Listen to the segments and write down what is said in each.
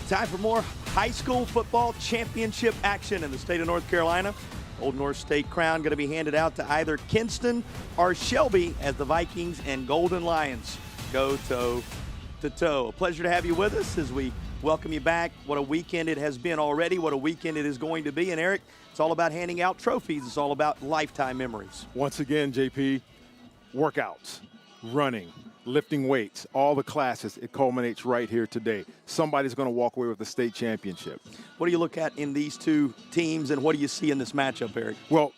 Time for more high school football championship action in the state of North Carolina. Old North State crown going to be handed out to either Kinston or Shelby as the Vikings and Golden Lions go toe to toe. A pleasure to have you with us as we welcome you back. What a weekend it has been already. What a weekend it is going to be. And Eric, it's all about handing out trophies. It's all about lifetime memories. Once again, JP, workouts, running, lifting weights, all the classes, it culminates right here today. Somebody's going to walk away with the state championship. What do you look at in these two teams, and what do you see in this matchup, Eric? Well,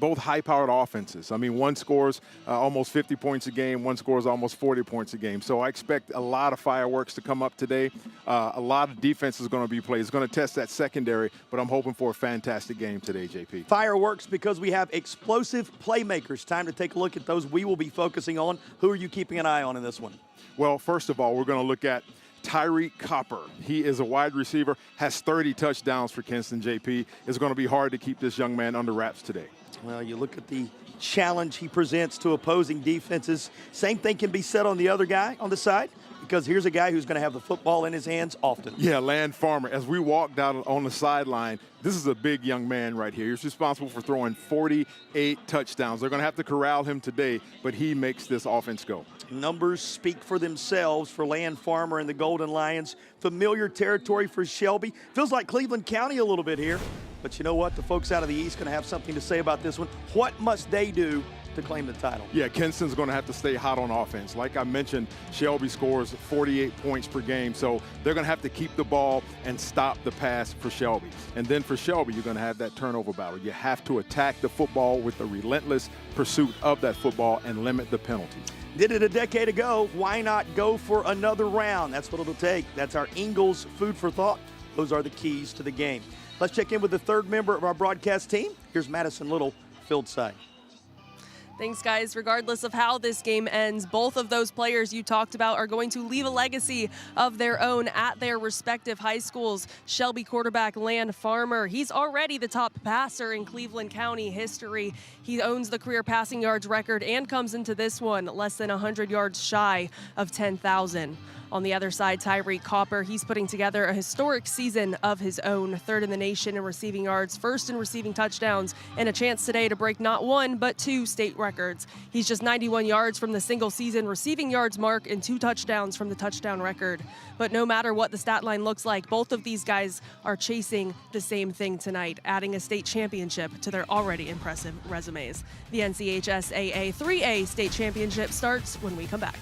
both high-powered offenses. I mean, one scores almost 50 points a game, one scores almost 40 points a game. So I expect a lot of fireworks to come up today. A lot of defense is going to be played. It's going to test that secondary, but I'm hoping for a fantastic game today, JP. Fireworks because we have explosive playmakers. Time to take a look at those we will be focusing on. Who are you keeping an eye on in this one? Well, first of all, we're going to look at Tyreek Copper. He is a wide receiver, has 30 touchdowns for Kinston, JP. It's going to be hard to keep this young man under wraps today. Well, you look at the challenge he presents to opposing defenses. Same thing can be said on the other guy on the side, because here's a guy who's going to have the football in his hands often. Yeah, Land Farmer. As we walked out on the sideline, this is a big young man right here. He's responsible for throwing 48 touchdowns. They're going to have to corral him today, but he makes this offense go. Numbers speak for themselves for Land Farmer and the Golden Lions. Familiar territory for Shelby. Feels like Cleveland County a little bit here. But you know what? The folks out of the East going to have something to say about this one. What must they do to claim the title? Yeah, Kinston's going to have to stay hot on offense. Like I mentioned, Shelby scores 48 points per game, so they're going to have to keep the ball and stop the pass for Shelby. And then for Shelby, you're going to have that turnover battle. You have to attack the football with a relentless pursuit of that football and limit the penalties. Did it a decade ago. Why not go for another round? That's what it'll take. That's our Ingles food for thought. Those are the keys to the game. Let's check in with the third member of our broadcast team. Here's Madison Little, field side. Thanks, guys. Regardless of how this game ends, both of those players you talked about are going to leave a legacy of their own at their respective high schools. Shelby quarterback Land Farmer, he's already the top passer in Cleveland County history. He owns the career passing yards record and comes into this one less than 100 yards shy of 10,000. On the other side, Tyreek Copper, he's putting together a historic season of his own, third in the nation in receiving yards, first in receiving touchdowns, and a chance today to break not one, but two state records. He's just 91 yards from the single season receiving yards mark and 2 touchdowns from the touchdown record. But no matter what the stat line looks like, both of these guys are chasing the same thing tonight, adding a state championship to their already impressive resumes. The NCHSAA 3A state championship starts when we come back.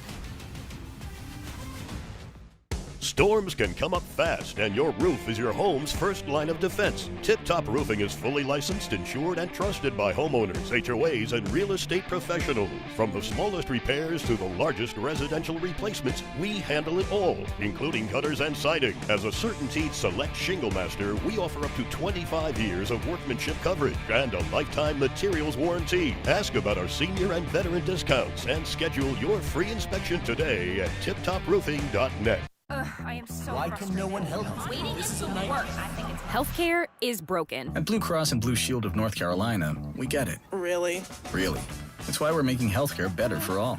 Storms can come up fast, and your roof is your home's first line of defense. Tip Top Roofing is fully licensed, insured, and trusted by homeowners, HOAs, and real estate professionals. From the smallest repairs to the largest residential replacements, we handle it all, including gutters and siding. As a CertainTeed Select Shingle Master, we offer up to 25 years of workmanship coverage and a lifetime materials warranty. Ask about our senior and veteran discounts and schedule your free inspection today at tiptoproofing.net. I am so Why can no one help me? Waiting is work. I think it's Healthcare is broken. At Blue Cross and Blue Shield of North Carolina, we get it. Really? Really. That's why we're making healthcare better for all.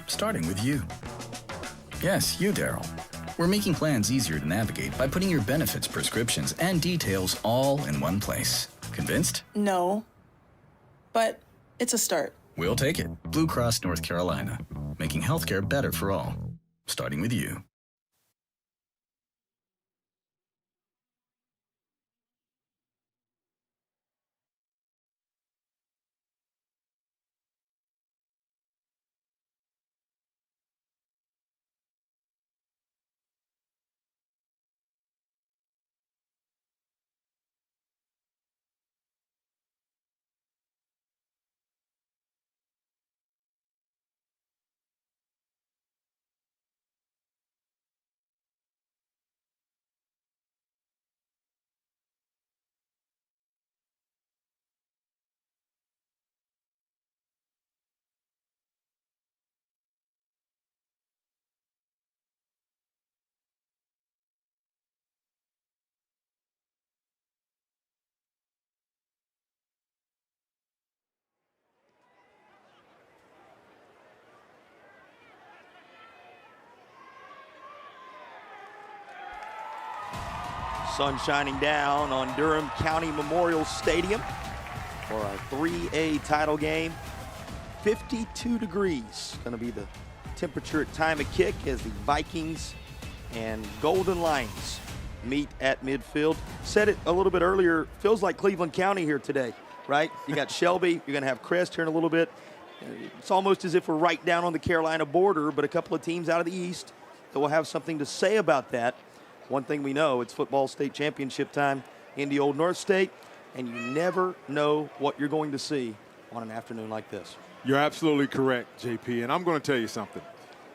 Starting with you. Yes, you, Daryl. We're making plans easier to navigate by putting your benefits, prescriptions, and details all in one place. Convinced? No. But it's a start. We'll take it. Blue Cross North Carolina. Making healthcare better for all. Starting with you. Sun shining down on Durham County Memorial Stadium for our 3A title game. 52 degrees going to be the temperature at time of kick as the Vikings and Golden Lions meet at midfield. Said it a little bit earlier, feels like Cleveland County here today, right? You got Shelby, you're going to have Crest here in a little bit. It's almost as if we're right down on the Carolina border, but a couple of teams out of the East that will have something to say about that. One thing we know, it's football state championship time in the Old North State, and you never know what you're going to see on an afternoon like this. You're absolutely correct, JP, and I'm going to tell you something.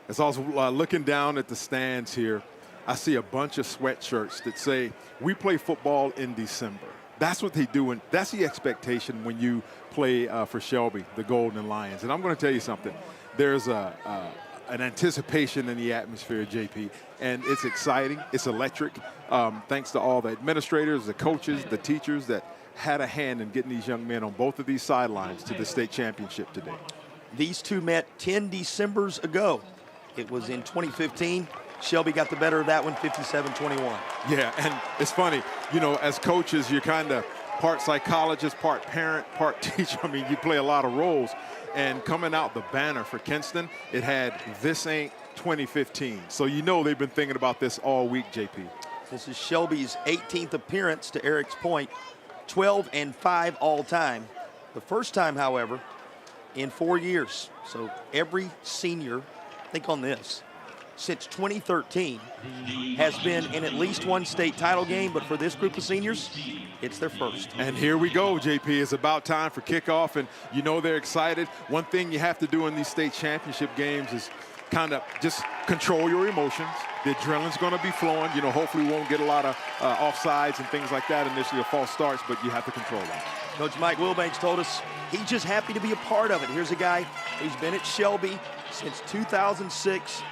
As I was looking down at the stands here, I see a bunch of sweatshirts that say, "We play football in December." That's what they do, and that's the expectation when you play for Shelby, the Golden Lions. And I'm going to tell you something. There's an anticipation in the atmosphere, JP, and it's exciting. It's electric. Thanks to all the administrators, the coaches, the teachers that had a hand in getting these young men on both of these sidelines to the state championship today. These two met 10 Decembers ago. It was in 2015. Shelby got the better of that one, 57-21. Yeah, and it's funny, you know, as coaches, you're kind of part psychologist, part parent, part teacher. I mean, you play a lot of roles. And coming out the banner for Kinston, it had "This Ain't 2015." So you know they've been thinking about this all week, JP. This is Shelby's 18th appearance, to Eric's point, 12-5 all time. The first time, however, in 4 years. So every senior, think on this, since 2013 has been in at least one state title game, but for this group of seniors, it's their first. And here we go, JP. It's about time for kickoff, and you know they're excited. One thing you have to do in these state championship games is kind of just control your emotions. The adrenaline's going to be flowing. You know, hopefully we won't get a lot of offsides and things like that initially, or false starts, but you have to control that. Coach Mike Wilbanks told us he's just happy to be a part of it. Here's a guy who's been at Shelby since 2006.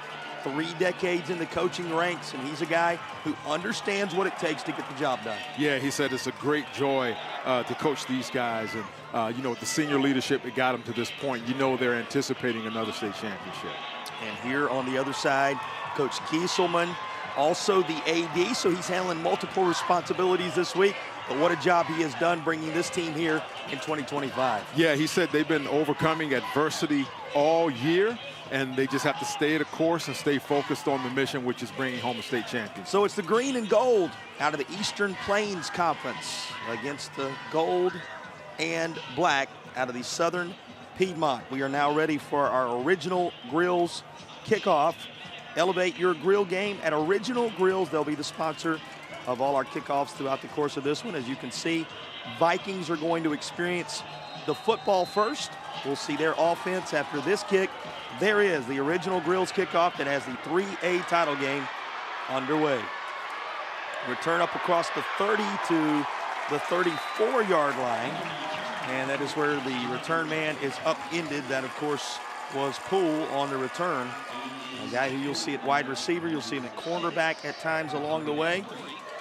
3 decades in the coaching ranks, and he's a guy who understands what it takes to get the job done. Yeah, he said it's a great joy to coach these guys, and you know, the senior leadership that got them to this point, you know they're anticipating another state championship. And here on the other side, Coach Kieselman, also the AD, so he's handling multiple responsibilities this week. But what a job he has done bringing this team here in 2025. Yeah, he said they've been overcoming adversity all year, and they just have to stay the course and stay focused on the mission, which is bringing home a state champion. So it's the green and gold out of the Eastern Plains Conference against the gold and black out of the Southern Piedmont. We are now ready for our Original Grills kickoff. Elevate your grill game at Original Grills. They'll be the sponsor of all our kickoffs throughout the course of this one. As you can see, Vikings are going to experience the football first. We'll see their offense after this kick. There is the Original Grills kickoff that has the 3A title game underway. Return up across the 30 to the 34-yard line. And that is where the return man is upended. That, of course, was Poole on the return. A guy who you'll see at wide receiver. You'll see him at cornerback at times along the way.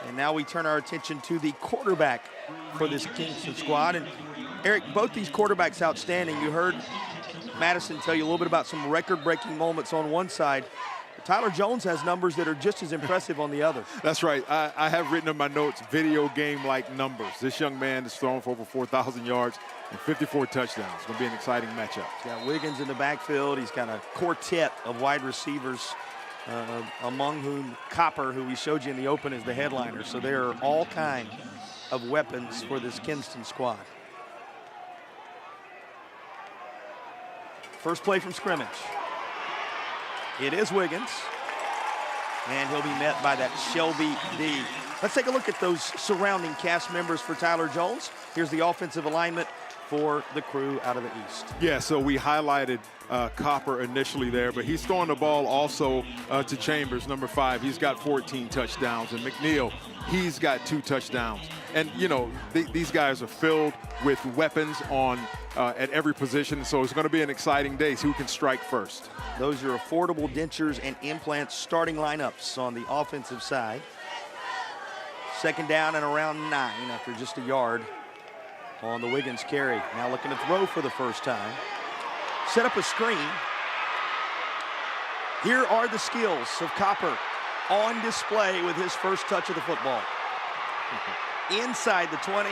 And now we turn our attention to the quarterback for this Kinston squad. And Eric, both these quarterbacks outstanding. You heard Madison tell you a little bit about some record-breaking moments on one side. Tyler Jones has numbers that are just as impressive on the other. That's right. I have written in my notes, video game-like numbers. This young man is thrown for over 4,000 yards and 54 touchdowns. It's going to be an exciting matchup. He's got Wiggins in the backfield. He's got a quartet of wide receivers, among whom Copper, who we showed you in the open, is the headliner. So there are all kinds of weapons for this Kinston squad. First play from scrimmage. It is Wiggins, and he'll be met by that Shelby D. Let's take a look at those surrounding cast members for Tyler Jones. Here's the offensive alignment for the crew out of the East. Yeah, so we highlighted Copper initially there, but he's throwing the ball also to Chambers, number 5. He's got 14 touchdowns, and McNeil, he's got 2 touchdowns. And, you know, these guys are filled with weapons on at every position, so it's going to be an exciting day. See who can strike first. Those are affordable dentures and implants starting lineups on the offensive side. Second down and around 9 after just a yard on the Wiggins carry. Now looking to throw for the first time. Set up a screen. Here are the skills of Copper on display with his first touch of the football. inside the 20,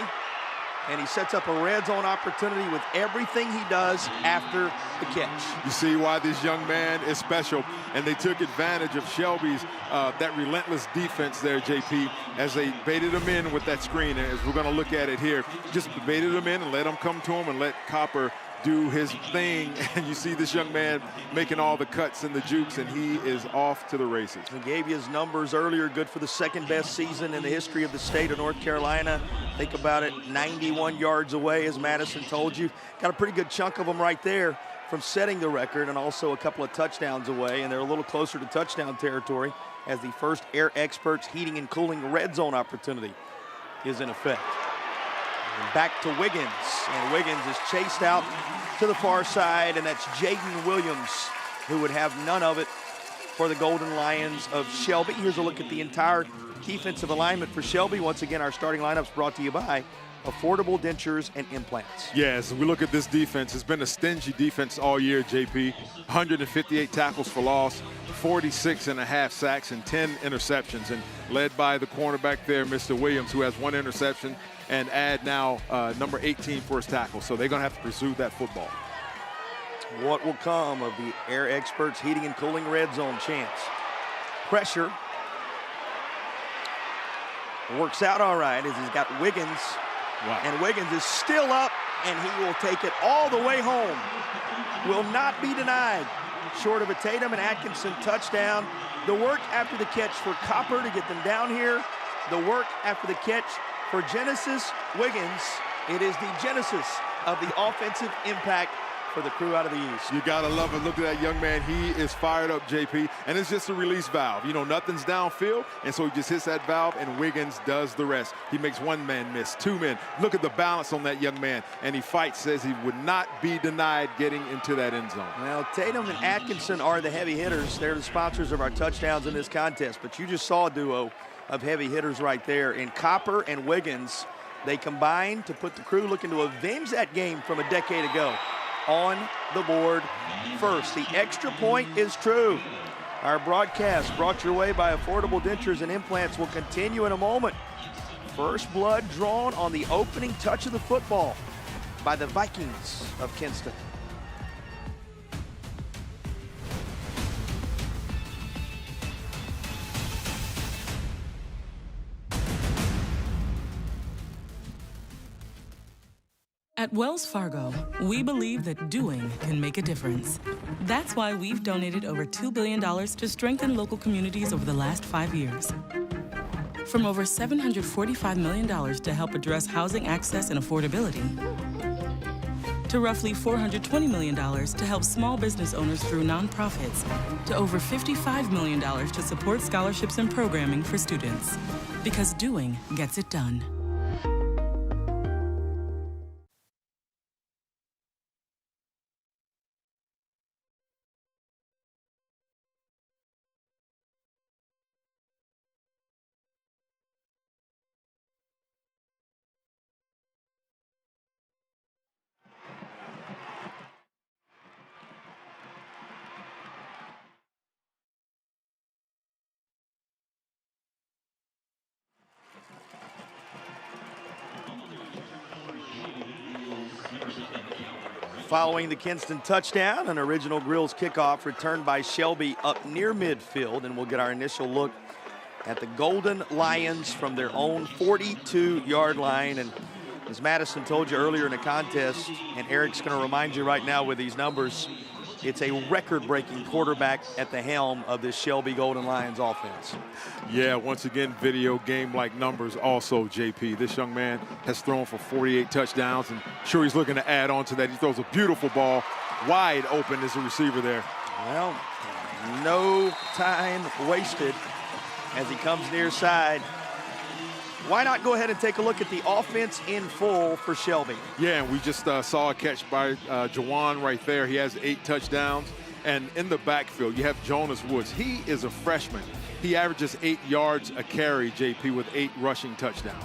and he sets up a red zone opportunity with everything he does after the catch. You see why this young man is special, and they took advantage of Shelby's that relentless defense there, JP, as they baited him in with that screen. And as we're going to look at it here, just baited him in and let him come to him and let Copper do his thing. And you see this young man making all the cuts and the jukes, and he is off to the races. He gave you his numbers earlier, good for the second best season in the history of the state of North Carolina. Think about it, 91 yards away, as Madison told you. Got a pretty good chunk of them right there from setting the record, and also a couple of touchdowns away, and they're a little closer to touchdown territory as the first Air Experts heating and cooling red zone opportunity is in effect. And back to Wiggins, and Wiggins is chased out to the far side, and that's Jaden Williams, who would have none of it for the Golden Lions of Shelby. Here's a look at the entire defensive alignment for Shelby. Once again, our starting lineup's brought to you by Affordable Dentures and Implants. Yes, we look at this defense. It's been a stingy defense all year, JP. 158 tackles for loss, 46.5 sacks, and 10 interceptions. And led by the cornerback there, Mr. Williams, who has 1 interception, and add now number 18 for his tackle. So they're going to have to pursue that football. What will come of the Air Experts heating and cooling red zone chance? Pressure. Works out all right as he's got Wiggins. Wow. And Wiggins is still up, and he will take it all the way home. Will not be denied. Short of a Tatum and Atkinson touchdown. The work after the catch for Copper to get them down here. The work after the catch for Genesis Wiggins. It is the genesis of the offensive impact for the crew out of the East. You gotta love it. Look at that young man. He is fired up, JP, and it's just a release valve. You know, nothing's downfield, and so he just hits that valve, and Wiggins does the rest. He makes 1 man miss, 2 men. Look at the balance on that young man, and he fights, says he would not be denied getting into that end zone. Well, Tatum and Atkinson are the heavy hitters. They're the sponsors of our touchdowns in this contest, but you just saw a duo of heavy hitters right there. In Copper and Wiggins, they combined to put the crew looking to avenge that game from a decade ago on the board first. The extra point is true. Our broadcast brought your way by Affordable Dentures and Implants will continue in a moment. First blood drawn on the opening touch of the football by the Vikings of Kinston. At Wells Fargo, we believe that doing can make a difference. That's why we've donated over $2 billion to strengthen local communities over the last 5 years. From over $745 million to help address housing access and affordability, to roughly $420 million to help small business owners through nonprofits, to over $55 million to support scholarships and programming for students. Because doing gets it done. Following the Kinston touchdown, an original Grills kickoff returned by Shelby up near midfield, and we'll get our initial look at the Golden Lions from their own 42-yard line. And as Madison told you earlier in the contest, and Eric's going to remind you right now with these numbers, it's a record-breaking quarterback at the helm of this Shelby Golden Lions offense. Yeah, once again, video game-like numbers also, JP. This young man has thrown for 48 touchdowns, and sure he's looking to add on to that. He throws a beautiful ball, wide open as a receiver there. Well, no time wasted as he comes near side. Why not go ahead and take a look at the offense in full for Shelby? Yeah, and we just saw a catch by Jawan right there. He has 8 touchdowns. And in the backfield, you have Jonas Woods. He is a freshman. He averages 8 yards a carry, JP, with 8 rushing touchdowns.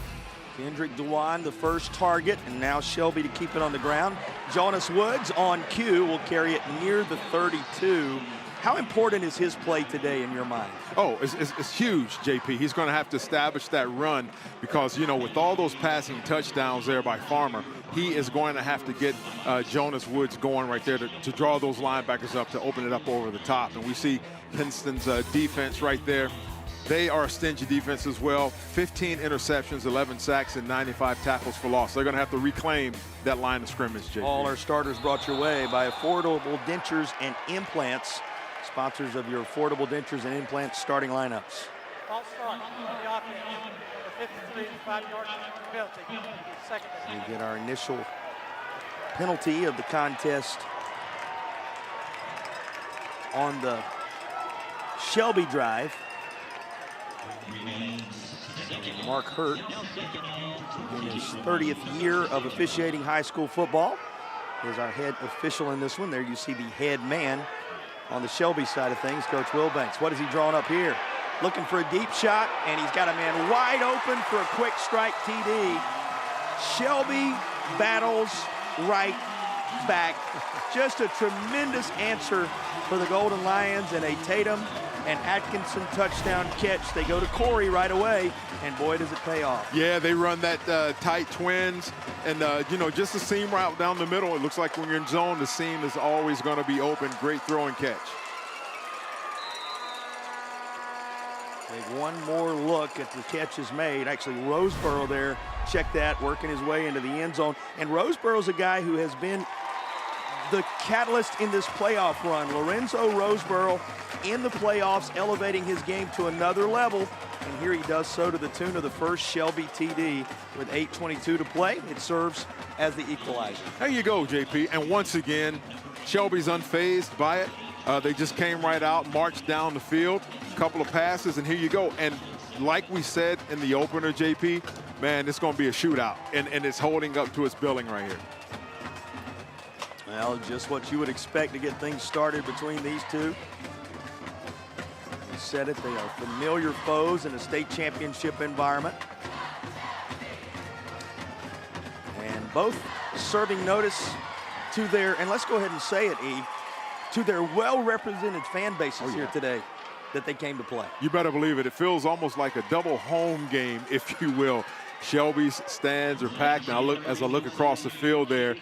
Kendrick Dewan, the first target, and now Shelby to keep it on the ground. Jonas Woods on cue will carry it near the 32. How important is his play today in your mind? Oh, it's huge, JP. He's going to have to establish that run because, you know, with all those passing touchdowns there by Farmer, he is going to have to get Jonas Woods going right there to draw those linebackers up, to open it up over the top. And we see Kinston's defense right there. They are a stingy defense as well. 15 interceptions, 11 sacks, and 95 tackles for loss. They're going to have to reclaim that line of scrimmage, JP. All our starters brought your way by Affordable Dentures and Implants, sponsors of your Affordable Dentures and Implants starting lineups. False start on the offense. Number 53, 5-yard penalty. Second. We get our initial penalty of the contest on the Shelby drive. Mark Hurt, in his 30th year of officiating high school football, is our head official in this one. There you see the head man on the Shelby side of things, Coach Wilbanks. What is he drawing up here? Looking for a deep shot, and he's got a man wide open for a quick strike TD. Shelby battles right back. Just a tremendous answer for the Golden Lions, and a Tatum and Atkinson touchdown catch. They go to Corey right away, and boy, does it pay off. Yeah, they run that tight twins, and you know, just the seam route down the middle. It looks like when you're in zone, the seam is always going to be open. Great throw and catch. Take one more look at the catches made. Actually, Roseboro there, check that, working his way into the end zone. And Roseboro's a guy who has been the catalyst in this playoff run. Lorenzo Roseboro in the playoffs, elevating his game to another level. And here he does so to the tune of the first Shelby TD with 8:22 to play. It serves as the equalizer. There you go, JP. And once again, Shelby's unfazed by it. They just came right out, marched down the field, a couple of passes, and here you go. And like we said in the opener, JP, man, it's going to be a shootout. And it's holding up to its billing right here. Well, just what you would expect to get things started between these two. You said it, they are familiar foes in a state championship environment. And both serving notice to their, and let's go ahead and say it, E, to their well-represented fan bases here today that they came to play. You better believe it. It feels almost like a double home game, if you will. Shelby's stands are packed. Now, as I look across the field there,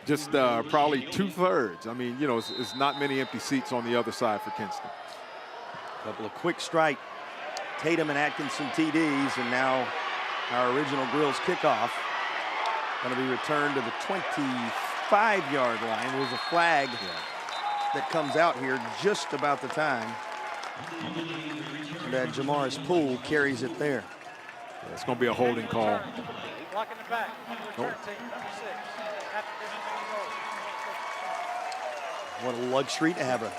just probably 2/3. I mean, you know, it's not many empty seats on the other side for Kinston. A couple of quick strike Tatum and Atkinson TDs, and now our original Grills kickoff going to be returned to the 25-yard line. There's a flag that comes out here just about the time that Jamaris Poole carries it there. Yeah, it's going to be a holding call. Blocking the back. Number 13, number 6. What a luxury to have an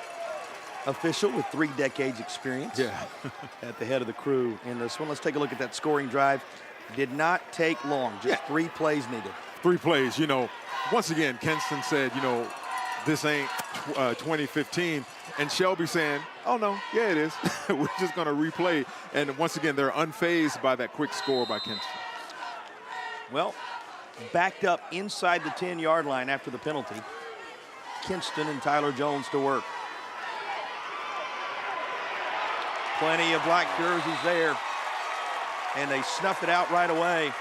official with 3 decades experience at the head of the crew in this one. Let's take a look at that scoring drive. Did not take long, just 3 plays needed. 3 plays, you know. Once again, Kinston said, you know, this ain't 2015. And Shelby saying, oh, no, yeah, it is. We're just going to replay. And once again, they're unfazed by that quick score by Kinston. Well, backed up inside the 10-yard line after the penalty. Kinston and Tyler Jones to work. Plenty of black jerseys there, and they snuff it out right away.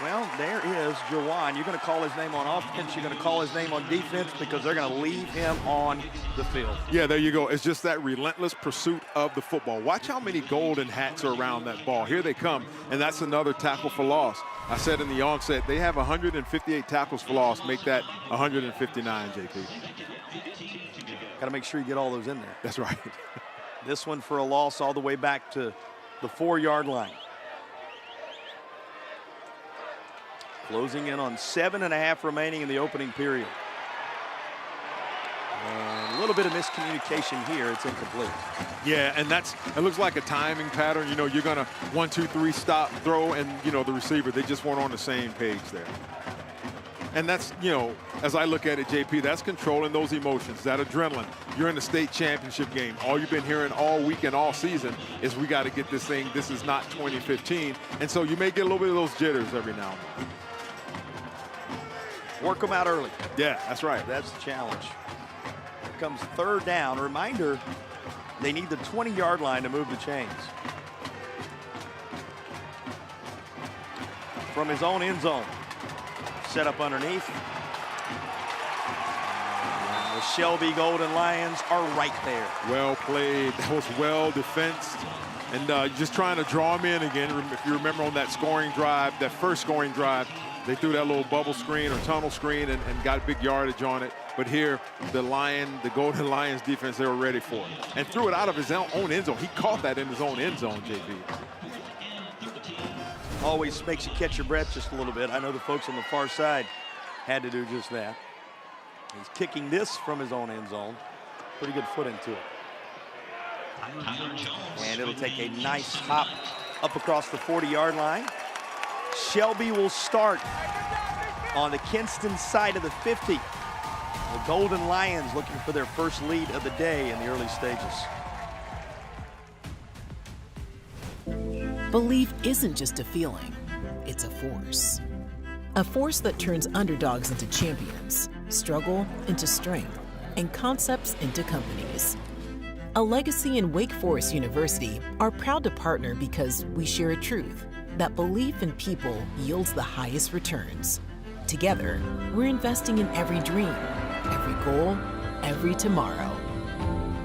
Well, there is Jawan. You're going to call his name on offense. You're going to call his name on defense because they're going to leave him on the field. Yeah, there you go. It's just that relentless pursuit of the football. Watch how many golden hats are around that ball. Here they come, and that's another tackle for loss. I said in the onset, they have 158 tackles for loss. Make that 159, JP. Got to make sure you get all those in there. That's right. This one for a loss all the way back to the 4-yard line. Closing in on 7.5 remaining in the opening period. And a little bit of miscommunication here. It's incomplete. Yeah, and it looks like a timing pattern. You know, you're going to 1, 2, 3 stop, throw, and, you know, the receiver, they just weren't on the same page there. And that's, you know, as I look at it, JP, that's controlling those emotions, that adrenaline. You're in the state championship game. All you've been hearing all week and all season is we got to get this thing. This is not 2015. And so you may get a little bit of those jitters every now and then. Work them out early. Yeah, that's right. That's the challenge. Here comes 3rd down. A reminder, They need the 20-yard line to move the chains. From his own end zone. Set up underneath. And the Shelby Golden Lions are right there. Well played. That was well defensed. And just trying to draw him in again. If you remember on that scoring drive, that first scoring drive, they threw that little bubble screen or tunnel screen and got big yardage on it. But here, the Golden Lions defense, they were ready for it. And threw it out of his own end zone. He caught that in his own end zone, JP. Always makes you catch your breath just a little bit. I know the folks on the far side had to do just that. He's kicking this from his own end zone. Pretty good foot into it. And it'll take a nice hop up across the 40-yard line. Shelby will start on the Kinston side of the 50. The Golden Lions looking for their first lead of the day in the early stages. Belief isn't just a feeling, it's a force. A force that turns underdogs into champions, struggle into strength, and concepts into companies. A Legacy and Wake Forest University are proud to partner because we share a truth that belief in people yields the highest returns. Together, we're investing in every dream, every goal, every tomorrow.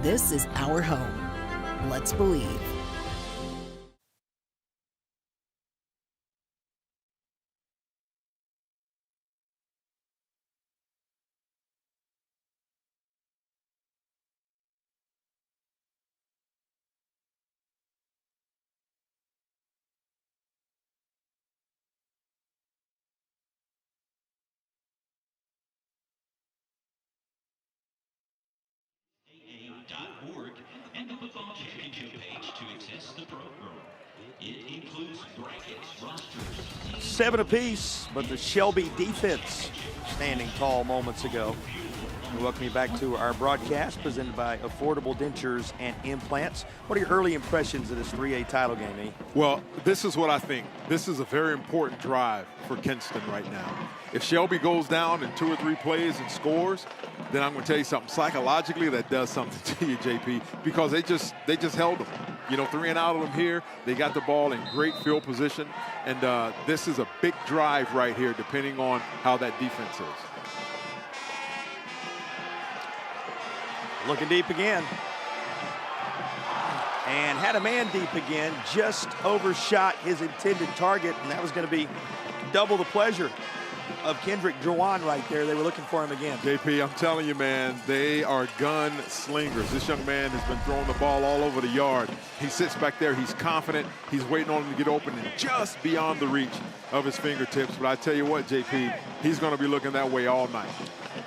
This is our home. Let's believe. NCHSAA.org and the football championship page to access the program. It includes brackets, rosters. 7 apiece, but the Shelby defense standing tall moments ago. We welcome you back to our broadcast presented by Affordable Dentures and Implants. What are your early impressions of this 3A title game, E? Well, this is what I think. This is a very important drive for Kinston right now. If Shelby goes down in 2 or 3 plays and scores, then I'm going to tell you something. Psychologically, that does something to you, JP, because they just held them. You know, 3 and out of them here. They got the ball in great field position, and this is a big drive right here, depending on how that defense is. Looking deep again. And had a man deep again, just overshot his intended target, and that was going to be double the pleasure of Kendrick Drawan right there. They were looking for him again. JP, I'm telling you, man, they are gun slingers. This young man has been throwing the ball all over the yard. He sits back there. He's confident. He's waiting on him to get open and just beyond the reach of his fingertips. But I tell you what, JP, he's going to be looking that way all night.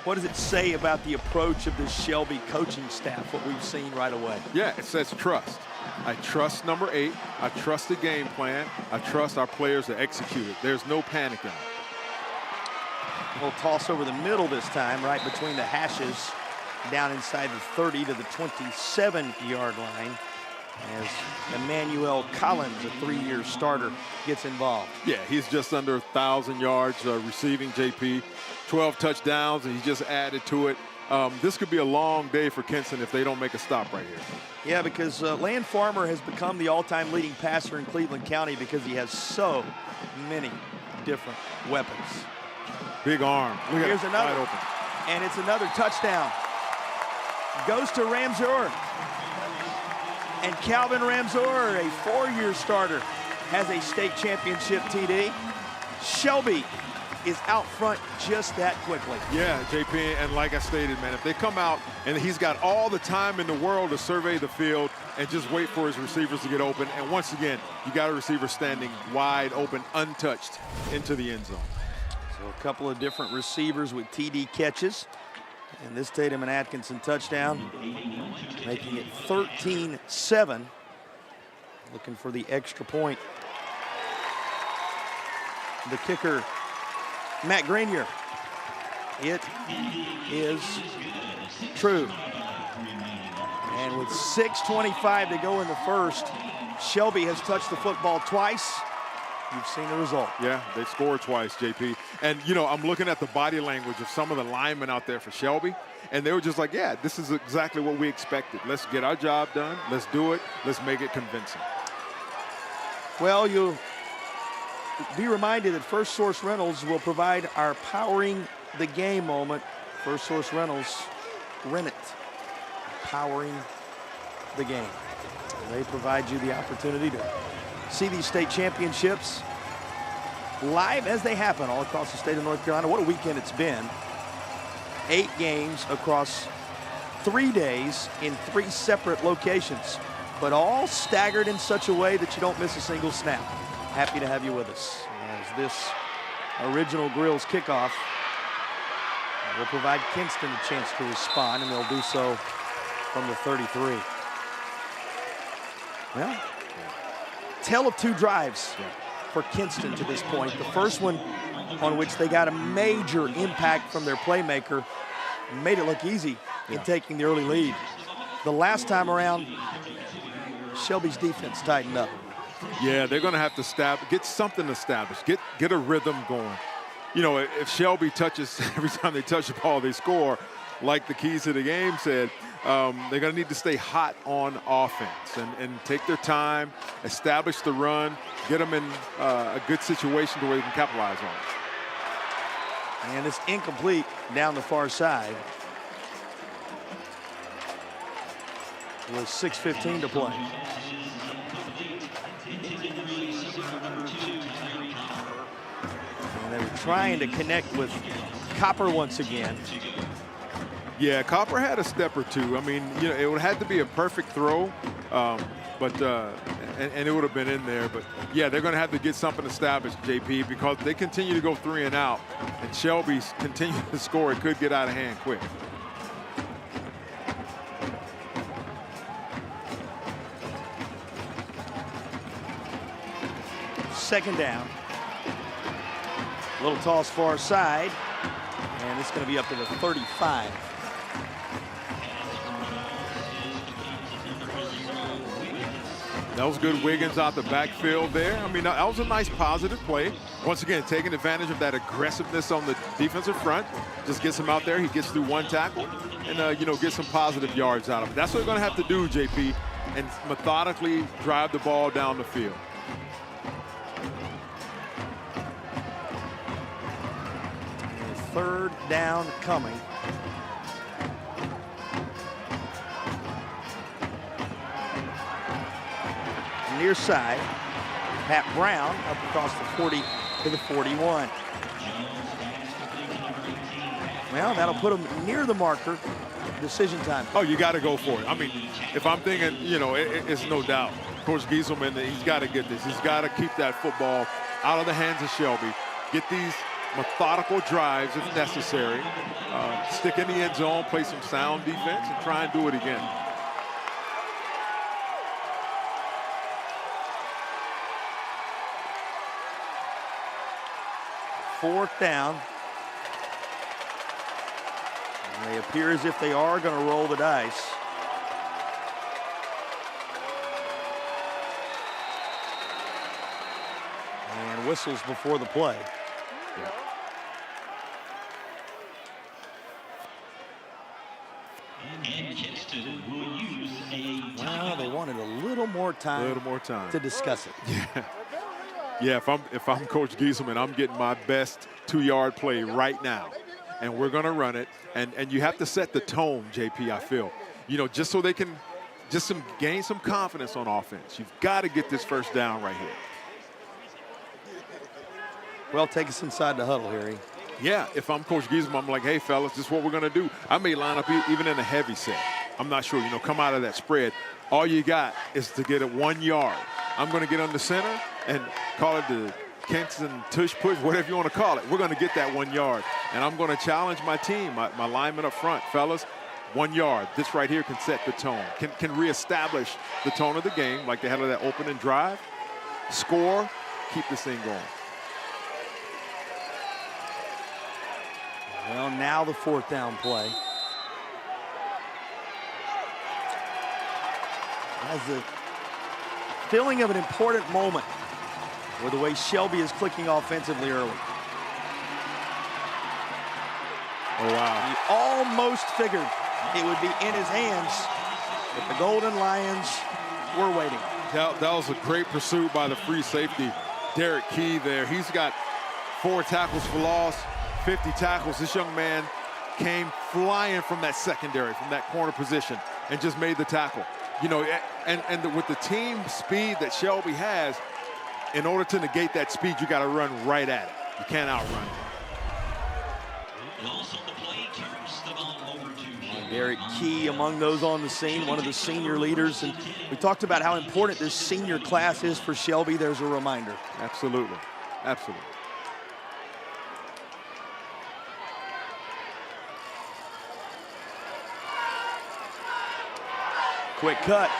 What does it say about the approach of this Shelby coaching staff, what we've seen right away? Yeah, it says trust. I trust number 8. I trust the game plan. I trust our players to execute it. There's no panic in it. We'll toss over the middle this time, right between the hashes, down inside the 30 to the 27-yard line, as Emmanuel Collins, a 3-year starter, gets involved. Yeah, he's just under 1,000 yards receiving, JP. 12 touchdowns, and he just added to it. This could be a long day for Kinston if they don't make a stop right here. Yeah, because Land Farmer has become the all-time leading passer in Cleveland County because he has so many different weapons. Big arm. Here's another, wide open. And it's another touchdown. Goes to Ramsor. And Calvin Ramsor, a 4-year starter, has a state championship TD. Shelby is out front just that quickly. Yeah, JP, and like I stated, man, if they come out and he's got all the time in the world to survey the field and just wait for his receivers to get open, and once again, you got a receiver standing wide open, untouched into the end zone. So a couple of different receivers with TD catches. And this Tatum and Atkinson touchdown, making it 13-7. Looking for the extra point. The kicker, Matt Grenier. It is true. And with 6:25 to go in the first, Shelby has touched the football twice. You've seen the result. Yeah, they scored twice, JP. And, you know, I'm looking at the body language of some of the linemen out there for Shelby, and they were just like, yeah, this is exactly what we expected. Let's get our job done. Let's do it. Let's make it convincing. Well, you'll be reminded that First Source Rentals will provide our powering the game moment. First Source Rentals, rent it. Powering the game. They provide you the opportunity to see these state championships live as they happen all across the state of North Carolina. What a weekend it's been. 8 games across 3 days in 3 separate locations, but all staggered in such a way that you don't miss a single snap. Happy to have you with us as this Original Grills kickoff will provide Kinston a chance to respond, and they'll do so from the 33. Well, tale of 2 drives for Kinston to this point. The first one on which they got a major impact from their playmaker made it look easy in taking the early lead. The last time around, Shelby's defense tightened up. Yeah, they're going to have to get something established, get a rhythm going. You know, if Shelby touches, every time they touch the ball, they score, like the keys to the game said, they're going to need to stay hot on offense and take their time, establish the run, get them in a good situation to where they can capitalize on it. And it's incomplete down the far side with 6:15 to play. And they were trying to connect with Copper once again. Yeah, Copper had a step or two. I mean, you know, it would have to be a perfect throw, but it would have been in there. But yeah, they're going to have to get something established, JP, because they continue to go 3 and out, and Shelby's continue to score. It could get out of hand quick. Second down. Little toss far side, and it's going to be up to the 35. That was good. Wiggins out the backfield there. I mean, that was a nice positive play. Once again, taking advantage of that aggressiveness on the defensive front. Just gets him out there. He gets through 1 tackle and, you know, get some positive yards out of it. That's what they're going to have to do, JP, and methodically drive the ball down the field. And 3rd down coming. Near side, Pat Brown up across the 40 to the 41. Well, that'll put him near the marker. Decision time. Oh, you got to go for it. I mean, if I'm thinking, you know, it's no doubt. Coach Gieselman, he's got to get this. He's got to keep that football out of the hands of Shelby. Get these methodical drives if necessary. Stick in the end zone, play some sound defense, and try and do it again. Fourth down. And they appear as if they are going to roll the dice. And whistles before the play. Well, they wanted a little more time. To discuss it. Yeah. Yeah, if I'm Coach Gieselman, I'm getting my best 2-yard play right now, and we're going to run it. And you have to set the tone, JP, I feel. You know, just so they can gain some confidence on offense. You've got to get this first down right here. Well, take us inside the huddle, Harry. Yeah, if I'm Coach Gieselman, I'm like, hey, fellas, this is what we're going to do. I may line up even in a heavy set. I'm not sure, you know, come out of that spread. All you got is to get it 1 yard. I'm going to get on the center and call it the Kinston tush push, whatever you want to call it. We're going to get that 1 yard. And I'm going to challenge my team, my linemen up front. Fellas, 1 yard. This right here can set the tone, can reestablish the tone of the game like they had on that opening drive. Score, keep this thing going. Well, now the 4th down play. Has the feeling of an important moment with the way Shelby is clicking offensively early. Oh, wow. He almost figured it would be in his hands, but the Golden Lions were waiting. That was a great pursuit by the free safety, Derek Key there. He's got 4 tackles for loss, 50 tackles. This young man came flying from that secondary, from that corner position, and just made the tackle. You know, and with the team speed that Shelby has, in order to negate that speed, you got to run right at it. You can't outrun it. Derek Key among those on the scene, one of the senior leaders. And we talked about how important this senior class is for Shelby. There's a reminder. Absolutely. Absolutely. Quick cut.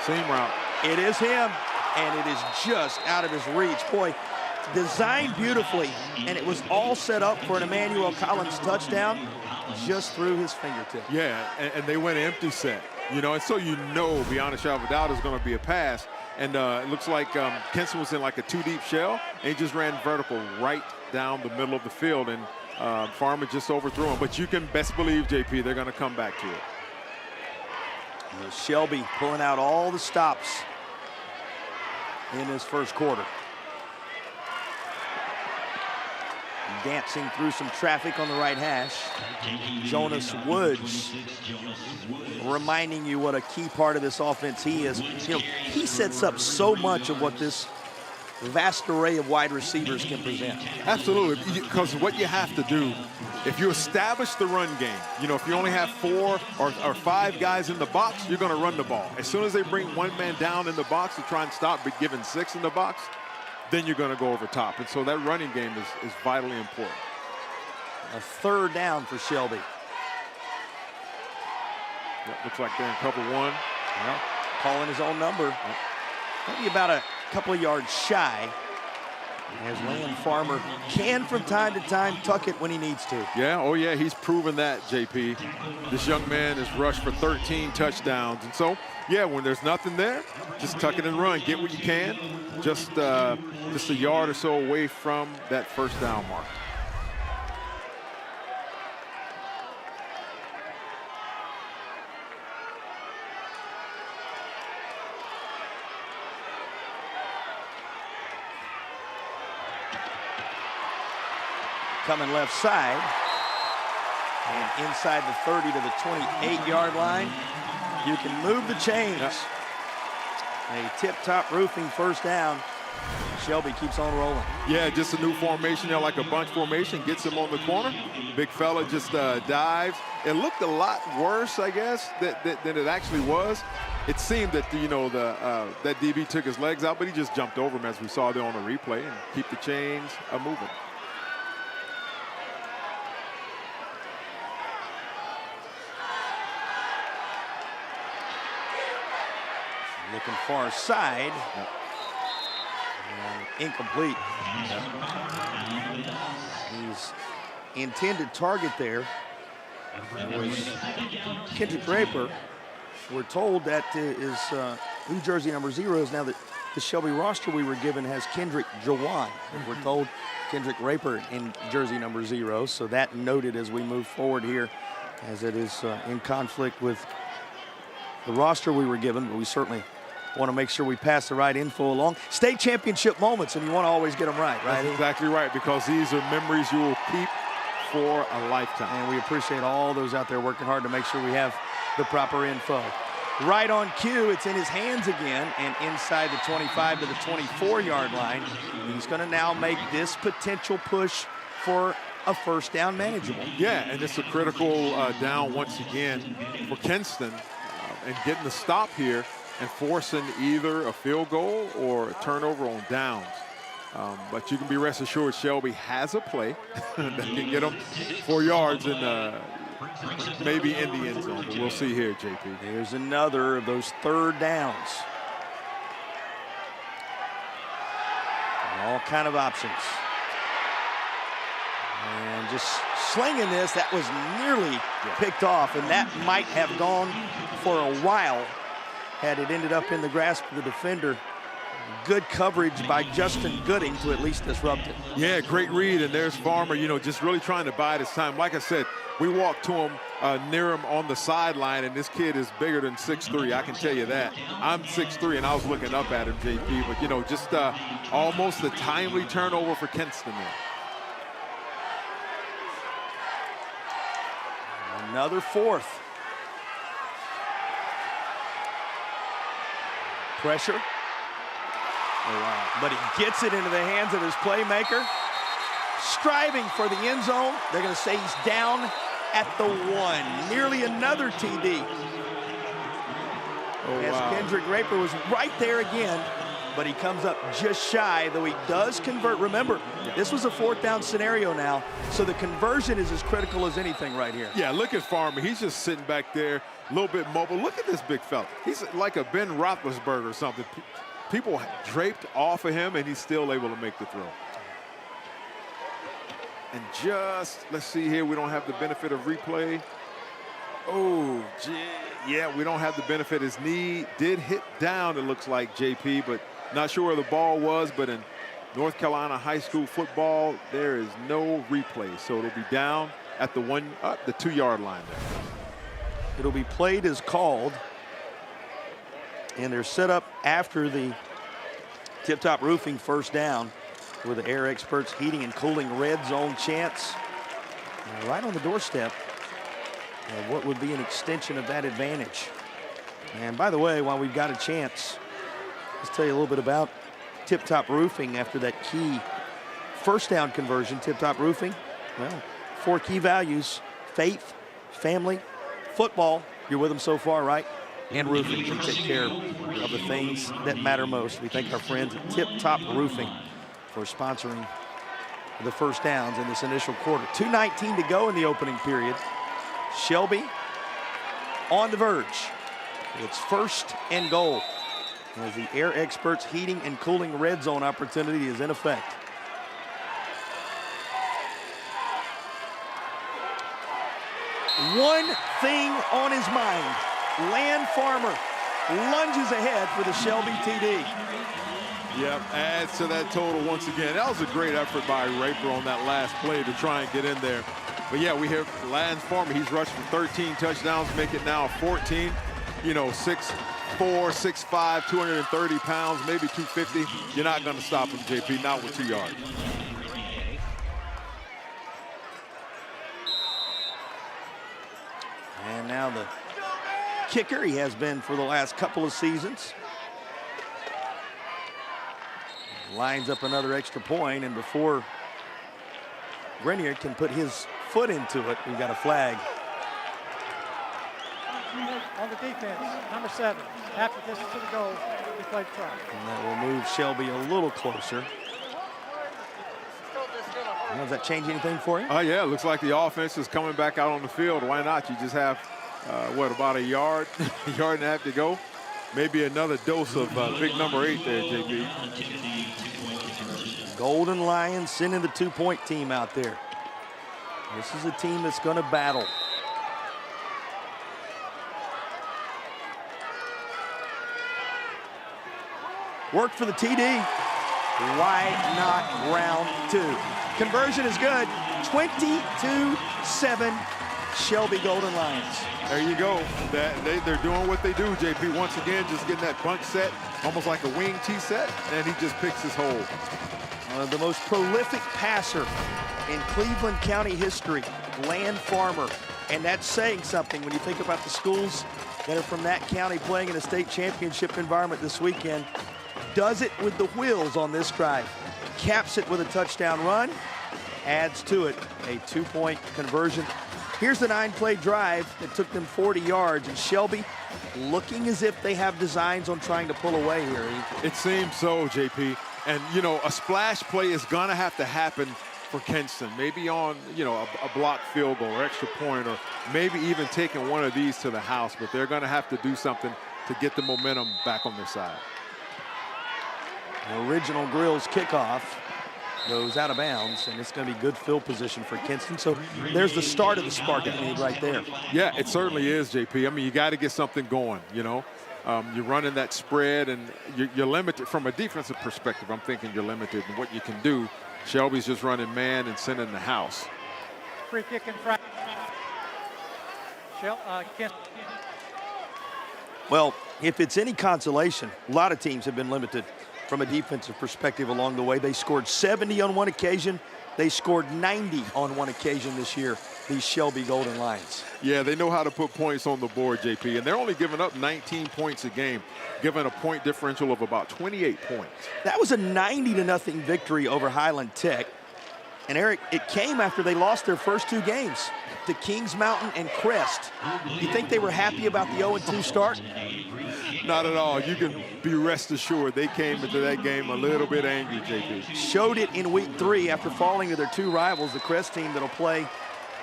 Seam route. It is him, and it is just out of his reach. Boy, designed beautifully, and it was all set up for an Emmanuel Collins touchdown just through his fingertip. Yeah, and they went empty set, you know, and so you know beyond a shadow of a doubt is going to be a pass. And it looks like Kinston was in like a 2-deep shell, and he just ran vertical right down the middle of the field, and Farmer just overthrew him. But you can best believe, JP, they're going to come back to it. Shelby pulling out all the stops in this first quarter. Dancing through some traffic on the right hash. Jonas Woods reminding you what a key part of this offense he is. You know, he sets up so much of what this vast array of wide receivers can present. Absolutely, because what you have to do, if you establish the run game, you know, if you only have 4 or 5 guys in the box, you're going to run the ball. As soon as they bring one man down in the box to try and stop, but given 6 in the box, then you're going to go over top. And so that running game is vitally important. A 3rd down for Shelby. Yep, looks like they're in cover 1. Well, calling his own number. Maybe about a couple of yards shy. As Land Farmer can from time to time tuck it when he needs to. Yeah, oh yeah, he's proven that, JP. This young man has rushed for 13 touchdowns. And so, yeah, when there's nothing there, just tuck it and run. Get what you can. Just a yard or so away from that 1st down mark. Coming left side, and inside the 30 to the 28-yard line. You can move the chains. Yep. A tip-top roofing 1st down. Shelby keeps on rolling. Yeah, just a new formation there, like a bunch formation. Gets him on the corner. Big fella just dives. It looked a lot worse, I guess, than it actually was. It seemed that, you know, that DB took his legs out, but he just jumped over him, as we saw there on the replay, and keep the chains moving. Looking far side. And incomplete. His intended target there was Kendrick Draper. We're told that is who jersey number 0 is now. That the Shelby roster we were given has Kendrick Jawan. And we're told Kendrick Draper in jersey number 0. So that noted as we move forward here, as it is in conflict with the roster we were given, but we certainly want to make sure we pass the right info along. State championship moments, and you want to always get them right, right? That's exactly right, because these are memories you will keep for a lifetime. And we appreciate all those out there working hard to make sure we have the proper info. Right on cue, it's in his hands again, and inside the 25 to the 24-yard line. He's going to now make this potential push for a 1st down manageable. Yeah, and it's a critical down once again for Kinston, and getting the stop here and forcing either a field goal or a turnover on downs. But you can be rest assured Shelby has a play that can get them 4 yards and maybe in the end zone. But we'll see here, JP. Here's another of those 3rd downs. And all kind of options. And just slinging this, that was nearly picked off, and that might have gone for a while had it ended up in the grasp of the defender. Good coverage by Justin Gooding to at least disrupt it. Yeah, great read, and there's Farmer, just really trying to bide his time. Like I said, we walked to him, near him on the sideline, and this kid is bigger than 6'3", I can tell you that. I'm 6'3", and I was looking up at him, JP, but, just almost a timely turnover for Kinston there. Another fourth. Pressure. Oh, wow. But he gets it into the hands of his playmaker. Striving for the end zone. They're going to say he's down at the 1. Nearly another TD. Oh, as wow. Kendrick Raper was right there again, but he comes up just shy, though he does convert. Remember, this was a 4th down scenario now, so the conversion is as critical as anything right here. Yeah, look at Farmer. He's just sitting back there, a little bit mobile. Look at this big fella. He's like a Ben Roethlisberger or something. People draped off of him, and he's still able to make the throw. And just, let's see here, we don't have the benefit of replay. Oh, gee. Yeah, we don't have the benefit. His knee did hit down, it looks like, JP, but not sure where the ball was. But in North Carolina high school football, there is no replay. So it'll be down at the 2-yard line there. It'll be played as called. And they're set up after the Tip Top Roofing first down with the Air Experts Heating and Cooling red zone chance. Right on the doorstep of what would be an extension of that advantage. And by the way, while we've got a chance, let's tell you a little bit about Tip Top Roofing after that key first down conversion. Tip Top Roofing, well, 4 key values: faith, family, football. You're with them so far, right? And roofing. They take care of the things that matter most. We thank our friends at Tip Top Roofing for sponsoring the first downs in this initial quarter. 2:19 to go in the opening period. Shelby on the verge. It's 1st and goal as the Air Experts Heating and Cooling red zone opportunity is in effect. One thing on his mind. Land Farmer lunges ahead for the Shelby TD. Yep, adds to that total once again. That was a great effort by Raper on that last play to try and get in there. But yeah, we hear Land Farmer. He's rushed for 13 touchdowns, make it now 14. 6'4", 6'5", 230 pounds, maybe 250. You're not going to stop him, JP, not with 2 yards. And now the kicker he has been for the last couple of seasons. Lines up another extra point, and before Grenier can put his foot into it, we've got a flag. On the defense, number 7, after this to the goal, he played try. And that will move Shelby a little closer. Does that change anything for you? Yeah, it looks like the offense is coming back out on the field. Why not? You just have, about a yard, yard and a half to go. Maybe another dose of big number 8 there, JP. Golden Lions sending the 2-point team out there. This is a team that's going to battle. Work for the TD. Why not round 2? Conversion is good. 22-7, Shelby Golden Lions. There you go. They're doing what they do, JP. Once again, just getting that bunch set, almost like a wing tee set, and he just picks his hole. The most prolific passer in Cleveland County history, Land Farmer. And that's saying something when you think about the schools that are from that county playing in a state championship environment this weekend. Does it with the wheels on this drive. Caps it with a touchdown run. Adds to it a 2-point conversion. Here's the 9-play drive that took them 40 yards. And Shelby looking as if they have designs on trying to pull away here. It seems so, JP. And, a splash play is going to have to happen for Kinston. Maybe on, a blocked field goal or extra point, or maybe even taking one of these to the house. But they're going to have to do something to get the momentum back on their side. The original Grills kickoff goes out of bounds, and it's going to be good field position for Kinston. So there's the start of the spark it need right there. Yeah, it certainly is, JP. I mean, you got to get something going, You're running that spread, and you're limited from a defensive perspective. I'm thinking you're limited in what you can do. Shelby's just running man and sending the house. Free kick in front. Kinston. Well, if it's any consolation, a lot of teams have been limited from a defensive perspective along the way. They scored 70 on one occasion. They scored 90 on one occasion this year, these Shelby Golden Lions. Yeah, they know how to put points on the board, JP, and they're only giving up 19 points a game, giving a point differential of about 28 points. That was a 90-0 victory over Highland Tech. And Eric, it came after they lost their first two games to Kings Mountain and Crest. You think they were happy about the 0-2 start? Not at all. You can be rest assured they came into that game a little bit angry, JP. Showed it in week 3 after falling to their two rivals, the Crest team that'll play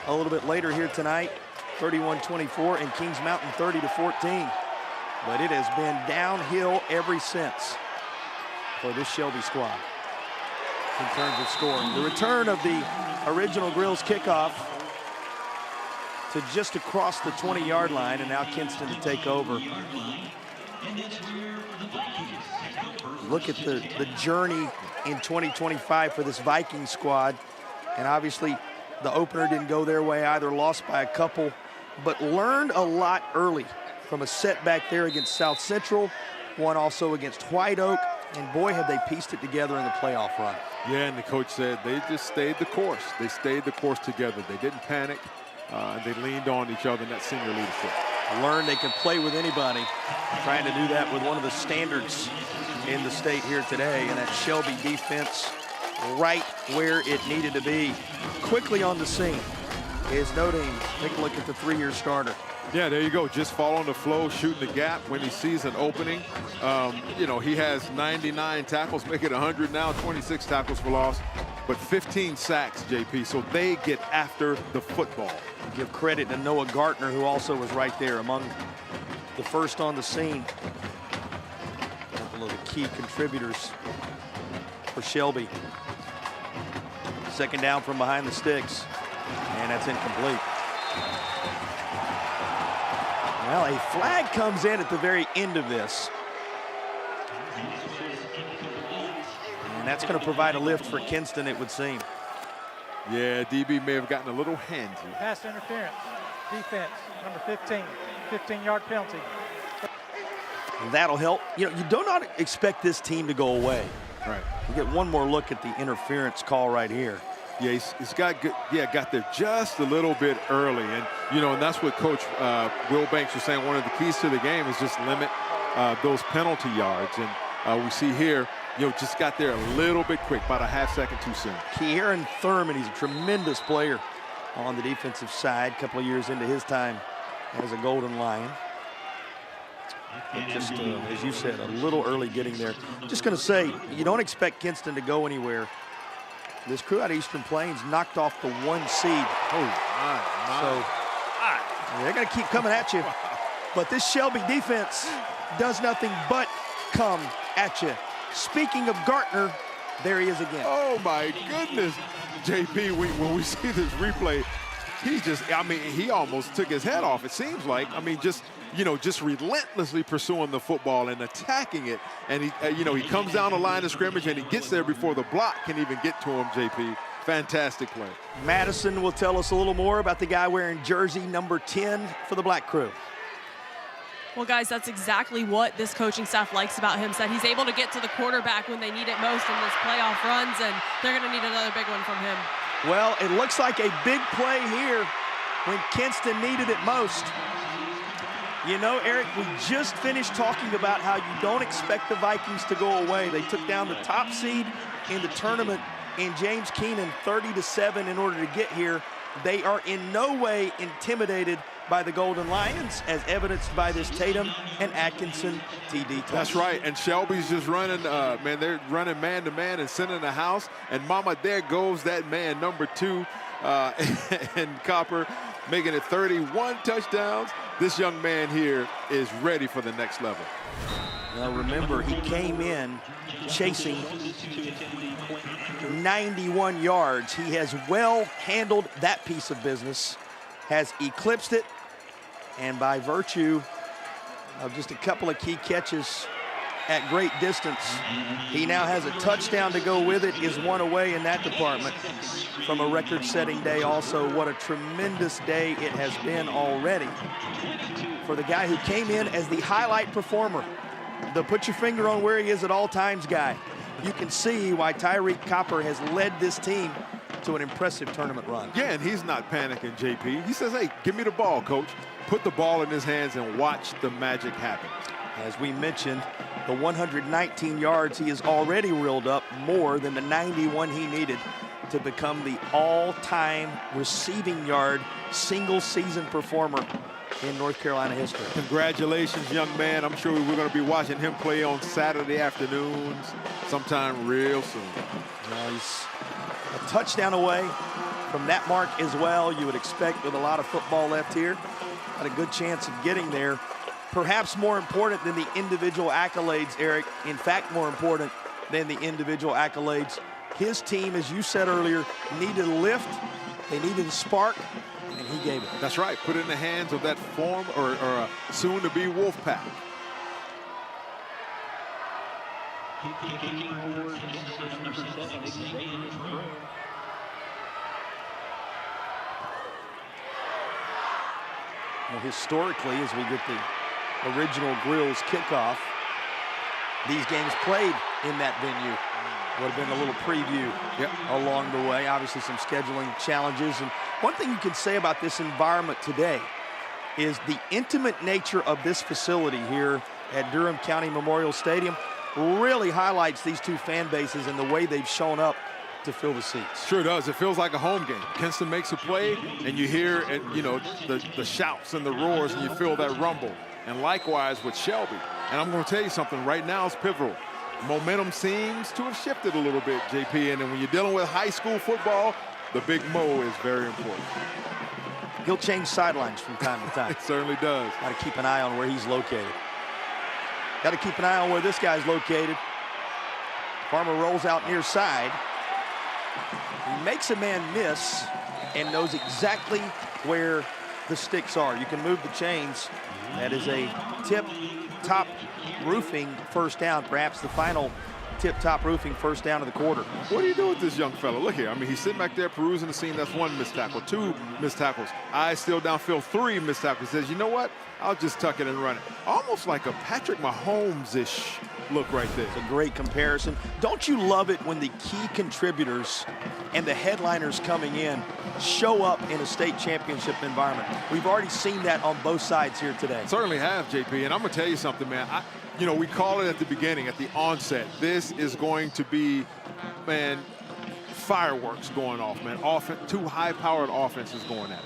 a little bit later here tonight, 31-24, and Kings Mountain 30-14. But it has been downhill ever since for this Shelby squad in terms of scoring. The return of the original Grills kickoff to just across the 20-yard line, and now Kinston to take over. Look at the journey in 2025 for this Viking squad, and obviously the opener didn't go their way either, lost by a couple, but learned a lot early from a setback there against South Central, one also against White Oak, and boy, have they pieced it together in the playoff run. Yeah, and the coach said they just stayed the course. They stayed the course together. They didn't panic. They leaned on each other in that senior leadership. Learn they can play with anybody, trying to do that with one of the standards in the state here today, and that Shelby defense right where it needed to be. Quickly on the scene is No Dame. Take a look at the 3-year starter. Yeah, there you go. Just following the flow, shooting the gap when he sees an opening. You know, he has 99 tackles, make it 100 now, 26 tackles for loss, but 15 sacks, JP, so they get after the football. Give credit to Noah Gartner, who also was right there among the first on the scene. A couple of the key contributors for Shelby. Second down from behind the sticks, and that's incomplete. Well, a flag comes in at the very end of this. And that's going to provide a lift for Kinston, it would seem. Yeah, DB may have gotten a little handsy. Pass interference. Defense, number 15. 15-yard penalty. That'll help. You know, you do not expect this team to go away. Right. You get one more look at the interference call right here. Yeah, he's got good. Yeah, got there just a little bit early, and you know, and that's what Coach Will Banks was saying. One of the keys to the game is just limit those penalty yards, and we see here, you know, just got there a little bit quick, about a half second too soon. Kieran Thurman, he's a tremendous player on the defensive side. A couple of years into his time as a Golden Lion. But just, as you said, a little early getting there. Just going to say, you don't expect Kinston to go anywhere. This crew out of Eastern Plains knocked off the 1 seed. Oh, my. So they're going to keep coming at you. But this Shelby defense does nothing but come at you. Speaking of Gartner, there he is again. Oh, my goodness. JP, when we see this replay, he almost took his head off, it seems like. I mean, just relentlessly pursuing the football and attacking it. And he comes down the line of scrimmage and he gets there before the block can even get to him, JP. Fantastic play. Madison will tell us a little more about the guy wearing jersey number 10 for the Black Crew. Well, guys, that's exactly what this coaching staff likes about him. Said he's able to get to the quarterback when they need it most in this playoff runs, and they're going to need another big one from him. Well, it looks like a big play here when Kinston needed it most. You know, Eric, we just finished talking about how you don't expect the Vikings to go away. They took down the top seed in the tournament in James Keenan 30-7 in order to get here. They are in no way intimidated by the Golden Lions, as evidenced by this Tatum and Atkinson TD touch. That's right, and Shelby's just running, they're running man-to-man and sending the house, and mama, there goes that man, number 2, and Copper, making it 31 touchdowns. This young man here is ready for the next level. Now remember, he came in chasing 91 yards. He has well handled that piece of business, has eclipsed it, and by virtue Just a couple of key catches at great distance. He now has a touchdown to go with it, is one away in that department from a record-setting day. Also, what a tremendous day it has been already for the guy who came in as the highlight performer, the put your finger on where he is at all times guy. You can see why Tyreek Copper has led this team to an impressive tournament run. Yeah, and he's not panicking, JP. He says, hey, give me the ball, coach. Put the ball in his hands and watch the magic happen. As we mentioned, the 119 yards he has already reeled up, more than the 91 he needed to become the all-time receiving yard single-season performer in North Carolina history. Congratulations, young man. I'm sure we're going to be watching him play on Saturday afternoons sometime real soon. He's a touchdown away from that mark as well. You would expect with a lot of football left here. Had a good chance of getting there. Perhaps more important than the individual accolades, Eric. In fact, more important than the individual accolades. His team, as you said earlier, needed a lift. They needed a spark, and he gave it. That's right. Put it in the hands of that form or soon-to-be Wolf Pack. Well, historically, as we get the original Grills kickoff, these games played in that venue. Would have been a little preview along the way. Obviously, some scheduling challenges. And one thing you can say about this environment today is the intimate nature of this facility here at Durham County Memorial Stadium really highlights these two fan bases and the way they've shown up to fill the seats. Sure does. It feels like a home game. Kinston makes a play, and you hear, the shouts and the roars, and you feel that rumble. And likewise with Shelby. And I'm going to tell you something. Right now, it's pivotal. Momentum seems to have shifted a little bit, JP. And then when you're dealing with high school football, the big Mo is very important. He'll change sidelines from time to time. It certainly does. Got to keep an eye on where he's located. Got to keep an eye on where this guy's located. Farmer rolls out near side. He makes a man miss and knows exactly where the sticks are. You can move the chains. That is a tip-top roofing first down, perhaps the final tip-top roofing first down of the quarter. What do you do with this young fella? Look here. I mean, he's sitting back there perusing the scene. That's one missed tackle, two missed tackles. Eyes still downfield, three missed tackles. He says, you know what? I'll just tuck it and run it. Almost like a Patrick Mahomes-ish look right there. It's a great comparison. Don't you love it when the key contributors and the headliners coming in show up in a state championship environment? We've already seen that on both sides here today. Certainly have, JP. And I'm going to tell you something, man. We call it at the beginning, at the onset. This is going to be, man, fireworks going off, man. Two high-powered offenses going at it.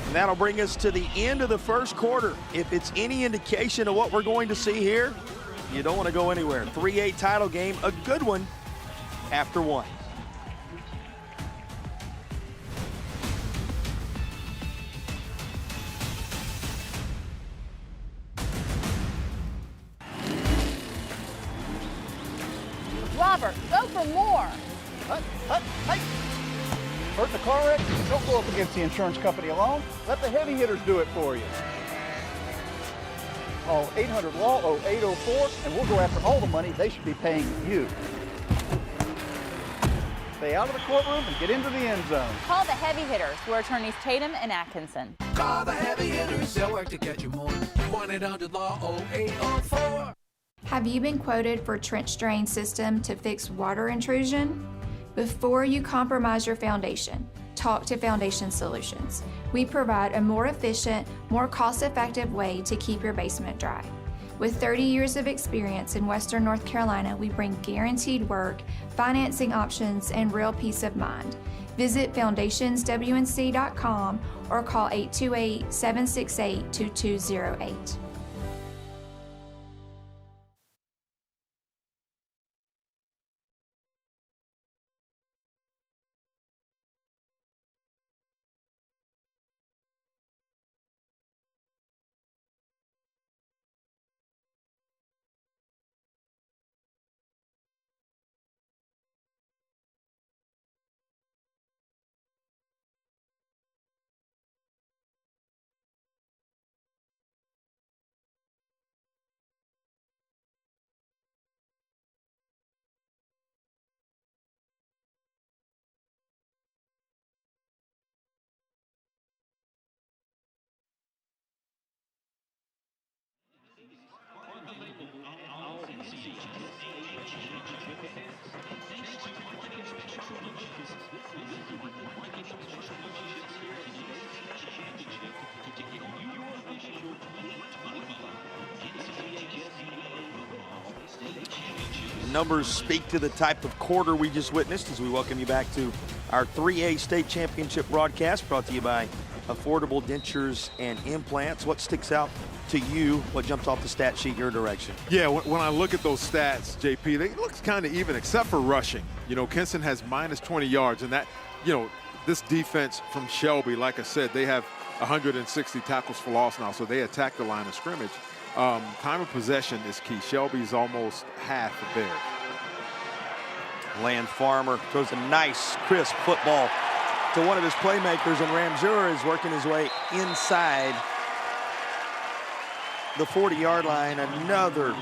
And that'll bring us to the end of the first quarter. If it's any indication of what we're going to see here, you don't want to go anywhere. 3-8 title game, a good one after one. Robert, go for more. Hey. Hurt in a car wreck? Don't go up against the insurance company alone. Let the heavy hitters do it for you. Call 800-LAW-0804, and we'll go after all the money they should be paying you. Stay out of the courtroom and get into the end zone. Call the heavy hitters. We're attorneys Tatum and Atkinson. Call the heavy hitters. They'll work to get you more. 1-800-LAW-0804. Have you been quoted for trench drain system to fix water intrusion? Before you compromise your foundation, talk to Foundation Solutions. We provide a more efficient, more cost-effective way to keep your basement dry. With 30 years of experience in Western North Carolina, we bring guaranteed work, financing options, and real peace of mind. Visit foundationswnc.com or call 828-768-2208. numbers speak to the type of quarter we just witnessed as we welcome you back to our 3A state championship broadcast, brought to you by Affordable Dentures and Implants. What sticks out to you? What jumps off the stat sheet your direction? Yeah, when I look at those stats, JP, they look kind of even except for rushing. You know, Kinston has minus 20 yards, and that, you know, this defense from Shelby, like I said, they have 160 tackles for loss now, so they attack the line of scrimmage. Time of possession is key. Shelby's almost half there. Land Farmer throws a nice, crisp football to one of his playmakers, and Ramjur is working his way inside the 40-yard line. Another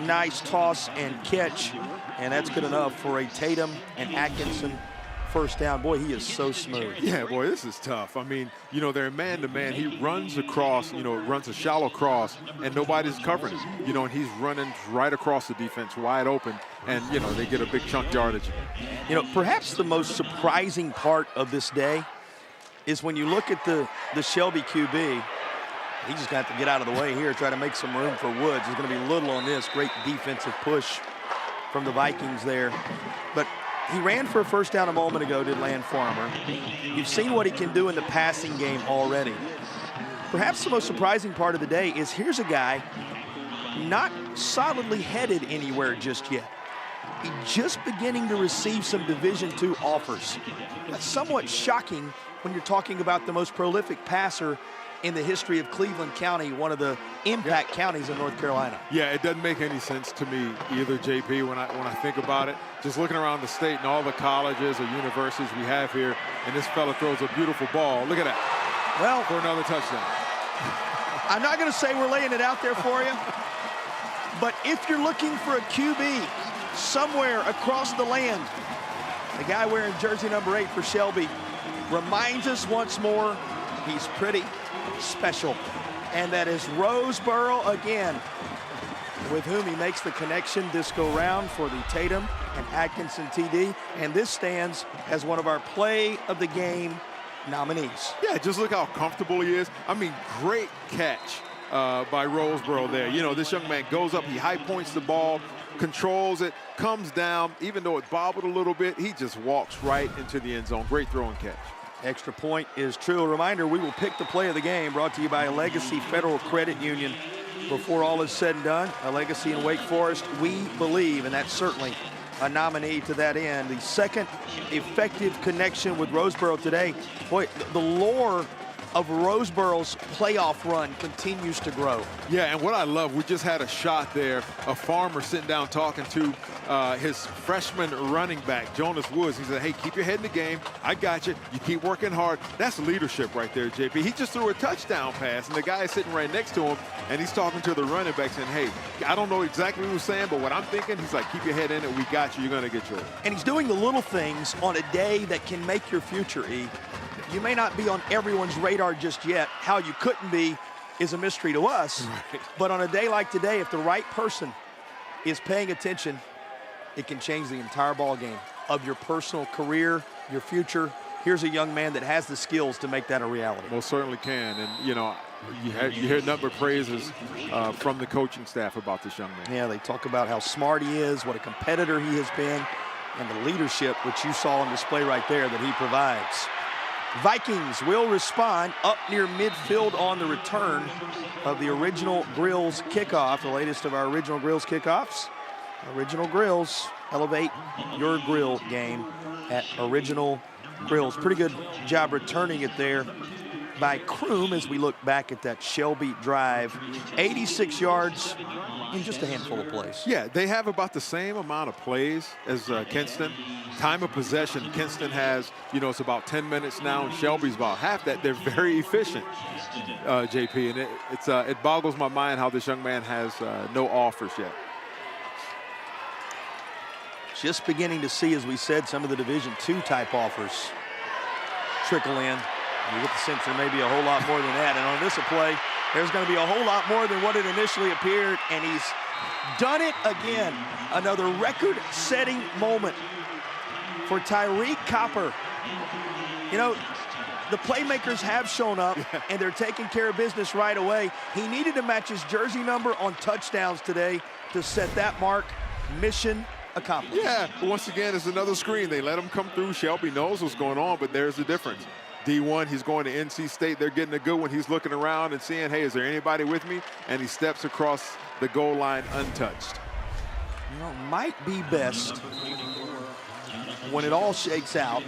nice toss and catch, and that's good enough for a Tatum and Atkinson first down. Boy, he is so smooth. Yeah, boy, this is tough. I mean, you know, they're man-to-man. He runs across, you know, runs a shallow cross, and nobody's covering him. You know, and he's running right across the defense, wide open, and, you know, they get a big chunk yardage. You know, perhaps the most surprising part of this day is when you look at the Shelby QB, he just got to get out of the way here, try to make some room for Woods. There's going to be little on this. Great defensive push from the Vikings there. But he ran for a first down a moment ago, did Land Farmer. You've seen what he can do in the passing game already. Perhaps the most surprising part of the day is here's a guy not solidly headed anywhere just yet. He's just beginning to receive some Division II offers. That's somewhat shocking when you're talking about the most prolific passer in the history of Cleveland County, one of the impact counties in North Carolina. Yeah, it doesn't make any sense to me either, JP, when I think about it. Just looking around the state and all the colleges or universities we have here, and this fella throws a beautiful ball. Look at that. Well, for another touchdown. I'm not going to say we're laying it out there for you, but if you're looking for a QB somewhere across the land, the guy wearing jersey number 8 for Shelby reminds us once more he's pretty special, and that is Roseboro again, with whom he makes the connection this go round for the Tatum and Atkinson TD, and this stands as one of our play of the game nominees. Yeah, just look how comfortable he is. I mean, great catch by Roseboro there. You know, this young man goes up, he high points the ball, controls it, comes down, even though it bobbled a little bit, he just walks right into the end zone. Great throw and catch. Extra point is true. A reminder, we will pick the play of the game, brought to you by Legacy Federal Credit Union. Before all is said and done, a Legacy in Wake Forest, we believe, and that's certainly a nominee to that end. The second effective connection with Roseboro today. Boy, the lore of Roseboro's playoff run continues to grow. Yeah, and what I love, we just had a shot there, a farmer sitting down talking to his freshman running back, Jonas Woods. He said, hey, keep your head in the game. I got you. You keep working hard. That's leadership right there, JP. He just threw a touchdown pass, and the guy is sitting right next to him, and he's talking to the running back saying, hey, I don't know exactly what he was saying, but what I'm thinking, he's like, keep your head in it. We got you. You're going to get yours. And he's doing the little things on a day that can make your future, E. You may not be on everyone's radar just yet. How you couldn't be is a mystery to us. Right. But on a day like today, if the right person is paying attention, it can change the entire ball game of your personal career, your future. Here's a young man that has the skills to make that a reality. Most certainly can. And, you know, you hear nothing but praises from the coaching staff about this young man. Yeah, they talk about how smart he is, what a competitor he has been, and the leadership, which you saw on display right there, that he provides. Vikings will respond up near midfield on the return of the Original Grills kickoff, the latest of our Original Grills kickoffs. Original Grills, elevate your grill game at Original Grills. Pretty good job returning it there by Kroom as we look back at that Shelby drive. 86 yards in just a handful of plays. Yeah, they have about the same amount of plays as Kinston. Time of possession, Kinston has, you know, it's about 10 minutes now, and Shelby's about half that. They're very efficient, JP, and it boggles my mind how this young man has no offers yet. Just beginning to see, as we said, some of the Division II type offers trickle in. You get the sense there may be a whole lot more than that. And on this play, there's going to be a whole lot more than what it initially appeared. And he's done it again. Another record-setting moment for Tyreek Copper. You know, the playmakers have shown up, and they're taking care of business right away. He needed to match his jersey number on touchdowns today to set that mark. Mission accomplished. Yeah, but once again, it's another screen. They let him come through. Shelby knows what's going on, but there's the difference. D1, he's going to NC State. They're getting a good one. He's looking around and seeing, hey, is there anybody with me? And he steps across the goal line untouched. You know, might be best when it all shakes out.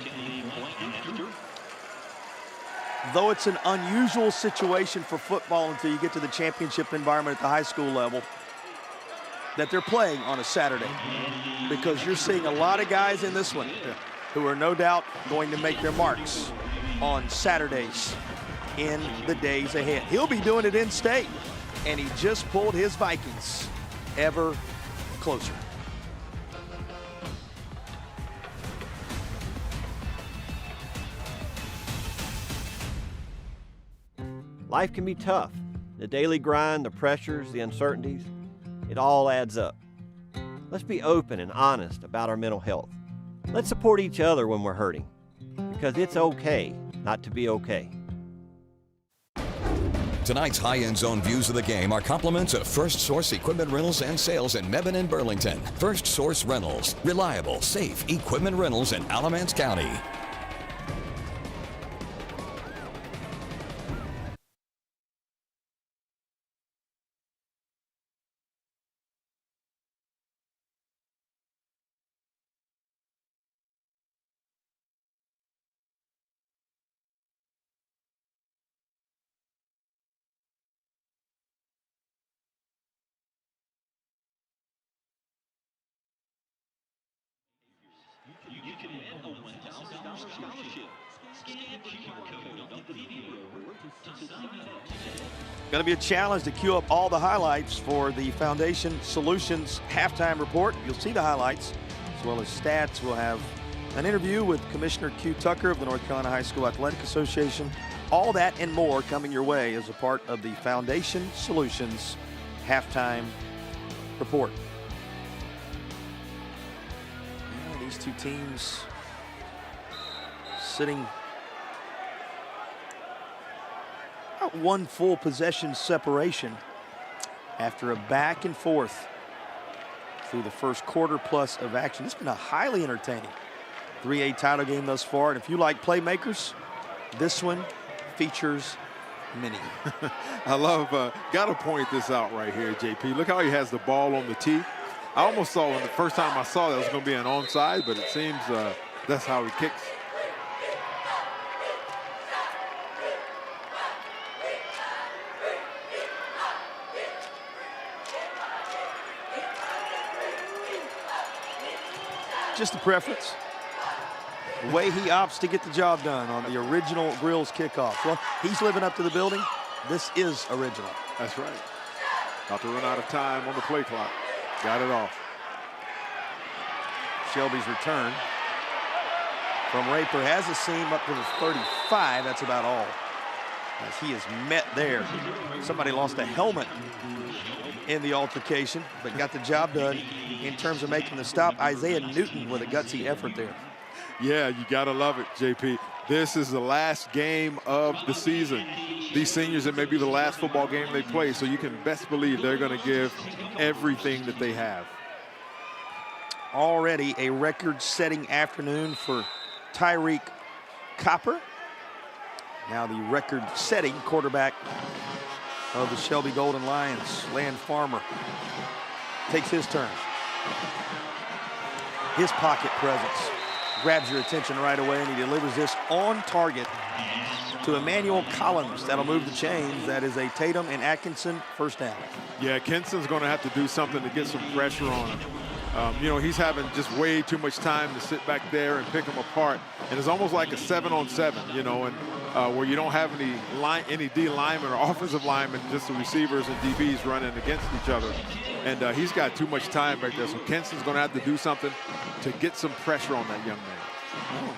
Though it's an unusual situation for football until you get to the championship environment at the high school level, that they're playing on a Saturday, because you're seeing a lot of guys in this one who are no doubt going to make their marks on Saturdays in the days ahead. He'll be doing it in state, and he just pulled his Vikings ever closer. Life can be tough. The daily grind, the pressures, the uncertainties, it all adds up. Let's be open and honest about our mental health. Let's support each other when we're hurting, because it's okay not to be okay. Tonight's high-end zone views of the game are compliments of First Source Equipment Rentals and Sales in Mebane and Burlington. First Source Rentals, reliable, safe equipment rentals in Alamance County. You can win a $1,000 scholarship. Scan QR code on the video to sign up today. Going to be a challenge to queue up all the highlights for the Foundation Solutions halftime report. You'll see the highlights as well as stats. We'll have an interview with Commissioner Q. Tucker of the North Carolina High School Athletic Association. All that and more coming your way as a part of the Foundation Solutions halftime report. Yeah, these two teams sitting about one full possession separation after a back and forth through the first quarter plus of action. It's been a highly entertaining 3A title game thus far, and if you like playmakers, this one features many. I love, got to point this out right here, JP. Look how he has the ball on the tee. I almost saw when the first time I saw that it was going to be an onside, but it seems that's how he kicks. Just a preference. The way he opts to get the job done on the original Grills kickoff. Well, he's living up to the building. This is original. That's right. About to run out of time on the play clock. Got it off. Shelby's return from Raper has a seam up to the 35. That's about all, as he is met there. Somebody lost a helmet in the altercation, but got the job done in terms of making the stop. Isaiah Newton with a gutsy effort there. Yeah, you got to love it, JP. This is the last game of the season. These seniors, it may be the last football game they play, so you can best believe they're going to give everything that they have. Already a record-setting afternoon for Tyreek Copper. Now the record-setting quarterback of the Shelby Golden Lions, Land Farmer, takes his turn. His pocket presence grabs your attention right away, and he delivers this on target to Emmanuel Collins. That'll move the chains. That is a Tatum and Atkinson first down. Yeah, Kinston's going to have to do something to get some pressure on him. You know, he's having just way too much time to sit back there and pick them apart. And it's almost like a 7-on-7, you know, and where you don't have any D linemen or offensive linemen, just the receivers and DBs running against each other. And he's got too much time back there. So Kinston's going to have to do something to get some pressure on that young man.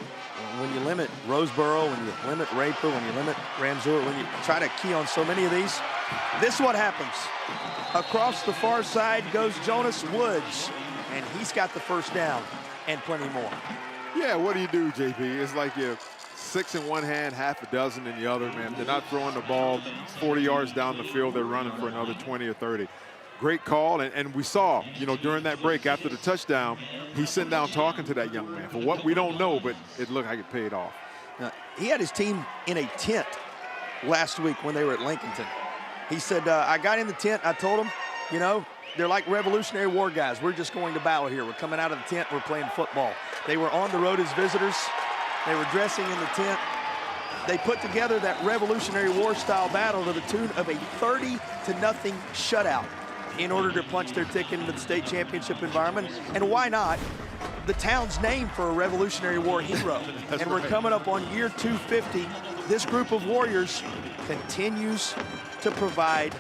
When you limit Roseboro, when you limit Raper, when you limit Ramseur, when you try to key on so many of these, this is what happens. Across the far side goes Jonas Woods, and he's got the first down and plenty more. Yeah, what do you do, JP? It's like you're 6 in one hand, half a dozen in the other, man. They're not throwing the ball 40 yards down the field. They're running for another 20 or 30. great call. And we saw, during that break after the touchdown, he's sitting down talking to that young man. For what we don't know, but it looked like it paid off. Now, he had his team in a tent last week when they were at Lincolnton. He said, I got in the tent, I told them, they're like Revolutionary War guys. We're just going to battle here. We're coming out of the tent, we're playing football. They were on the road as visitors. They were dressing in the tent. They put together that Revolutionary War style battle to the tune of a 30-0 shutout in order to punch their ticket into the state championship environment. And why not? The town's named for a Revolutionary War hero. And we're coming up on year 250. This group of warriors continues to provide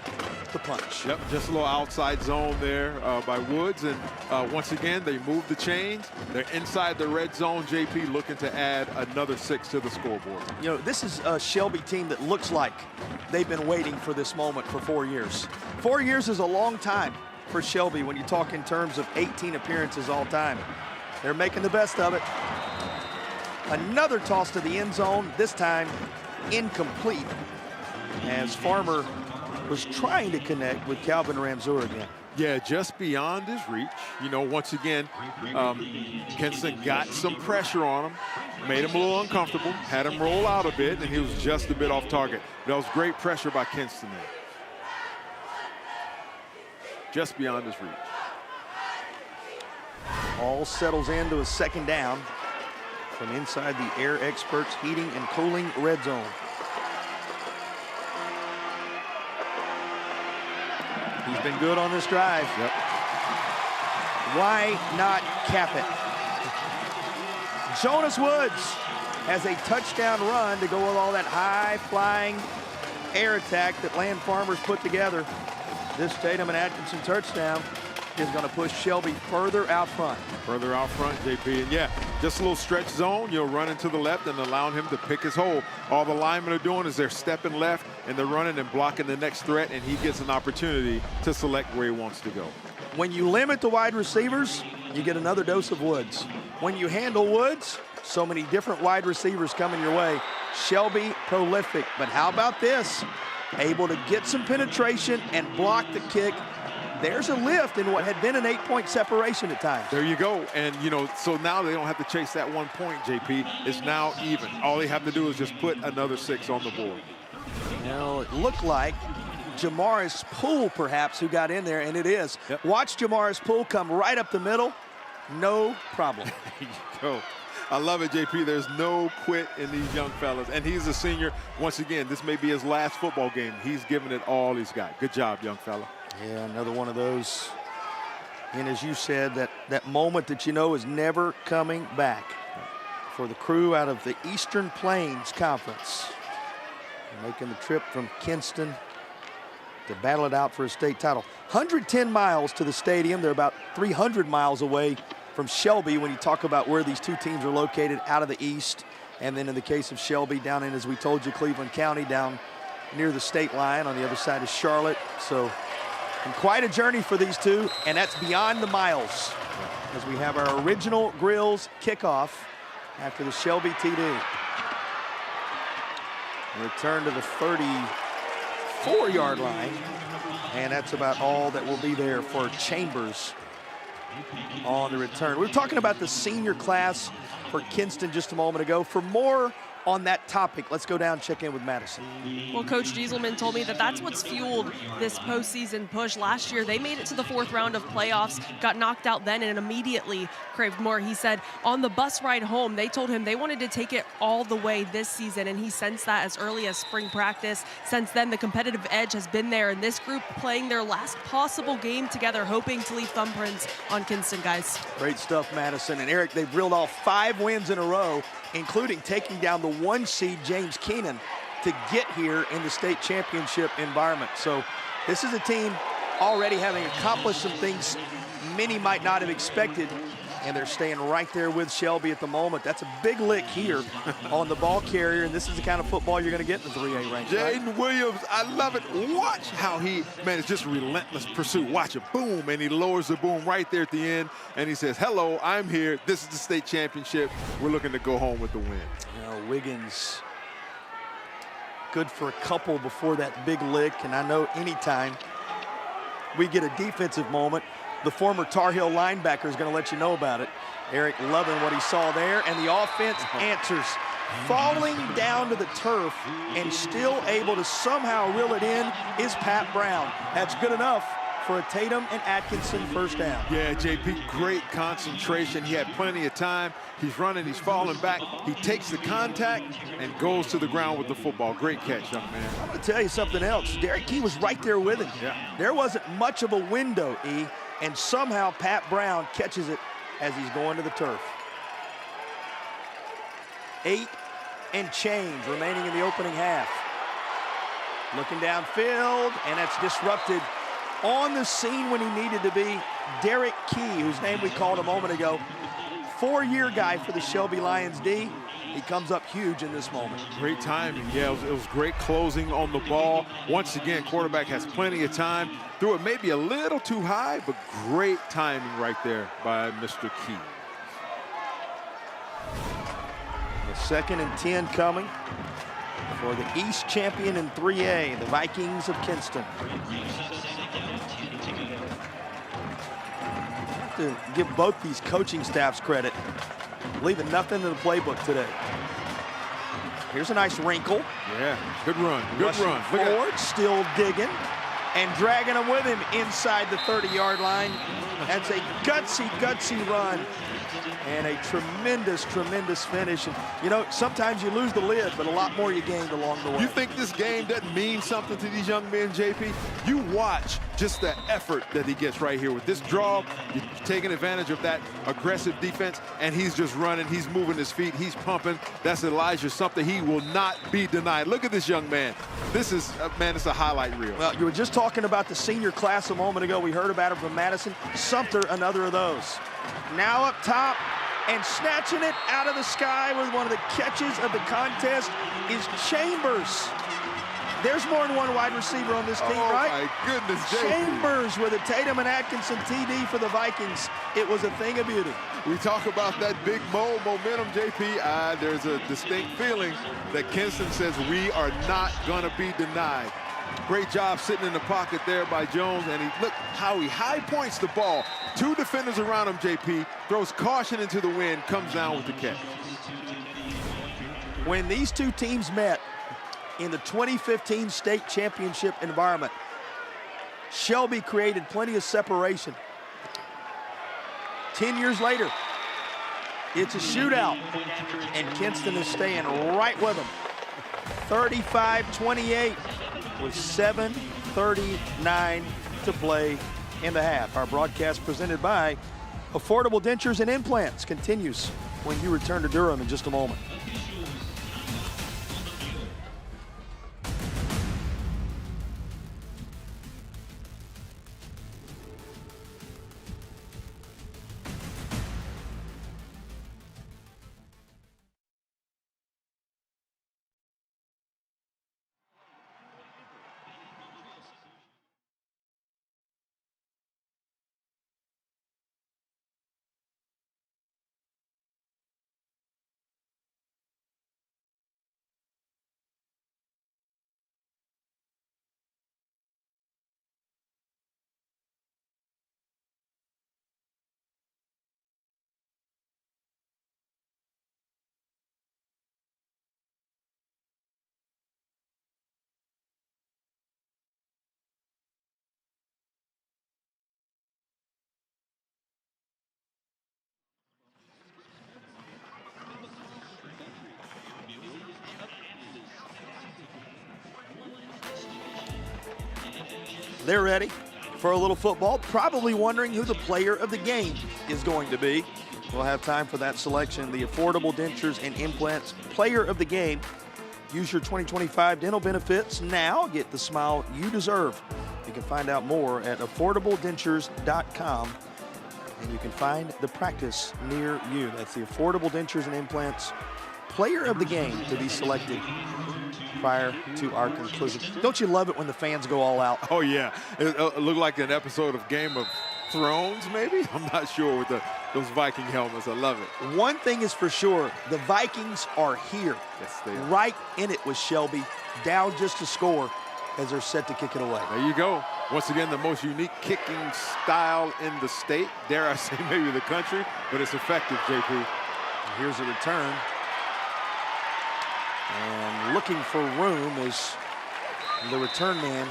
the punch. Yep, just a little outside zone there by Woods. And once again, they moved the chains. They're inside the red zone. JP looking to add another 6 to the scoreboard. This is a Shelby team that looks like they've been waiting for this moment for 4 years. 4 years is a long time for Shelby when you talk in terms of 18 appearances all time. They're making the best of it. Another toss to the end zone, this time incomplete, as Farmer was trying to connect with Calvin Ramsur again. Yeah, just beyond his reach. Once again, Kinston got some pressure on him, made him a little uncomfortable, had him roll out a bit, and he was just a bit off target. That was great pressure by Kinston there. Just beyond his reach. All settles into a second down from inside the Air Experts Heating and Cooling red zone. He's been good on this drive. Yep. Why not cap it? Jonas Woods has a touchdown run to go with all that high-flying air attack that Land Farmers put together. This Tatum and Atkinson touchdown is going to push Shelby further out front. Further out front, JP. And yeah, just a little stretch zone. You'll run into the left and allowing him to pick his hole. All the linemen are doing is they're stepping left and they're running and blocking the next threat, and he gets an opportunity to select where he wants to go. When you limit the wide receivers, you get another dose of Woods. When you handle Woods, so many different wide receivers coming your way. Shelby prolific, but how about this? Able to get some penetration and block the kick. There's a lift in what had been an 8-point separation at times. There you go. And, so now they don't have to chase that 1 point, JP. It's now even. All they have to do is just put another 6 on the board. Well, it looked like Jamaris Poole, perhaps, who got in there, and it is. Yep. Watch Jamaris Poole come right up the middle. No problem. There you go. I love it, JP. There's no quit in these young fellas. And he's a senior. Once again, this may be his last football game. He's giving it all he's got. Good job, young fella. Yeah, another one of those. And as you said, that moment that is never coming back for the crew out of the Eastern Plains Conference. Making the trip from Kinston to battle it out for a state title. 110 miles to the stadium. They're about 300 miles away from Shelby when you talk about where these two teams are located out of the East. And then in the case of Shelby, down in, as we told you, Cleveland County, down near the state line on the other side of Charlotte. So, and quite a journey for these two, and that's beyond the miles as we have our original Grills kickoff after the Shelby TD. Return to the 34-yard line, and that's about all that will be there for Chambers on the return. We were talking about the senior class for Kinston just a moment ago. For more on that topic, let's go down and check in with Madison. Well, Coach Dieselman told me that that's what's fueled this postseason push. Last year, they made it to the 4th round of playoffs, got knocked out then, and immediately craved more. He said on the bus ride home, they told him they wanted to take it all the way this season, and he sensed that as early as spring practice. Since then, the competitive edge has been there, and this group playing their last possible game together, hoping to leave thumbprints on Kinston, guys. Great stuff, Madison. And Eric, they've reeled off 5 wins in a row, including taking down the 1 seed James Keenan to get here in the state championship environment. So this is a team already having accomplished some things many might not have expected, and they're staying right there with Shelby at the moment. That's a big lick here on the ball carrier, and this is the kind of football you're going to get in the 3A range. Jaden right? Williams, I love it. Watch how it's just relentless pursuit. Watch it, boom, and he lowers the boom right there at the end, and he says, hello, I'm here. This is the state championship. We're looking to go home with the win. Wiggins, good for a couple before that big lick, and I know anytime we get a defensive moment, the former Tar Heel linebacker is going to let you know about it. Eric loving what he saw there, and the offense answers. Falling down to the turf and still able to somehow reel it in is Pat Brown. That's good enough for a Tatum and Atkinson first down. Yeah, JP, great concentration. He had plenty of time. He's running, he's falling back. He takes the contact and goes to the ground with the football. Great catch, young man. I'm going to tell you something else. Derek Key was right there with him. Yeah. There wasn't much of a window, E, and somehow Pat Brown catches it as he's going to the turf. 8 and change remaining in the opening half. Looking downfield, and that's disrupted on the scene when he needed to be. Derek Key, whose name we called a moment ago, 4-year guy for the Shelby Lions D. He comes up huge in this moment. Great timing. Yeah, it was great closing on the ball. Once again, quarterback has plenty of time. Threw it maybe a little too high, but great timing right there by Mr. Key. The 2nd and 10 coming for the East champion in 3A, the Vikings of Kinston. To give both these coaching staffs credit, leaving nothing in the playbook today. Here's a nice wrinkle. Yeah, good run, good run. Forward, still digging and dragging him with him inside the 30-yard line. That's a gutsy run and a tremendous finish. And, you know, sometimes you lose the lid, but a lot more you gained along the way. You think this game doesn't mean something to these young men, JP? You watch just the effort that he gets right here with this draw. You're taking advantage of that aggressive defense, and he's just running. He's moving his feet. He's pumping. That's Elijah, something he will not be denied. Look at this young man. This is, man, it's a highlight reel. Well, you were just talking about the senior class a moment ago. We heard about him from Madison. Sumter, another of those. Now up top and snatching it out of the sky with one of the catches of the contest is Chambers. There's more than one wide receiver on this team, right? Oh, my goodness, JP. Chambers with a Tatum and Atkinson TD for the Vikings. It was a thing of beauty. We talk about that big momentum, JP. There's a distinct feeling that Kinston says we are not going to be denied. Great job sitting in the pocket there by Jones, and look how he high points the ball. 2 defenders around him, JP, throws caution into the wind, comes down with the catch. When these two teams met in the 2015 state championship environment, Shelby created plenty of separation. 10 years later, it's a shootout, and Kinston is staying right with them. 35-28 with 7:39 to play in the half. Our broadcast presented by Affordable Dentures and Implants continues when you return to Durham in just a moment. They're ready for a little football, probably wondering who the player of the game is going to be. We'll have time for that selection. The Affordable Dentures and Implants Player of the Game. Use your 2025 dental benefits now. Get the smile you deserve. You can find out more at affordabledentures.com, and you can find the practice near you. That's the Affordable Dentures and Implants Player of the Game to be selected prior to our conclusion. Don't you love it when the fans go all out? Oh, yeah. It looked like an episode of Game of Thrones, maybe? I'm not sure with those Viking helmets. I love it. One thing is for sure, the Vikings are here. Yes, they are. Right in it with Shelby, down just to score as they're set to kick it away. There you go. Once again, the most unique kicking style in the state, dare I say maybe the country, but it's effective, JP. Here's a return. And looking for room is the return man,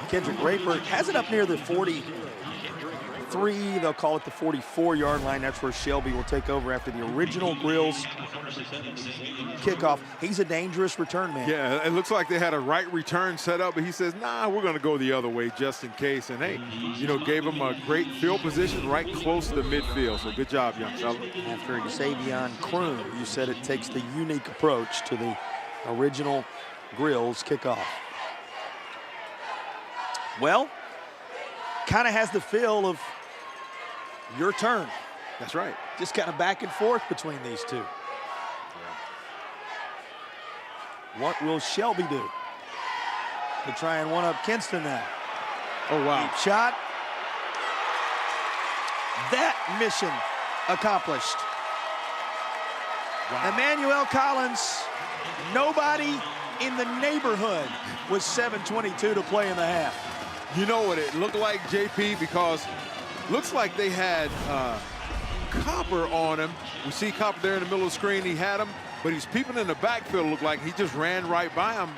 Kendrick Raper. Has it up near the 43, they'll call it the 44-yard line. That's where Shelby will take over after the original Grills kickoff. He's a dangerous return man. Yeah, it looks like they had a right return set up, but he says, nah, we're going to go the other way just in case. And, hey, you know, gave him a great field position right close to midfield. So good job, young fella. After Xavier Kroon, you said it takes the unique approach to the original Grills kickoff. Well, kind of has the feel of your turn. That's right. Just kind of back and forth between these two. What will Shelby do to try and one-up Kinston now? Oh, wow. Deep shot. That mission accomplished. Wow. Emmanuel Collins, nobody in the neighborhood with 7:22 to play in the half. You know what it looked like, JP, because looks like they had Copper on him. We see Copper there in the middle of the screen. He had him, but he's peeping in the backfield. Looked like he just ran right by him,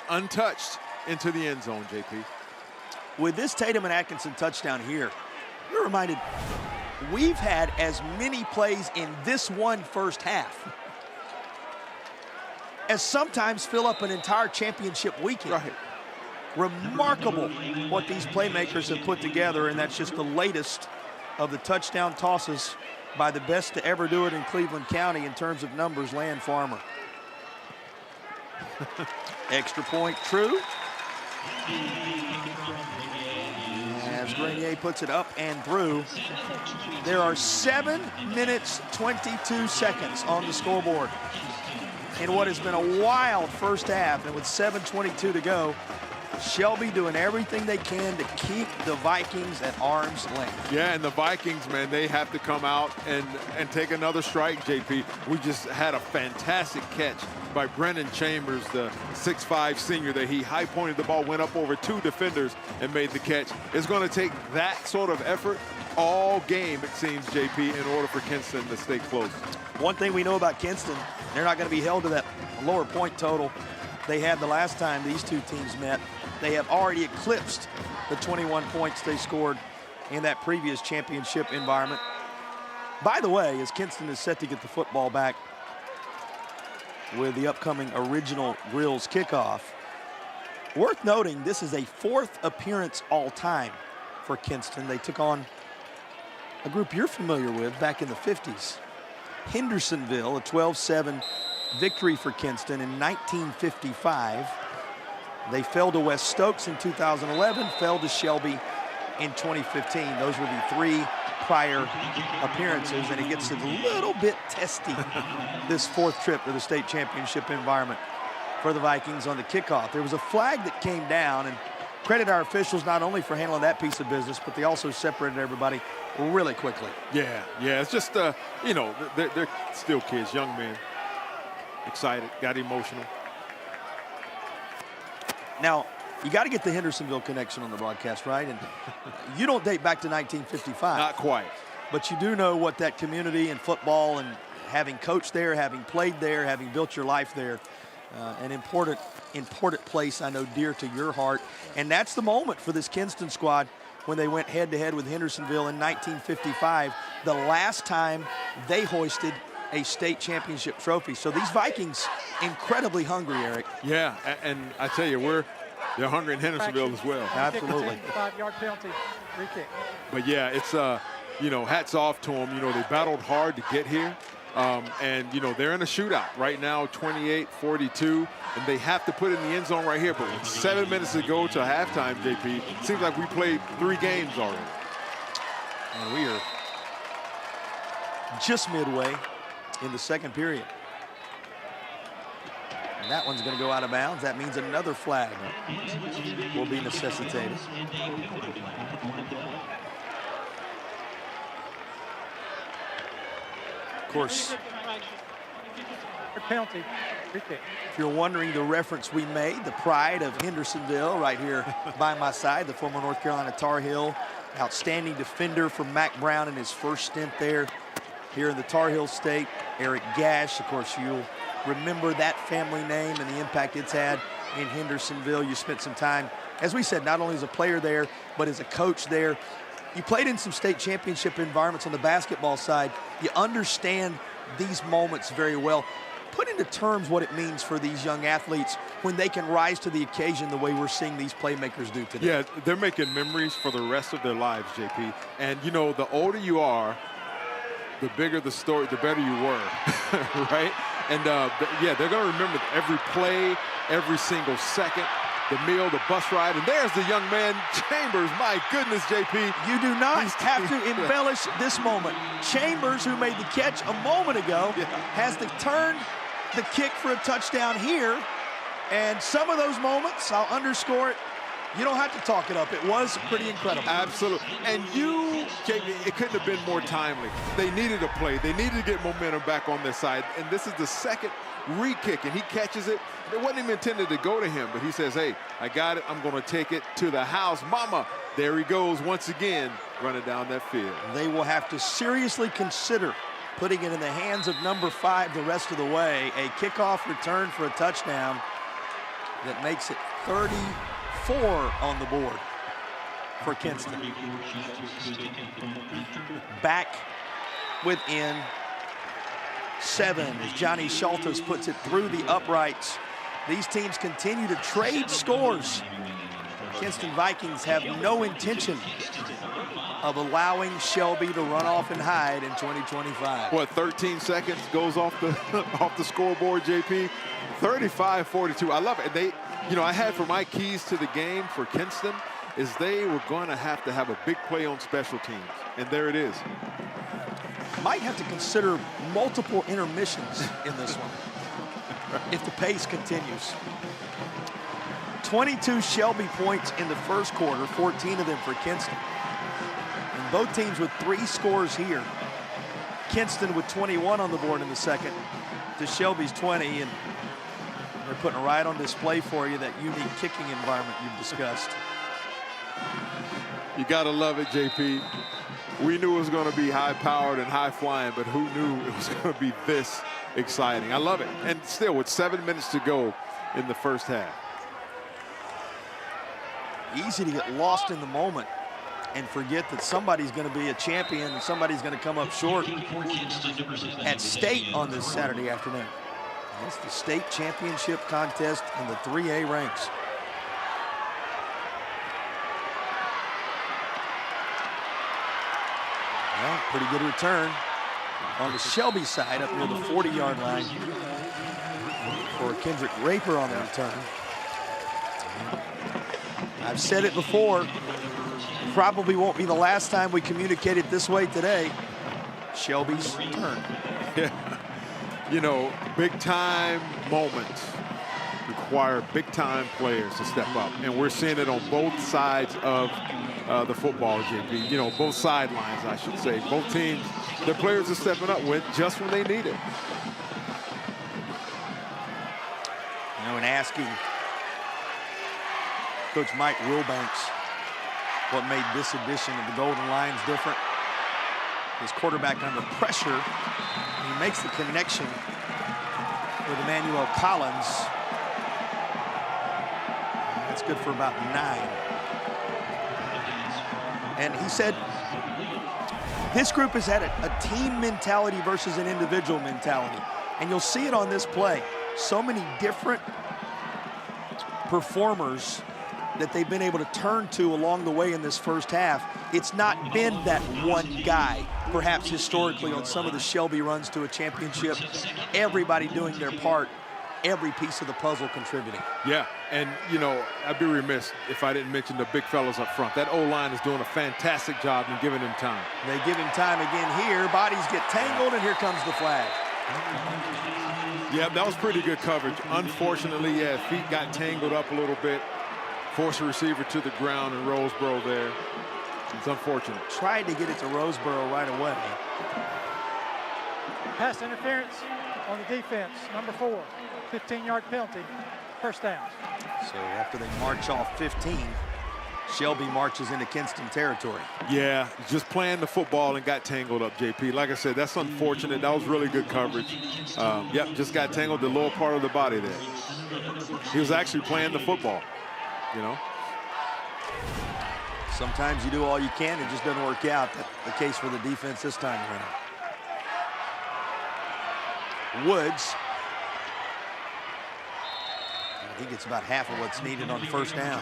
untouched, into the end zone, JP. With this Tatum and Atkinson touchdown here, you're reminded we've had as many plays in this one first half as sometimes fill up an entire championship weekend. Right. Remarkable what these playmakers have put together, and that's just the latest of the touchdown tosses by the best to ever do it in Cleveland County in terms of numbers, Land Farmer. Extra point, true. As Grenier puts it up and through. There are 7 minutes, 22 seconds on the scoreboard in what has been a wild first half, and with 7:22 to go, Shelby doing everything they can to keep the Vikings at arm's length. Yeah, and the Vikings, man, they have to come out and take another strike, JP. We just had a fantastic catch by Brennan Chambers, the 6'5" senior, that he high-pointed the ball, went up over 2 defenders and made the catch. It's going to take that sort of effort all game, it seems, JP, in order for Kinston to stay close. One thing we know about Kinston, they're not going to be held to that lower point total they had the last time these two teams met. They have already eclipsed the 21 points they scored in that previous championship environment. By the way, as Kinston is set to get the football back with the upcoming original Grills kickoff, worth noting this is a 4th appearance all-time for Kinston. They took on a group you're familiar with back in the 50s. Hendersonville, a 12-7 victory for Kinston in 1955. They fell to West Stokes in 2011, fell to Shelby in 2015. Those were the 3 prior appearances, and it gets a little bit testy this 4th trip to the state championship environment for the Vikings on the kickoff. There was a flag that came down, and credit our officials not only for handling that piece of business, but they also separated everybody really quickly. Yeah, it's just, you know, they're still kids, young men. Excited, got emotional. Now, you got to get the Hendersonville connection on the broadcast, right? And you don't date back to 1955. Not quite. But you do know what that community and football, and having coached there, having played there, having built your life there, an important place, I know, dear to your heart. And that's the moment for this Kinston squad when they went head-to-head with Hendersonville in 1955, the last time they hoisted a state championship trophy. So these Vikings, incredibly hungry, Eric. Yeah, and I tell you, they're hungry in Hendersonville as well. Absolutely. 5-yard penalty, free kick. But yeah, it's, you know, hats off to them. You know, they battled hard to get here. And, you know, they're in a shootout right now, 28-42, and they have to put it in the end zone right here. But with 7 minutes to go to halftime, JP, it seems like we played 3 games already. And we are just midway in the second period. And that one's going to go out of bounds. That means another flag will be necessitated. Of course, penalty. If you're wondering the reference we made, the pride of Hendersonville right here by my side, the former North Carolina Tar Heel, outstanding defender from Mac Brown in his first stint there here in the Tar Heel State. Eric Gash, of course, you'll remember that family name and the impact it's had in Hendersonville. You spent some time, as we said, not only as a player there, but as a coach there. You played in some state championship environments on the basketball side. You understand these moments very well. Put into terms what it means for these young athletes when they can rise to the occasion the way we're seeing these playmakers do today. Yeah, they're making memories for the rest of their lives, JP. And, you know, the older you are, the bigger the story, the better you were, right? And, yeah, they're going to remember every play, every single second, the meal, the bus ride. And there's the young man, Chambers. My goodness, JP. You do not have to embellish this moment. Chambers, who made the catch a moment ago, has to turn the kick for a touchdown here. And some of those moments, I'll underscore it, you don't have to talk it up. It was pretty incredible. Absolutely. And you, JP, it couldn't have been more timely. They needed a play. They needed to get momentum back on their side. And this is the second re-kick, and he catches it. It wasn't even intended to go to him, but he says, hey, I got it. I'm going to take it to the house. Mama, there he goes once again, running down that field. They will have to seriously consider putting it in the hands of number 5 the rest of the way. A kickoff return for a touchdown that makes it 34 on the board for Kinston. Back within 7 as Johnny Schultes puts it through the uprights. These teams continue to trade scores. Kinston Vikings have no intention of allowing Shelby to run off and hide in 2025. What, 13 seconds goes off the off the scoreboard, JP? 35-42. I love it. And they, you know, I had for my keys to the game for Kinston is they were going to have a big play on special teams. And there it is. Might have to consider multiple intermissions in this one if the pace continues. 22 Shelby points in the first quarter, 14 of them for Kinston. And both teams with 3 scores here. Kinston with 21 on the board in the second to Shelby's 20, and they're putting right on display for you that unique kicking environment you've discussed. You gotta love it, JP. We knew it was going to be high-powered and high-flying, but who knew it was going to be this exciting? I love it. And still, with 7 minutes to go in the first half. Easy to get lost in the moment and forget that somebody's going to be a champion and somebody's going to come up short at state on this Saturday afternoon. It's the state championship contest in the 3A ranks. Well, pretty good return on the Shelby side up near the 40-yard line for Kendrick Raper on the return. I've said it before, probably won't be the last time we communicate it this way today. Shelby's turn. Yeah. You know, big-time moments require big-time players to step up. And we're seeing it on both sides of the football, JP. You know, both sidelines, I should say. Both teams, their players are stepping up just when they need it. You know, and asking Coach Mike Wilbanks what made this edition of the Golden Lions different. His quarterback under pressure. He makes the connection with Emmanuel Collins. That's good for about 9. And he said this group has had a team mentality versus an individual mentality. And you'll see it on this play. So many different performers that they've been able to turn to along the way in this first half. It's not been that one guy, perhaps historically on some of the Shelby runs to a championship. Everybody doing their part, every piece of the puzzle contributing. Yeah, and you know, I'd be remiss if I didn't mention the big fellas up front. That O-line is doing a fantastic job in giving him time. They give him time again here. Bodies get tangled, and here comes the flag. Yeah, that was pretty good coverage. Unfortunately, yeah, feet got tangled up a little bit. Forced the receiver to the ground in Roseboro there. It's unfortunate. Tried to get it to Roseboro right away. Pass interference on the defense, number 4. 15-yard penalty, first down. So after they march off 15, Shelby marches into Kinston territory. Yeah, just playing the football and got tangled up, JP. Like I said, that's unfortunate. That was really good coverage. Yep, just got tangled the lower part of the body there. He was actually playing the football, you know. Sometimes you do all you can, it just doesn't work out. That's the case for the defense this time around. Woods. He gets about half of what's needed on first down.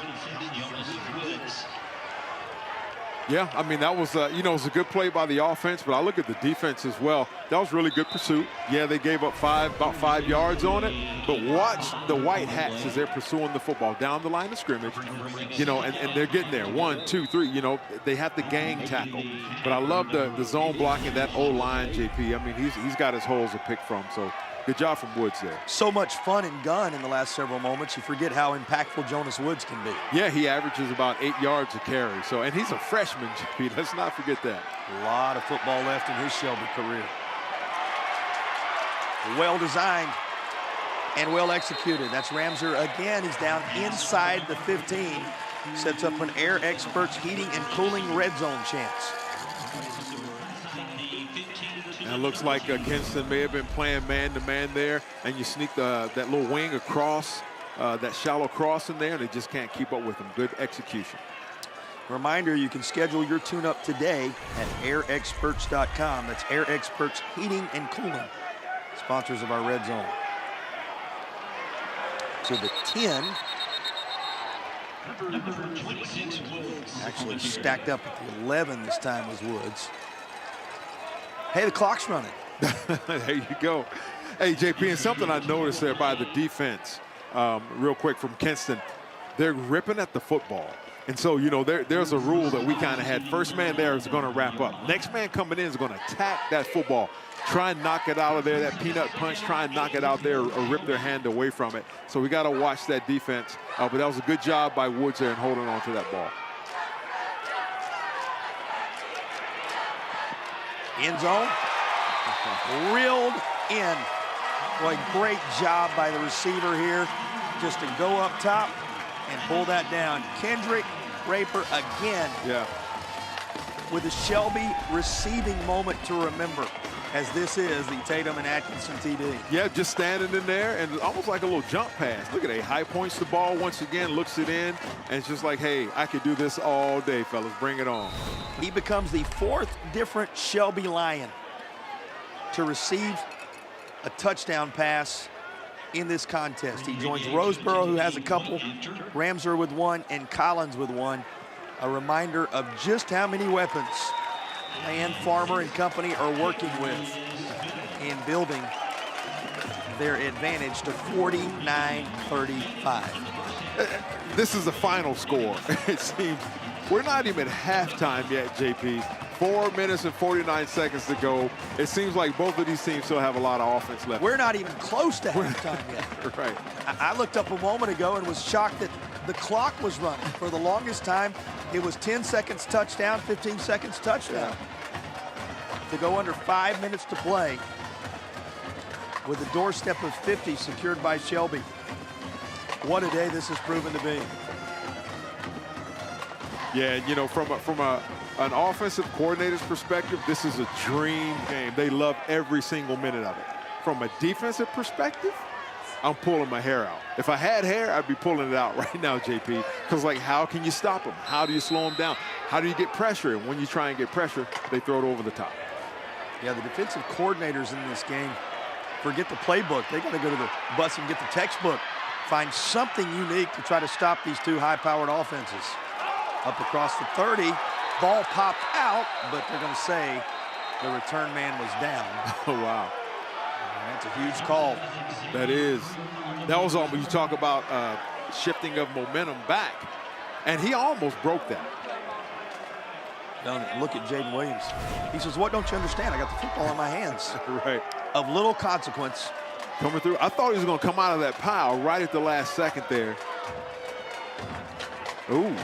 Yeah, I mean, that was, you know, it was a good play by the offense, but I look at the defense as well. That was really good pursuit. Yeah, they gave up about 5 yards on it, but watch the white hats as they're pursuing the football down the line of scrimmage, you know, and they're getting there. 1, 2, 3, you know, they have the gang tackle. But I love the zone blocking that O-line, JP. I mean, he's got his holes to pick from, so good job from Woods there. So much fun and gun in the last several moments. You forget how impactful Jonas Woods can be. Yeah, he averages about 8 yards a carry. So, and he's a freshman, JP. Let's not forget that. A lot of football left in his Shelby career. Well designed and well executed. That's Ramser again. He's down inside the 15. Sets up an Air Experts heating and cooling red zone chance. And it looks like Kinston may have been playing man-to-man there, and you sneak that little wing across, that shallow cross in there, and they just can't keep up with them. Good execution. Reminder, you can schedule your tune-up today at airexperts.com. That's Air Experts Heating and Cooling, sponsors of our red zone. To the 10. Actually stacked up at the 11 this time was Woods. Hey, the clock's running. There you go. Hey, JP, and something I noticed there by the defense, real quick from Kinston, they're ripping at the football. And so, you know, there's a rule that we kind of had. First man there is going to wrap up. Next man coming in is going to attack that football. Try and knock it out of there, that peanut punch, try and knock it out there or rip their hand away from it. So we got to watch that defense. But that was a good job by Woods there in holding on to that ball. End zone. Reeled in. Boy, great job by the receiver here just to go up top and pull that down. Kendrick Raper again. Yeah. With a Shelby receiving moment to remember, as this is the Tatum and Atkinson TD. Yeah, just standing in there and almost like a little jump pass. Look at that. High points the ball once again, looks it in, and it's just like, hey, I could do this all day, fellas. Bring it on. He becomes the 4th different Shelby Lion to receive a touchdown pass in this contest. He joins Roseboro, who has a couple, Ramser with 1, and Collins with 1. A reminder of just how many weapons Land, Farmer, and company are working with in building their advantage to 49-35. This is the final score. It seems we're not even at halftime yet, JP. 4 minutes and 49 seconds to go. It seems like both of these teams still have a lot of offense left. We're not even close to halftime yet. Right. I looked up a moment ago and was shocked that the clock was running. For the longest time, it was 10 seconds touchdown, 15 seconds touchdown. Yeah. To go under 5 minutes to play with a doorstep of 50 secured by Shelby. What a day this has proven to be. Yeah, you know, from an offensive coordinator's perspective, this is a dream game. They love every single minute of it. From a defensive perspective, I'm pulling my hair out. If I had hair, I'd be pulling it out right now, JP. Because, like, how can you stop them? How do you slow them down? How do you get pressure? And when you try and get pressure, they throw it over the top. Yeah, the defensive coordinators in this game, forget the playbook. They got to go to the bus and get the textbook. Find something unique to try to stop these two high-powered offenses. Up across the 30, ball popped out, but they're going to say the return man was down. Oh, wow. And that's a huge call. That is. That was all when you talk about shifting of momentum back. And he almost broke that. Look at Jaden Williams. He says, what don't you understand? I got the football in my hands. Right. Of little consequence. Coming through. I thought he was going to come out of that pile right at the last second there. Ooh.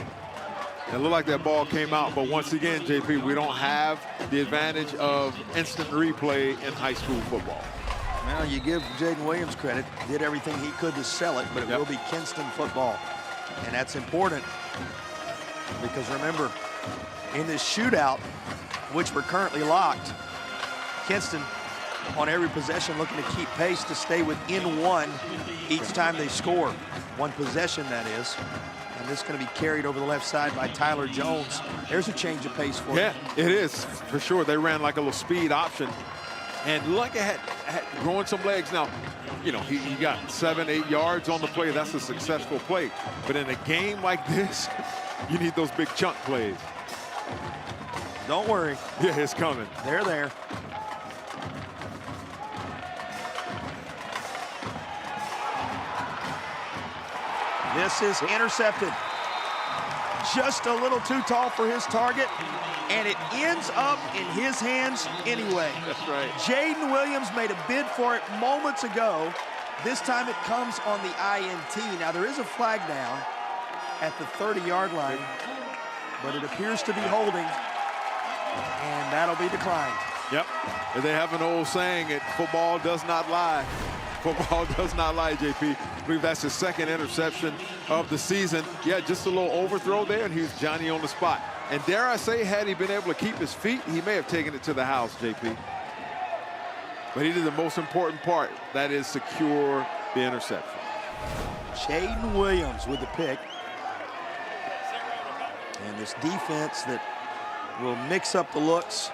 It looked like that ball came out, but once again, JP, we don't have the advantage of instant replay in high school football. Well, you give Jaden Williams credit. Did everything he could to sell it, but it will be Kinston football. And that's important because remember, in this shootout, which we're currently locked, Kinston on every possession looking to keep pace to stay within one each time they score. One possession, that is. And this is going to be carried over the left side by Tyler Jones. There's a change of pace for Yeah, him. it is, for sure. They ran like a little speed option. And like it had growing some legs. Now, you know, he got 7, 8 yards on the play. That's a successful play. But in a game like this, you need those big chunk plays. Don't worry. Yeah, it's coming. They're there. This is intercepted. Just a little too tall for his target, and it ends up in his hands anyway. That's right. Jaden Williams made a bid for it moments ago. This time it comes on the INT. Now there is a flag down at the 30-yard line, but it appears to be holding, and that'll be declined. Yep. And they have an old saying, football does not lie. Football does not lie, JP. I believe that's his second interception of the season. Yeah, just a little overthrow there, and he's Johnny on the spot. And dare I say, had he been able to keep his feet, he may have taken it to the house, JP. But he did the most important part, that is secure the interception. Jaden Williams with the pick. And this defense that will mix up the looks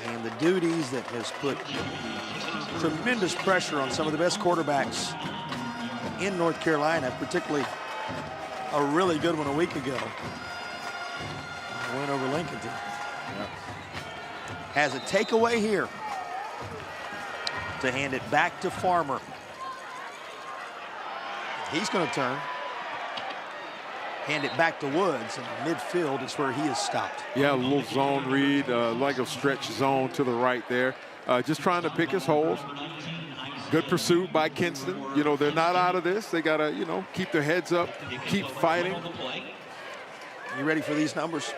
and the duties that has put tremendous pressure on some of the best quarterbacks in North Carolina, particularly a really good one a week ago. Win over Lincolnton. Yeah. Has a takeaway here to hand it back to Farmer. He's going to turn. Hand it back to Woods, and midfield is where he is stopped. Yeah, a little zone read, like a stretch zone to the right there. Just trying to pick his holes. Good pursuit by Kinston. You know, they're not out of this. They got to, you know, keep their heads up, keep fighting. You ready for these numbers?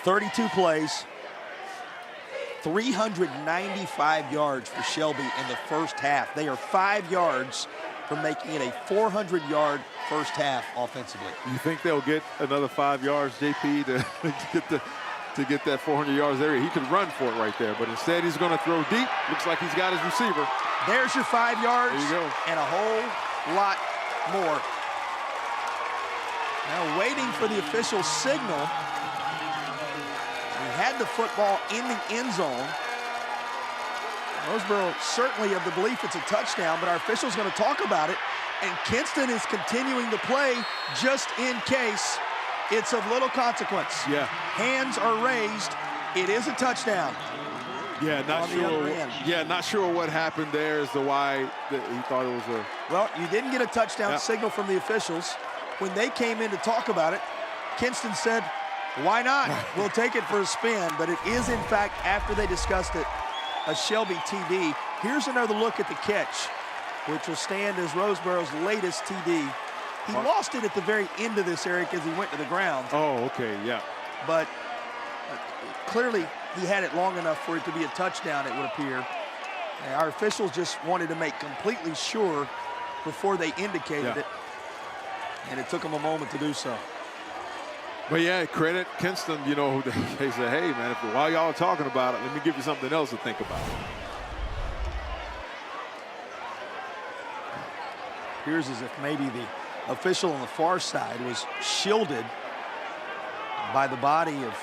32 plays, 395 yards for Shelby in the first half. They are 5 yards from making it a 400-yard first half offensively. You think they'll get another 5 yards, JP, to get that 400 yards there? He could run for it right there, but instead he's going to throw deep. Looks like he's got his receiver. There's your 5 yards. There you go. And a whole lot more. Now waiting for the official signal. He had the football in the end zone. Roseboro certainly of the belief it's a touchdown, but our official's going to talk about it. And Kinston is continuing to play just in case it's of little consequence. Yeah. Hands are raised. It is a touchdown. Yeah, not sure. Yeah, not sure what happened there as to why he thought it was a. Well, you didn't get a touchdown signal from the officials. When they came in to talk about it, Kinston said, why not? We'll take it for a spin. But it is, in fact, after they discussed it, a Shelby TD. Here's another look at the catch, which will stand as Roseboro's latest TD. He lost it at the very end of this, Eric, as he went to the ground. Oh, okay, yeah. But clearly he had it long enough for it to be a touchdown, it would appear. And our officials just wanted to make completely sure before they indicated it. And it took them a moment to do so. But yeah, credit Kinston, you know, they said, hey, man, while y'all are talking about it, let me give you something else to think about. Appears as if maybe the official on the far side was shielded by the body of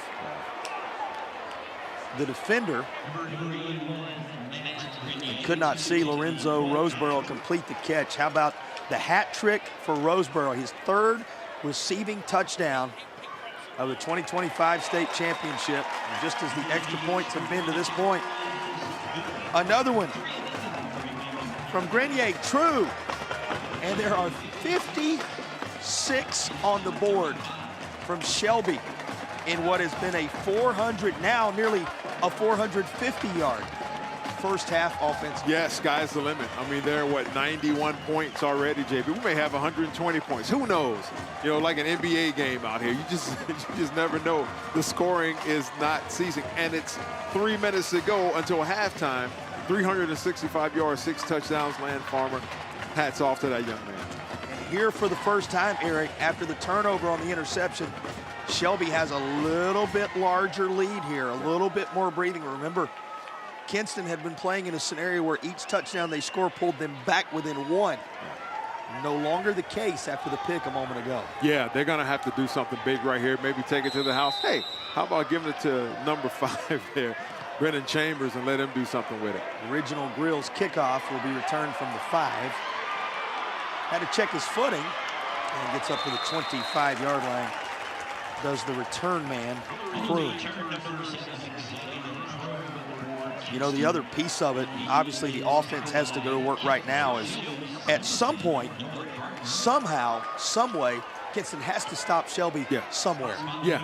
the defender. And could not see Lorenzo Roseboro complete the catch. How about the hat trick for Roseboro? His third receiving touchdown of the 2025 state championship, and just as the extra points have been to this point. Another one from Grenier, true. And there are 56 on the board from Shelby in what has been a 400, now nearly a 450-yard first half offense? Yeah, sky's the limit. I mean, they're, what, 91 points already, JP. We may have 120 points. Who knows? You know, like an NBA game out here. You just never know. The scoring is not ceasing. And it's 3 minutes to go until halftime. 365 yards, 6 touchdowns, Land Farmer. Hats off to that young man. And here for the first time, Eric, after the turnover on the interception, Shelby has a little bit larger lead here, a little bit more breathing. Remember, Kinston had been playing in a scenario where each touchdown they score pulled them back within 1. No longer the case after the pick a moment ago. Yeah, they're going to have to do something big right here. Maybe take it to the house. Hey, how about giving it to number 5 there, Brennan Chambers, and let him do something with it. Original Grill's kickoff will be returned from the 5. Had to check his footing and gets up to the 25-yard line. Does the return man Croom. You know, the other piece of it, obviously the offense has to go to work right now, is at some point, somehow, some way, Kinston has to stop Shelby somewhere. Yeah,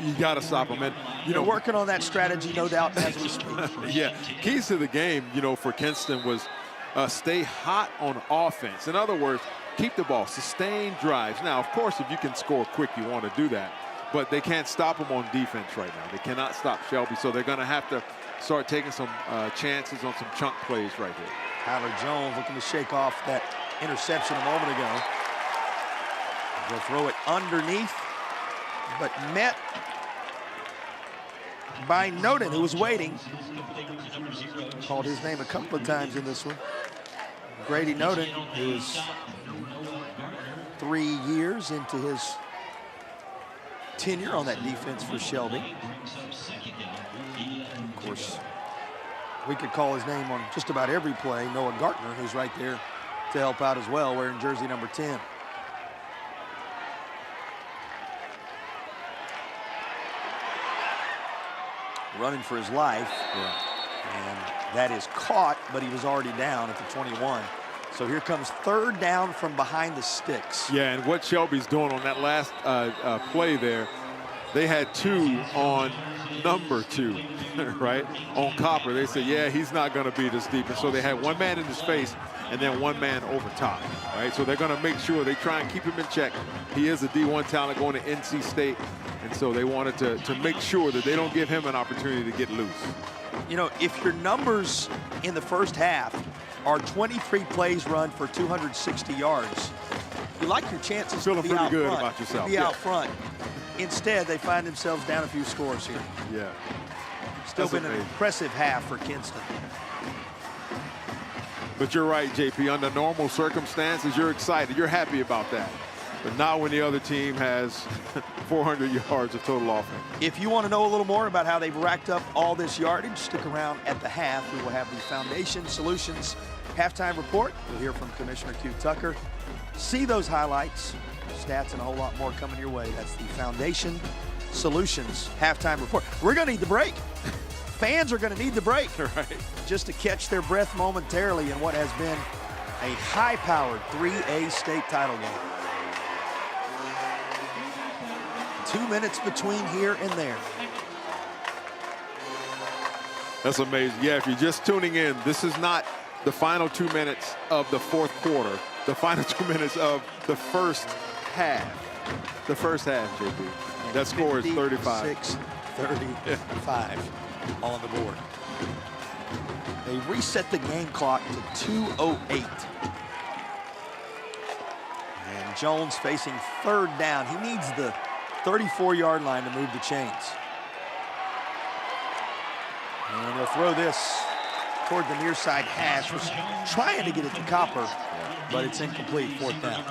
you got to stop him. And, you know, working on that strategy, no doubt, as we speak. Yeah, keys to the game, you know, for Kinston was stay hot on offense. In other words, keep the ball, sustain drives. Now, of course, if you can score quick, you want to do that. But they can't stop him on defense right now. They cannot stop Shelby, so they're going to have to start taking some chances on some chunk plays right here. Tyler Jones looking to shake off that interception a moment ago. They'll throw it underneath, but met by Noden, who was waiting. Called his name a couple of times in this one. Grady Noden, who is 3 years into his tenure on that defense for Shelby. Of course, we could call his name on just about every play. Noah Gartner, who's right there to help out as well, wearing jersey number 10. Running for his life, and that is caught, but he was already down at the 21. So here comes third down from behind the sticks. Yeah, and what Shelby's doing on that last play there, they had 2 on number 2, right? On Copper, they said, yeah, he's not going to beat us deep. And so they had 1 man in his face and then 1 man over top, right? So they're going to make sure they try and keep him in check. He is a D1 talent going to NC State, and so they wanted to make sure that they don't give him an opportunity to get loose. You know, if your numbers in the first half are 23 plays run for 260 yards, you like your chances feeling to be pretty out good front, about yourself. Be out front. Instead, they find themselves down a few scores here. Yeah. Still been an impressive half for Kinston. But you're right, JP. Under normal circumstances, you're excited. You're happy about that. But not when the other team has 400 yards of total offense. If you want to know a little more about how they've racked up all this yardage, stick around at the half. We will have the Foundation Solutions halftime report. We'll hear from Commissioner Q. Tucker. See those highlights, stats, and a whole lot more coming your way. That's the Foundation Solutions halftime report. We're going to need the break. Fans are going to need the break, right, just to catch their breath momentarily in what has been a high-powered 3A state title game. 2 minutes between here and there. That's amazing. Yeah, if you're just tuning in, this is not the final 2 minutes of the fourth quarter. The final 2 minutes of the first half. The first half, JP. That score is 35. 6:35 on the board. They reset the game clock to 2:08. And Jones facing third down. He needs the 34-yard line to move the chains. And he'll throw this toward the near side hash. Was trying to get it to Copper, but it's incomplete, fourth down.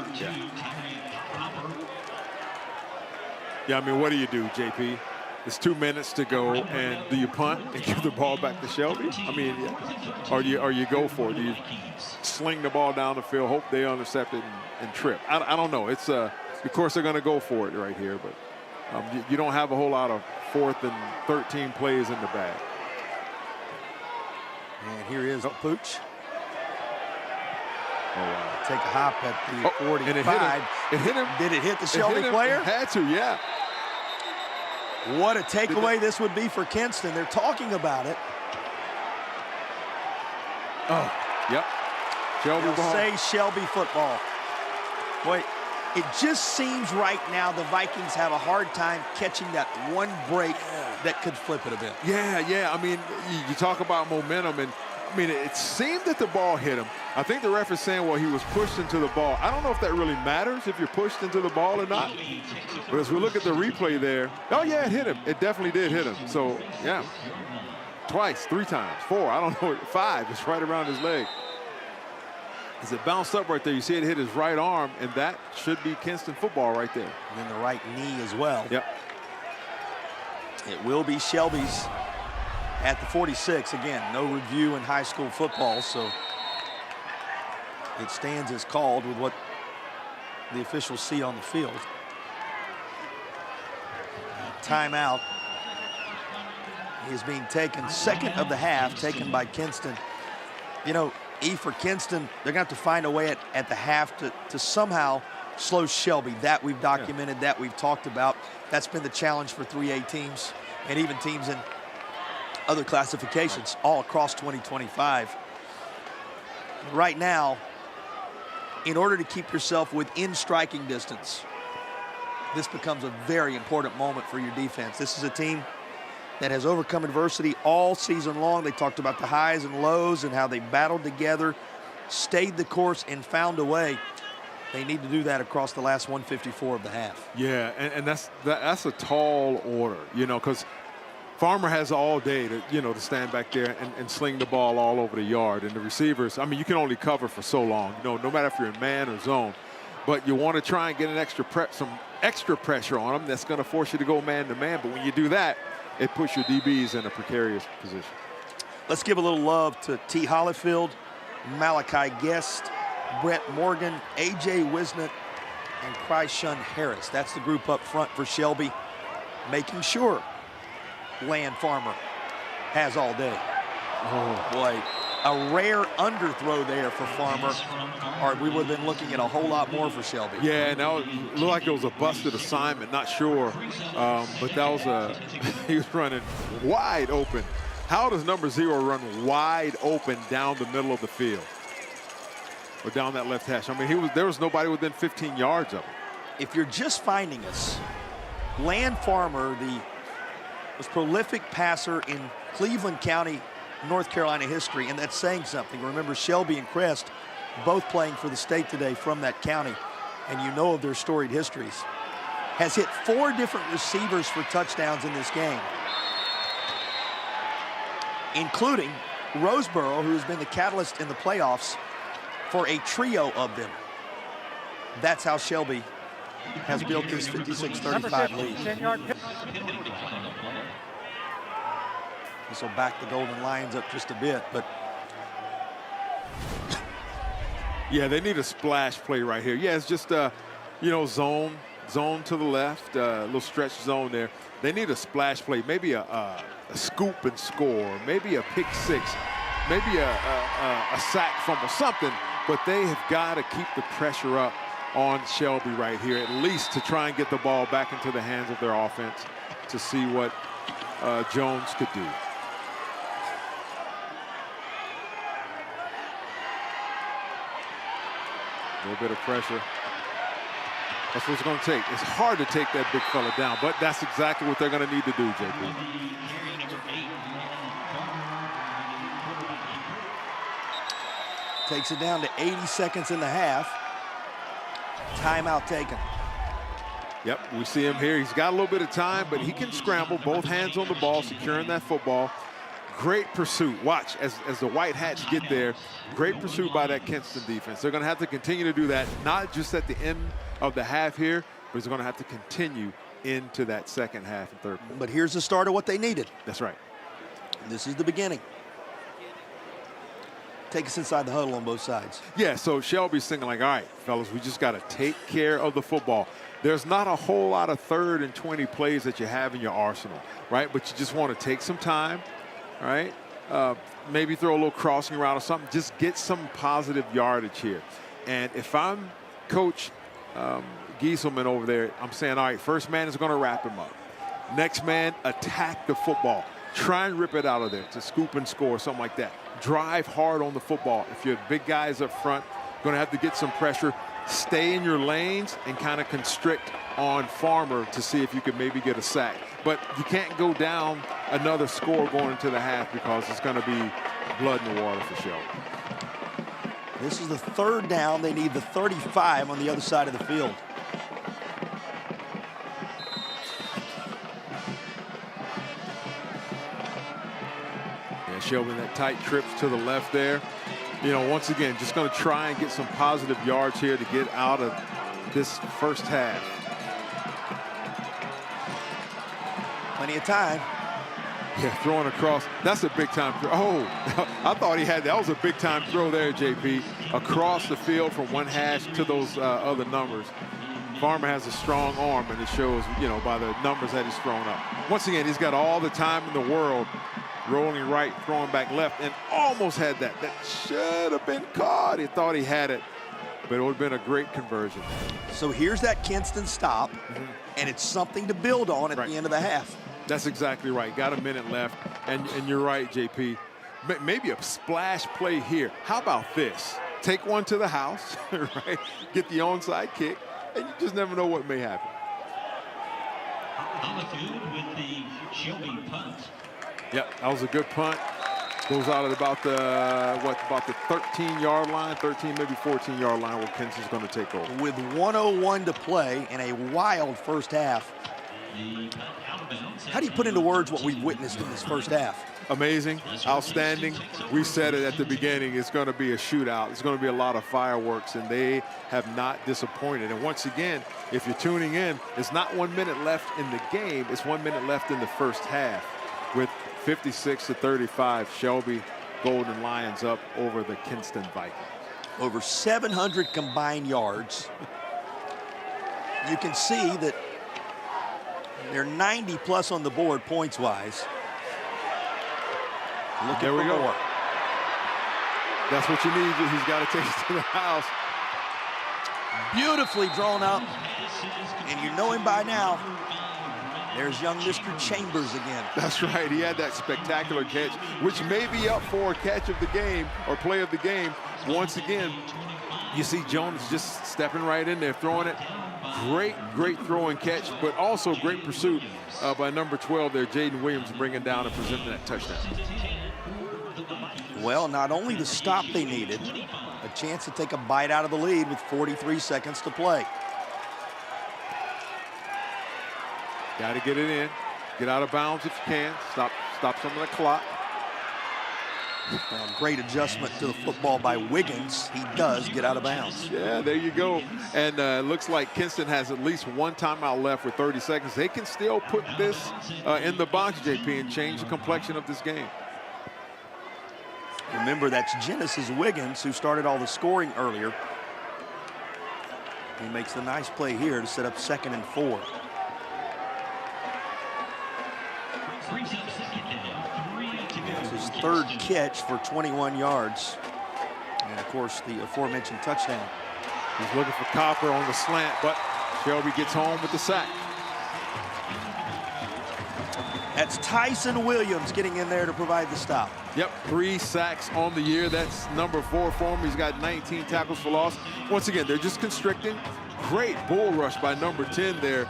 Yeah, I mean, what do you do, JP? It's 2 minutes to go, and do you punt and give the ball back to Shelby? I mean, or you go for it? Do you sling the ball down the field, hope they intercept it and trip? I don't know. It's of course they're going to go for it right here, but you don't have a whole lot of 4th and 13 plays in the bag. And here is Pooch. Oh, wow. Take a hop at the 45. And it hit him. Did it hit the Shelby player? It had to, yeah. What a takeaway this would be for Kinston. They're talking about it. Oh, yep. Shelby They'll ball. say Shelby football. Boy, it just seems right now the Vikings have a hard time catching that one break that could flip it a bit. Yeah. I mean, you talk about momentum, and I mean, it seemed that the ball hit him. I think the ref is saying, well, he was pushed into the ball. I don't know if that really matters if you're pushed into the ball or not. But as we look at the replay there, oh, yeah, it hit him. It definitely did hit him. So, yeah, twice, 3 times, 4, I don't know, 5. It's right around his leg. As it bounced up right there, you see it hit his right arm, and that should be Kinston football right there. And then the right knee as well. Yep. It will be Shelby's at the 46. Again, no review in high school football, so it stands as called with what the officials see on the field. Timeout is being taken, second of the half, taken by Kinston. You know, for Kinston, they're going to have to find a way at the half to somehow slow Shelby. That we've documented, that we've talked about. That's been the challenge for 3A teams and even teams in other classifications all across 2025. Right now, in order to keep yourself within striking distance, this becomes a very important moment for your defense. This is a team that has overcome adversity all season long. They talked about the highs and lows and how they battled together, stayed the course, and found a way. They need to do that across the last 154 of the half. Yeah, and that's a tall order, you know, because Farmer has all day to, to stand back there and sling the ball all over the yard. And the receivers, I mean, you can only cover for so long, no matter if you're in man or zone. But you want to try and get some extra pressure on them that's going to force you to go man-to-man. But when you do that, it puts your DBs in a precarious position. Let's give a little love to T. Hollifield, Malachi Guest, Brett Morgan, A.J. Wisnett, and Kryshun Harris. That's the group up front for Shelby, making sure Land Farmer has all day. Oh, boy. A rare underthrow there for Farmer, or we would have been looking at a whole lot more for Shelby. Yeah, and it looked like it was a busted assignment, not sure. But that was he was running wide open. How does number 0 run wide open down the middle of the field? Or down that left hash? I mean, there was nobody within 15 yards of him. If you're just finding us, Land Farmer, the most prolific passer in Cleveland County, North Carolina history, and that's saying something. Remember, Shelby and Crest both playing for the state today from that county, and you know of their storied histories. Has hit 4 different receivers for touchdowns in this game, including Roseboro, who has been the catalyst in the playoffs for a trio of them. That's how Shelby has built this 56-35 lead. 10-yard This will back the Golden Lions up just a bit, but yeah, they need a splash play right here. Yeah, it's just zone to the left, a little stretch zone there. They need a splash play, maybe a scoop and score, maybe a pick 6, maybe a sack fumble, something. But they have got to keep the pressure up on Shelby right here, at least to try and get the ball back into the hands of their offense to see what Jones could do. A little bit of pressure. That's what it's going to take. It's hard to take that big fella down, but that's exactly what they're going to need to do, JP. Takes it down to 80 seconds in the half. Timeout taken. Yep, we see him here. He's got a little bit of time, but he can scramble, both hands on the ball, securing that football. Great pursuit. Watch as the White Hats get there. Great pursuit by that Kinston defense. They're going to have to continue to do that, not just at the end of the half here, but they're going to have to continue into that second half and third. But here's the start of what they needed. That's right. This is the beginning. Take us inside the huddle on both sides. Yeah, so Shelby's thinking like, all right, fellas, we just got to take care of the football. There's not a whole lot of 3rd and 20 plays that you have in your arsenal, right? But you just want to take some time, right? Maybe throw a little crossing route or something. Just get some positive yardage here. And if I'm Coach Gieselman over there, I'm saying, all right, first man is going to wrap him up. Next man, attack the football. Try and rip it out of there to scoop and score, something like that. drive hard on the football. If you're big guys up front, going to have to get some pressure. Stay in your lanes and kind of constrict on Farmer to see if you could maybe get a sack. But you can't go down another score going into the half because it's going to be blood in the water for Shelby. This is the third down. They need the 35 on the other side of the field. Yeah, Shelby, that tight trips to the left there. You know, once again, just going to try and get some positive yards here to get out of this first half. Plenty of time. Yeah, throwing across. That's a big-time throw. Oh, I thought he had that. That was a big-time throw there, JP. Across the field from one hash to those other numbers. Farmer has a strong arm, and it shows, you know, by the numbers that he's thrown up. Once again, he's got all the time in the world. Rolling right, throwing back left, and almost had that. That should have been caught. He thought he had it, but it would have been a great conversion. So here's that Kinston stop, and it's something to build on at the end of the half. That's exactly right. Got a minute left, and you're right, JP. Maybe a splash play here. How about this? Take one to the house, right? Get the onside kick, and you just never know what may happen. On the field with the Shelby punt. Yep, that was a good punt. Goes out at about the 13-yard line, 13, maybe 14-yard line where Kinston's going to take over. With 1:01 to play in a wild first half. How do you put into words what we've witnessed in this first half? Amazing, outstanding. We said it at the beginning, it's going to be a shootout. It's going to be a lot of fireworks, and they have not disappointed. And once again, if you're tuning in, it's not 1 minute left in the game. It's 1 minute left in the first half with 56-35, Shelby Golden Lions up over the Kinston Vikings. Over 700 combined yards. You can see that they're 90+ on the board points-wise. Looking for more. That's what you need. He's got to take it to the house. Beautifully drawn up, and you know him by now. There's young Mr. Chambers again. That's right. He had that spectacular catch, which may be up for a catch of the game or play of the game. Once again, you see Jones just stepping right in there, throwing it. Great throw and catch, but also great pursuit by number 12 there, Jaden Williams, bringing down and presenting that touchdown. Well, not only the stop they needed, a chance to take a bite out of the lead with 43 seconds to play. Got to get it in. Get out of bounds if you can. Stop some of the clock. Great adjustment to the football by Wiggins. He does get out of bounds. Yeah, there you go. And looks like Kinston has at least one timeout left with 30 seconds. They can still put this in the box, JP, and change the complexion of this game. Remember, that's Genesis Wiggins who started all the scoring earlier. He makes the nice play here to set up 2nd and 4. It's his third catch for 21 yards. And, of course, the aforementioned touchdown. He's looking for Copper on the slant, but Shelby gets home with the sack. That's Tyson Williams getting in there to provide the stop. Yep, 3 sacks on the year. That's number 4 for him. He's got 19 tackles for loss. Once again, they're just constricting. Great bull rush by number 10 there,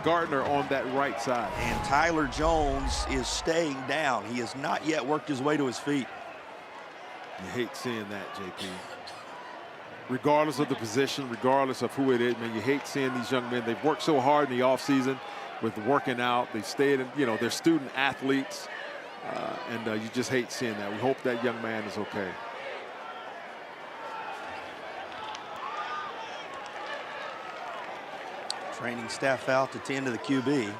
Gardner on that right side. And Tyler Jones is staying down. He has not yet worked his way to his feet. You hate seeing that, JP. Regardless of the position, regardless of who it is, man, you hate seeing these young men. They've worked so hard in the offseason with working out. They've stayed in, you know, they're student athletes. And you just hate seeing that. We hope that young man is okay. Training staff out to tend to the QB. And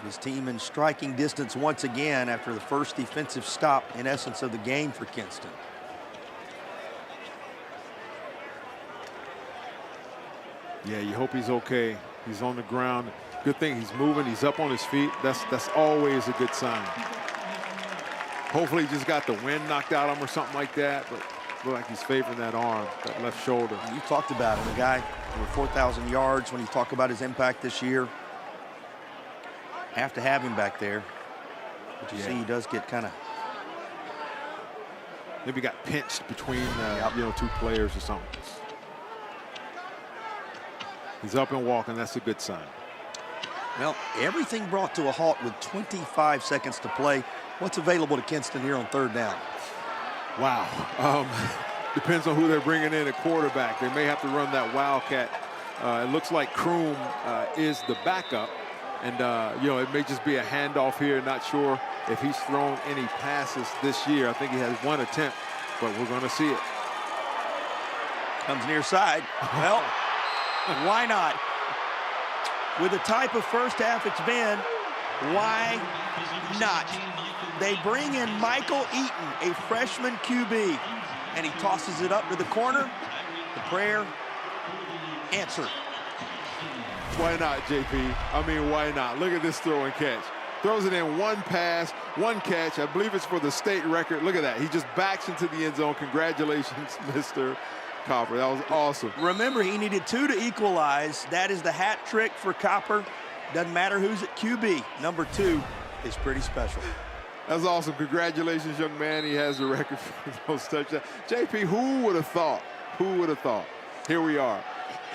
his team in striking distance once again after the first defensive stop, in essence, of the game for Kinston. Yeah, you hope he's okay. He's on the ground. Good thing he's moving. He's up on his feet. That's always a good sign. Hopefully he just got the wind knocked out of him or something like that, but look like he's favoring that arm, that left shoulder. You talked about him, a guy over 4,000 yards. When you talk about his impact this year, have to have him back there. But you see he does get kind of. Maybe got pinched between two players or something. He's up and walking. That's a good sign. Well, everything brought to a halt with 25 seconds to play. What's available to Kinston here on 3rd down? Wow. Depends on who they're bringing in at quarterback. They may have to run that wildcat. It looks like Kroom is the backup. And, it may just be a handoff here. Not sure if he's thrown any passes this year. I think he has 1 attempt, but we're going to see it. Comes near side. Well, why not? With the type of first half it's been, why not? They bring in Michael Eaton, a freshman QB, and he tosses it up to the corner. The prayer answered. Why not, JP? I mean, why not? Look at this throw and catch. Throws it in 1 pass, 1 catch. I believe it's for the state record. Look at that. He just backs into the end zone. Congratulations, Mr. Copper. That was awesome. Remember, he needed 2 to equalize. That is the hat trick for Copper. Doesn't matter who's at QB. Number 2 is pretty special. That's awesome. Congratulations, young man. He has the record for those touchdowns. JP, who would have thought? Who would have thought? Here we are.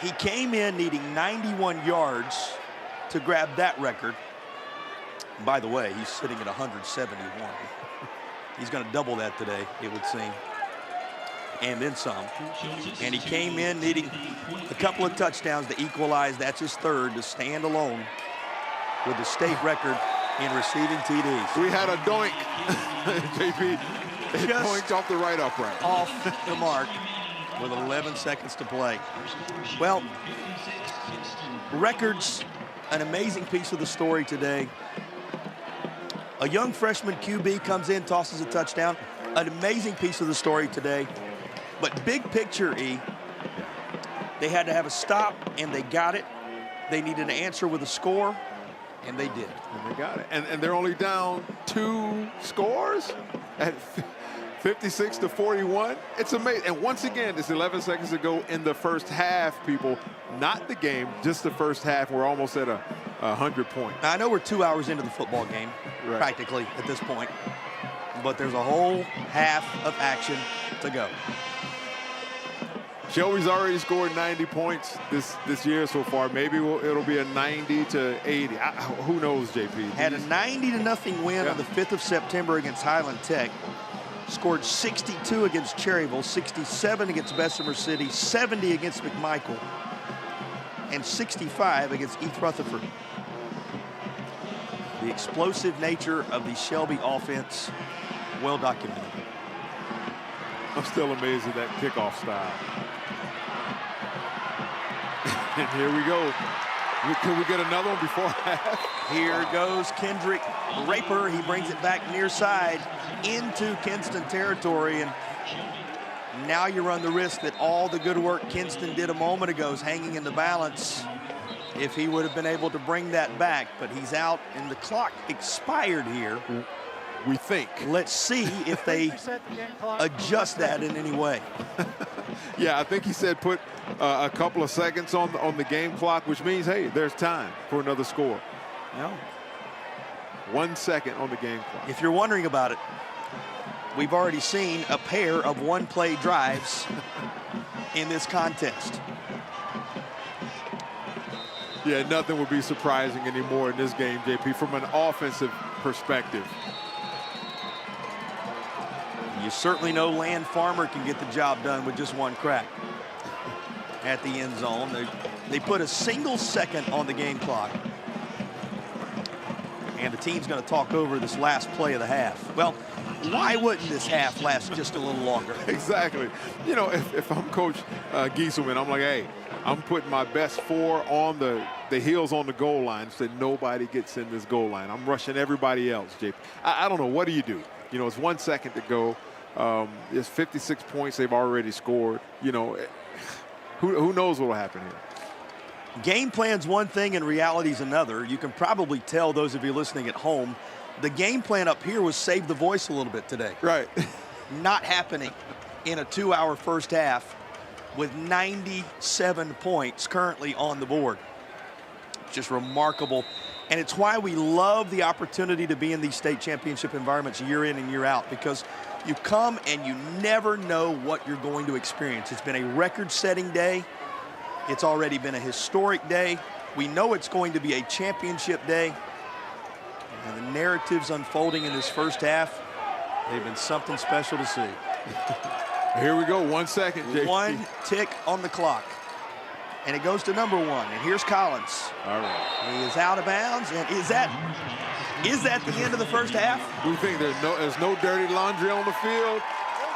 He came in needing 91 yards to grab that record. By the way, he's sitting at 171. He's going to double that today, it would seem. And then some. And he came in needing a couple of touchdowns to equalize. That's his 3rd, to stand alone with the state record in receiving TDs. We had a doink. JP, it doinked off the right upright. Off the mark with 11 seconds to play. Well, records, an amazing piece of the story today. A young freshman QB comes in, tosses a touchdown. An amazing piece of the story today. But big picture, E, they had to have a stop, and they got it. They needed an answer with a score, and they did. And they got it. And they're only down 2 scores at 56-41. It's amazing. And once again, it's 11 seconds to go in the first half, people. Not the game, just the first half. We're almost at 100 points. Now, I know we're 2 hours into the football game, practically, at this point. But there's a whole half of action to go. Shelby's already scored 90 points this year so far. Maybe it'll be a 90-80. Who knows, JP? Had a 90-0 win on the 5th of September against Highland Tech. Scored 62 against Cherryville, 67 against Bessemer City, 70 against McMichael, and 65 against East Rutherford. The explosive nature of the Shelby offense, well documented. I'm still amazed at that kickoff style. And here we go. Can we get another one before half? Here goes Kendrick Raper. He brings it back near side into Kinston territory. And now you run the risk that all the good work Kinston did a moment ago is hanging in the balance if he would have been able to bring that back. But he's out, and the clock expired here. We think. Let's see if they adjust that in any way. Yeah, I think he said put a couple of seconds on the game clock, which means, hey, there's time for another score. No. 1 second on the game clock. If you're wondering about it, we've already seen a pair of one-play drives in this contest. Yeah, nothing would be surprising anymore in this game, JP, from an offensive perspective. You certainly know Land Farmer can get the job done with just 1 crack at the end zone. They put a single second on the game clock. And the team's going to talk over this last play of the half. Well, why wouldn't this half last just a little longer? Exactly. You know, if I'm Coach Gieselman, I'm like, hey, I'm putting my best 4 on the heels on the goal line so that nobody gets in this goal line. I'm rushing everybody else, JP. I don't know. What do? You know, it's 1 second to go. There's 56 points they've already scored. You know, who knows what will happen here? Game plan's one thing and reality's another. You can probably tell, those of you listening at home, the game plan up here was save the voice a little bit today. Right. Not happening in a 2-hour first half with 97 points currently on the board. Just remarkable And it's why we love the opportunity to be in these state championship environments year in and year out, because you come and you never know what you're going to experience. It's been a record-setting day. It's already been a historic day. We know it's going to be a championship day. And the narratives unfolding in this first half, they've been something special to see. Here we go, 1 second, JP. 1 tick on the clock. And it goes to number 1. And here's Collins. All right. He is out of bounds. And is that the end of the first half? We think there's no dirty laundry on the field.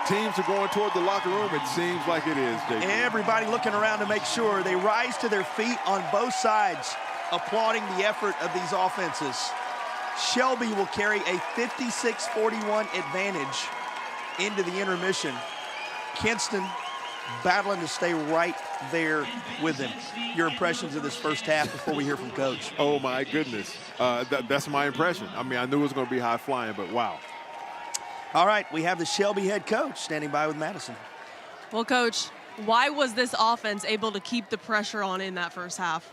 Teams are going toward the locker room. It seems like it is, JP. Everybody looking around to make sure. They rise to their feet on both sides, applauding the effort of these offenses. Shelby will carry a 56-41 advantage into the intermission. Kinston battling to stay right there with him. Your impressions of this first half before we hear from Coach? Oh, my goodness. That's my impression. I mean, I knew it was going to be high flying, but wow. All right, we have the Shelby head coach standing by with Madison. Well, Coach, why was this offense able to keep the pressure on in that first half?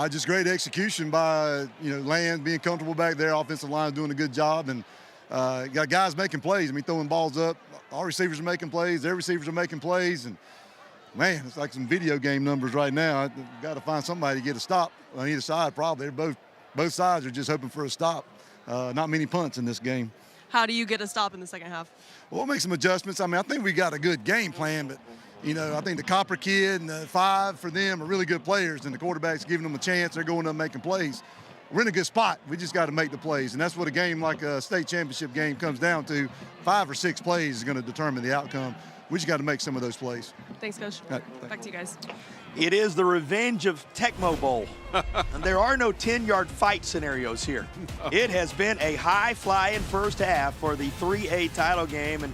Just great execution by, Land being comfortable back there. Offensive line doing a good job, and got guys making plays. I mean, throwing balls up. Our receivers are making plays. Their receivers are making plays, and man, it's like some video game numbers right now. I've got to find somebody to get a stop on either side. Probably both sides are just hoping for a stop. Not many punts in this game. How do you get a stop in the second half? Well, we'll make some adjustments. I mean, I think we got a good game plan, but I think the Copper kid and the 5 for them are really good players, and the quarterback's giving them a chance. They're going up making plays. We're in a good spot. We just got to make the plays, and that's what a game like a state championship game comes down to. 5 or 6 plays is going to determine the outcome. We just got to make some of those plays. Thanks, Coach. Right, back to you guys. It is the revenge of Tecmo Bowl. And there are no 10-yard fight scenarios here. It has been a high-flying first half for the 3A title game. And,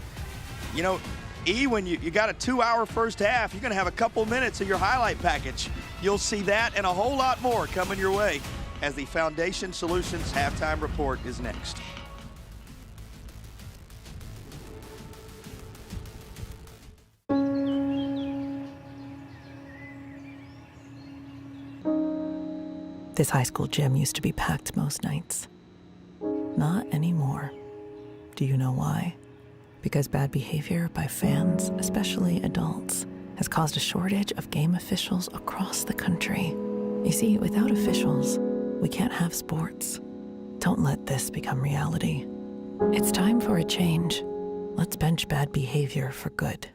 when you got a 2-hour first half, you're going to have a couple minutes of your highlight package. You'll see that and a whole lot more coming your way as the Foundation Solutions Halftime Report is next. This high school gym used to be packed most nights. Not anymore. Do you know why? Because bad behavior by fans, especially adults, has caused a shortage of game officials across the country. You see, without officials, we can't have sports. Don't let this become reality. It's time for a change. Let's bench bad behavior for good.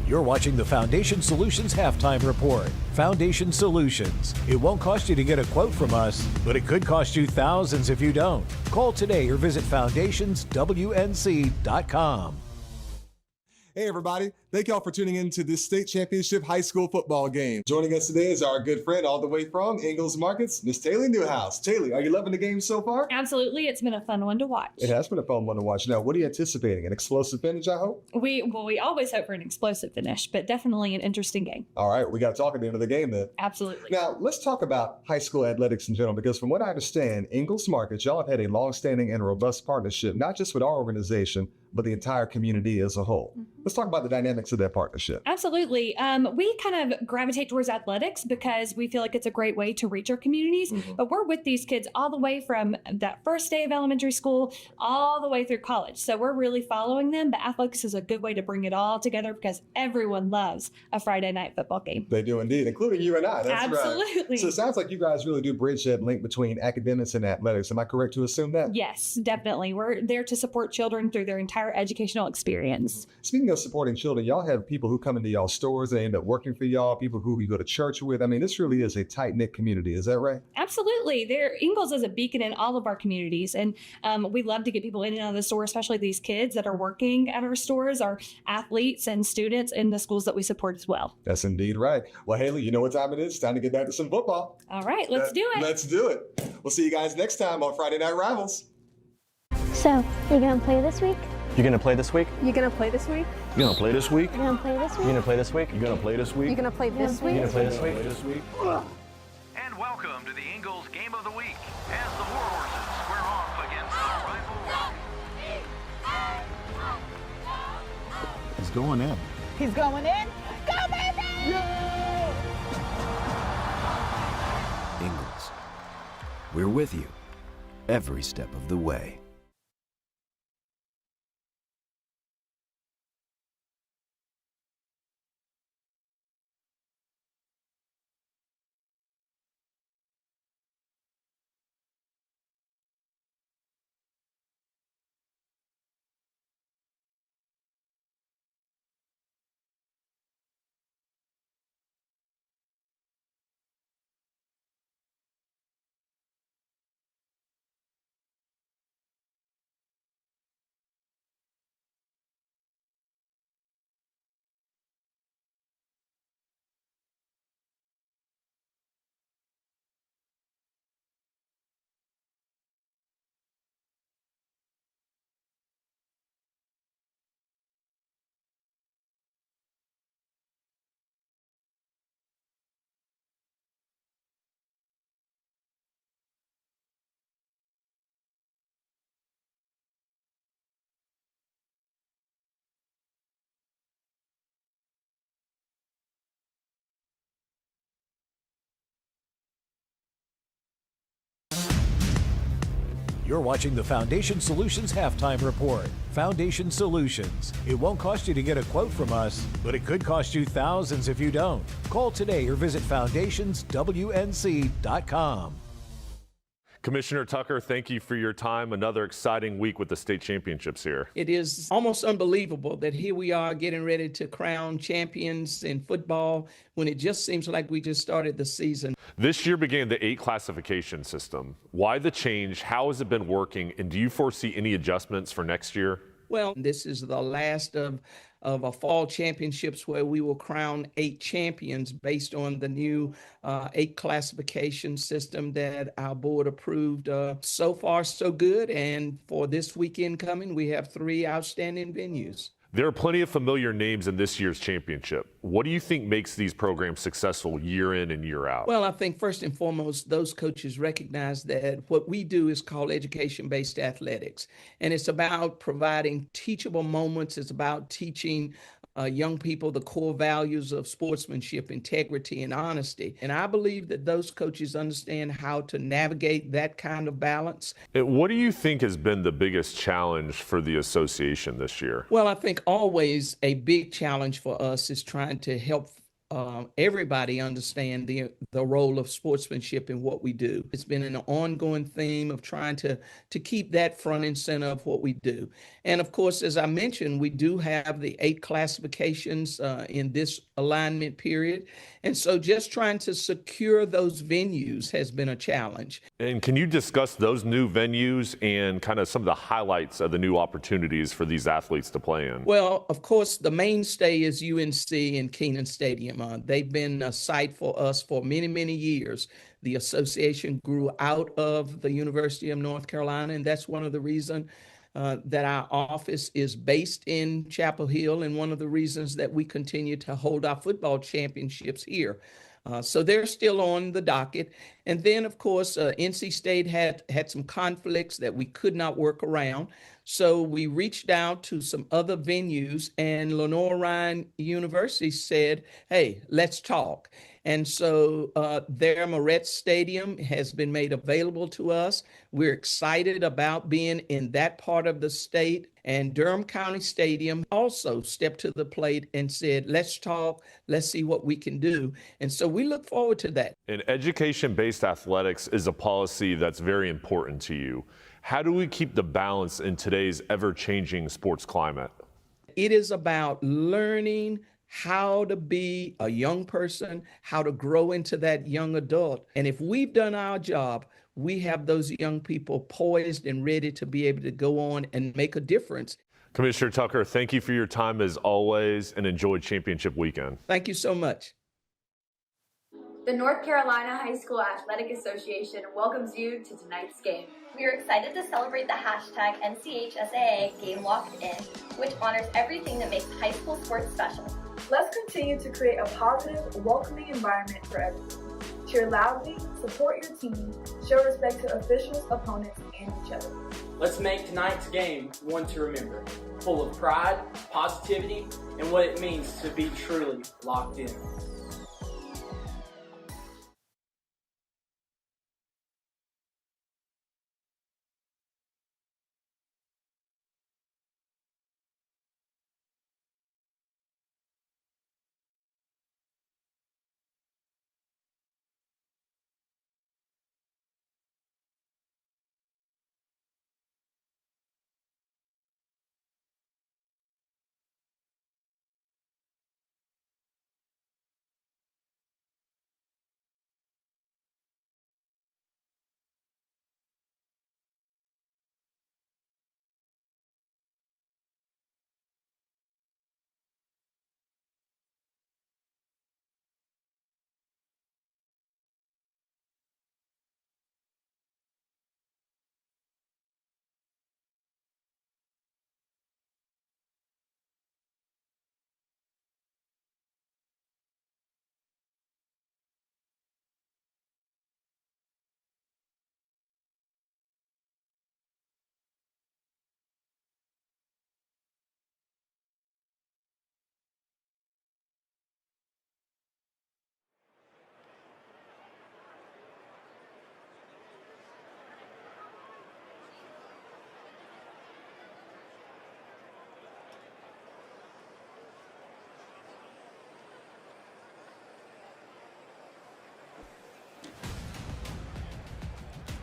You're watching the Foundation Solutions Halftime Report. Foundation Solutions. It won't cost you to get a quote from us, but it could cost you thousands if you don't. Call today or visit foundationswnc.com. Hey everybody, thank y'all for tuning in to this state championship high school football game. Joining us today is our good friend all the way from Ingalls Markets, Miss Taylor Newhouse. Taylor, are you loving the game so far? Absolutely, it's been a fun one to watch. It has been a fun one to watch. Now, what are you anticipating? An explosive finish, I hope? We always hope for an explosive finish, but definitely an interesting game. All right, we got to talk at the end of the game then. Absolutely. Now, let's talk about high school athletics in general, because from what I understand, Ingalls Markets, y'all have had a long-standing and robust partnership, not just with our organization, but the entire community as a whole. Let's talk about the dynamics of that partnership. Absolutely. We kind of gravitate towards athletics because we feel like it's a great way to reach our communities, but we're with these kids all the way from that first day of elementary school all the way through college. So we're really following them, but athletics is a good way to bring it all together because everyone loves a Friday night football game. They do indeed, including you and I. That's Absolutely. Right. So it sounds like you guys really do bridge that link between academics and athletics. Am I correct to assume that? Yes, definitely. We're there to support children through their entire educational experience. Speaking of supporting children, y'all have people who come into y'all stores and end up working for y'all, people who you go to church with. I mean, this really is a tight-knit community. Is that right? Absolutely. Ingalls is a beacon in all of our communities, and we love to get people in and out of the store, especially these kids that are working at our stores, our athletes and students in the schools that we support as well. That's indeed right. Well, Haley, you know what time it is. It's time to get back to some football. All right, let's do it. Let's do it. We'll see you guys next time on Friday Night Rivals. So, you gonna play this week? You're gonna play this week? You gonna play this week? You're gonna play this week? You gonna play this week? You're gonna play this week? You're gonna play this week? You gonna play this week? You're gonna play this week? And welcome to the Ingalls Game of the Week as the War Horses square off against the rival. He's going in. He's going in. Go, baby! Ingalls, we're with you every step of the way. You're watching the Foundation Solutions Halftime Report. Foundation Solutions. It won't cost you to get a quote from us, but it could cost you thousands if you don't. Call today or visit foundationswnc.com. Commissioner Tucker, thank you for your time. Another exciting week with the state championships here. It is almost unbelievable that here we are getting ready to crown champions in football when it just seems like we just started the season. This year began the 8 classification system. Why the change? How has it been working? And do you foresee any adjustments for next year? Well, this is the last of a fall championships where we will crown 8 champions based on the new 8 classification system that our board approved. So far, so good. And for this weekend coming, we have 3 outstanding venues. There are plenty of familiar names in this year's championship. What do you think makes these programs successful year in and year out? Well, I think first and foremost, those coaches recognize that what we do is called education-based athletics. And it's about providing teachable moments. It's about teaching young people the core values of sportsmanship, integrity, and honesty. And I believe that those coaches understand how to navigate that kind of balance. What do you think has been the biggest challenge for the association this year? Well, I think always a big challenge for us is trying to help everybody understand the role of sportsmanship in what we do. It's been an ongoing theme of trying to keep that front and center of what we do. And of course, as I mentioned, we do have the 8 classifications in this alignment period. And so just trying to secure those venues has been a challenge. And can you discuss those new venues and kind of some of the highlights of the new opportunities for these athletes to play in? Well, of course, the mainstay is UNC and Kenan Stadium. They've been a site for us for many, many years. The association grew out of the University of North Carolina, and that's one of the reasons that our office is based in Chapel Hill, and one of the reasons that we continue to hold our football championships here. So they're still on the docket. And then, of course, NC State had some conflicts that we could not work around. So we reached out to some other venues, and Lenore Ryan University said, hey, let's talk. And so their Moretz Stadium has been made available to us. We're excited about being in that part of the state. And Durham County Stadium also stepped to the plate and said, let's talk, let's see what we can do. And so we look forward to that. And education-based athletics is a policy that's very important to you. How do we keep the balance in today's ever-changing sports climate? It is about learning how to be a young person, how to grow into that young adult. And if we've done our job, we have those young people poised and ready to be able to go on and make a difference. Commissioner Tucker, thank you for your time as always, and enjoy championship weekend. Thank you so much. The North Carolina High School Athletic Association welcomes you to tonight's game. We are excited to celebrate the hashtag NCHSAA Game Locked In, which honors everything that makes high school sports special. Let's continue to create a positive, welcoming environment for everyone. Cheer loudly, support your team, show respect to officials, opponents, and each other. Let's make tonight's game one to remember, full of pride, positivity, and what it means to be truly locked in.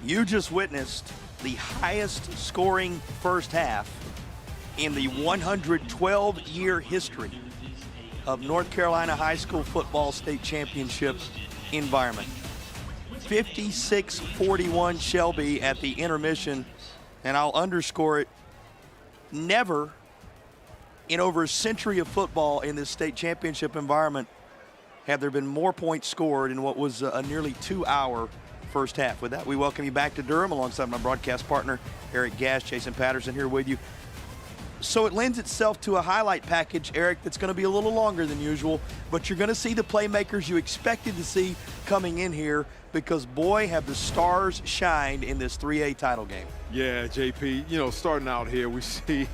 You just witnessed the highest scoring first half in the 112-year history of North Carolina high school football state championship environment. 56-41 Shelby at the intermission, and I'll underscore it, never in over a century of football in this state championship environment have there been more points scored in what was a nearly 2-hour first half. With that, we welcome you back to Durham alongside my broadcast partner, Eric Gash, Jason Patterson here with you. So it lends itself to a highlight package, Eric, that's going to be a little longer than usual, but you're going to see the playmakers you expected to see coming in here because, boy, have the stars shined in this 3A title game. Yeah, JP, you know, starting out here, we see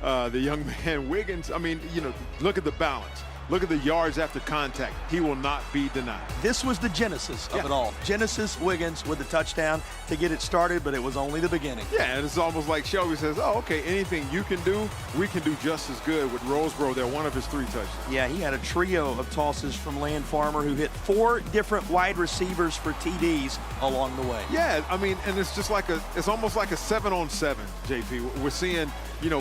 the young man Wiggins. I mean, you know, look at the balance. Look at the yards after contact. He will not be denied. This was the genesis of it all. Genesis Wiggins with the touchdown to get it started, but it was only the beginning. Yeah, and it's almost like Shelby says, oh, okay, anything you can do, we can do just as good with Roseboro. They're one of his 3 touchdowns. Yeah, he had a trio of tosses from Land Farmer, who hit 4 different wide receivers for TDs along the way. Yeah, I mean, and it's just like it's almost like a 7-on-7, JP. We're seeing,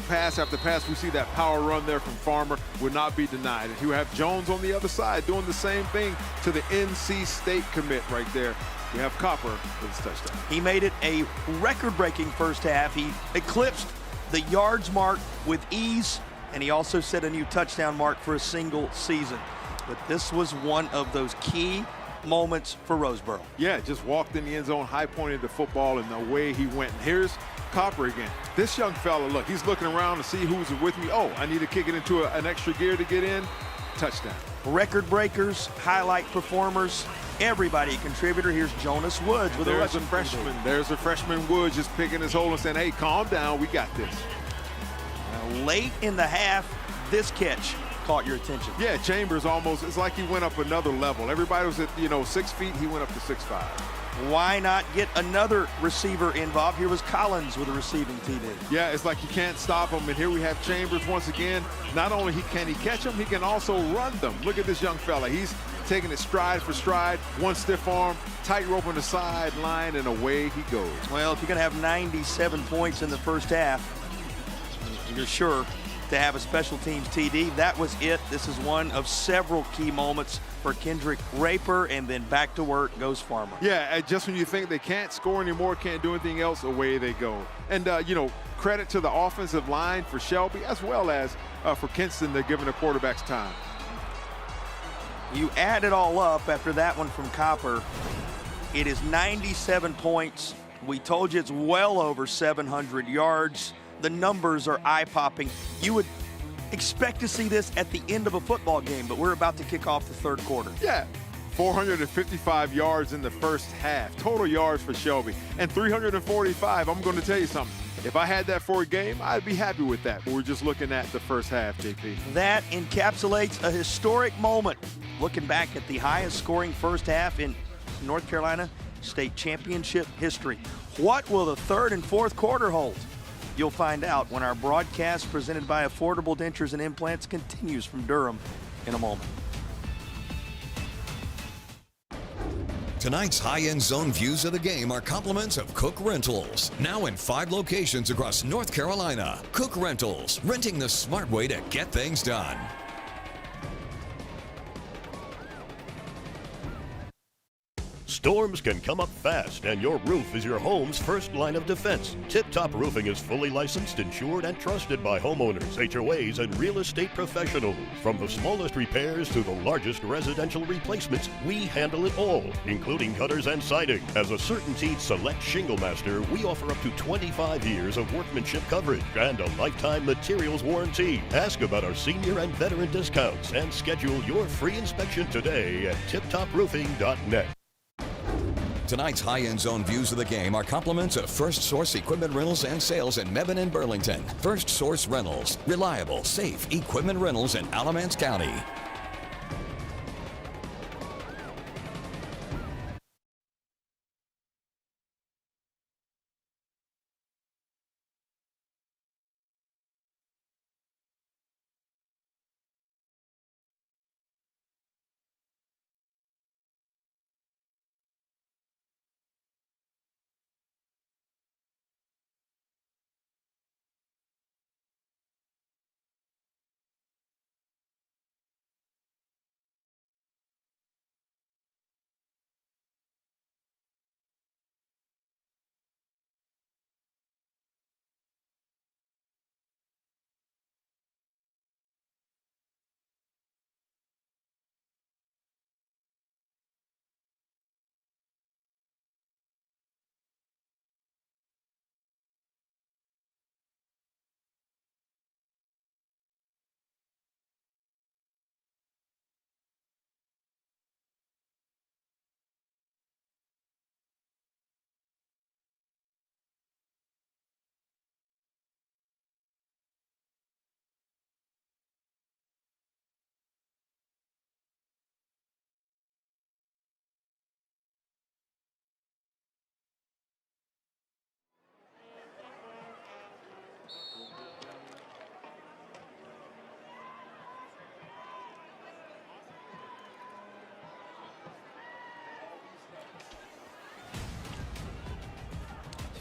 pass after pass. We see that power run there from Farmer, would not be denied. And you have Jones on the other side doing the same thing to the NC State commit right there. We have Copper with his touchdown. He made it a record-breaking first half. He eclipsed the yards mark with ease, and he also set a new touchdown mark for a single season. But this was one of those key moments for Roseboro. Yeah, just walked in the end zone, high-pointed the football, and away he went. And here's Copper again. This young fella, look, he's looking around to see who's with me. Oh, I need to kick it into an extra gear to get in. Touchdown. Record breakers, highlight performers, everybody a contributor. Here's Jonas Woods with There's a freshman. There's a freshman Woods just picking his hole and saying, hey, calm down, we got this. Now, late in the half, this catch caught your attention. Yeah, Chambers almost, it's like he went up another level. Everybody was at, 6 feet, he went up to 6'5". Why not get another receiver involved? Here was Collins with a receiving TD. Yeah, it's like you can't stop him. And here we have Chambers once again. Not only can he catch them, he can also run them. Look at this young fella. He's taking it stride for stride, one stiff arm, tightrope on the sideline, and away he goes. Well, if you're going to have 97 points in the first half, you're sure to have a special teams TD. That was it. This is one of several key moments for Kendrick Raper, and then back to work goes Farmer. Yeah, and just when you think they can't score anymore, can't do anything else, away they go. And, credit to the offensive line for Shelby, as well as for Kinston. They're giving the quarterbacks time. You add it all up after that one from Copper. It is 97 points. We told you it's well over 700 yards. The numbers are eye-popping. You would expect to see this at the end of a football game, but we're about to kick off the third quarter. Yeah, 455 yards in the first half. Total yards for Shelby. And 345, I'm going to tell you something. If I had that for a game, I'd be happy with that. But we're just looking at the first half, JP. That encapsulates a historic moment. Looking back at the highest scoring first half in North Carolina State Championship history. What will the third and fourth quarter hold? You'll find out when our broadcast presented by Affordable Dentures and Implants continues from Durham in a moment. Tonight's high-end zone views of the game are compliments of Cook Rentals. Now in 5 locations across North Carolina. Cook Rentals, renting the smart way to get things done. Storms can come up fast, and your roof is your home's first line of defense. Tip Top Roofing is fully licensed, insured, and trusted by homeowners, HOAs, and real estate professionals. From the smallest repairs to the largest residential replacements, we handle it all, including gutters and siding. As a CertainTeed Select Shingle Master, we offer up to 25 years of workmanship coverage and a lifetime materials warranty. Ask about our senior and veteran discounts and schedule your free inspection today at tiptoproofing.net. Tonight's high-end zone views of the game are compliments of First Source Equipment Rentals and Sales in Mebane and Burlington. First Source Rentals, reliable, safe equipment rentals in Alamance County.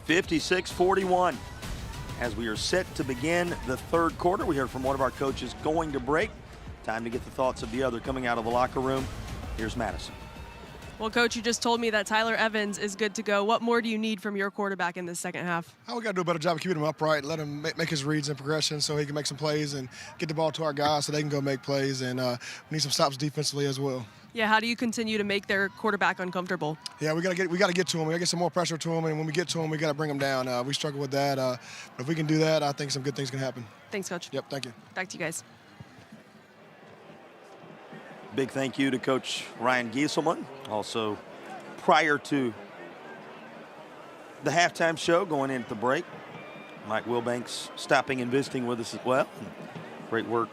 56-41. As we are set to begin the third quarter, we heard from one of our coaches going to break. Time to get the thoughts of the other coming out of the locker room. Here's Madison. Well, Coach, you just told me that Tyler Evans is good to go. What more do you need from your quarterback in this second half? We got to do a better job of keeping him upright, let him make his reads and progression so he can make some plays and get the ball to our guys so they can go make plays. And we need some stops defensively as well. Yeah, how do you continue to make their quarterback uncomfortable? Yeah, we got to get to him. We got to get some more pressure to him, and when we get to him, we got to bring him down. We struggle with that. But if we can do that, I think some good things can happen. Thanks, Coach. Yep, thank you. Back to you guys. Big thank you to Coach Ryan Gieselman. Also, prior to the halftime show, going into the break, Mike Wilbanks stopping and visiting with us as well. Great work,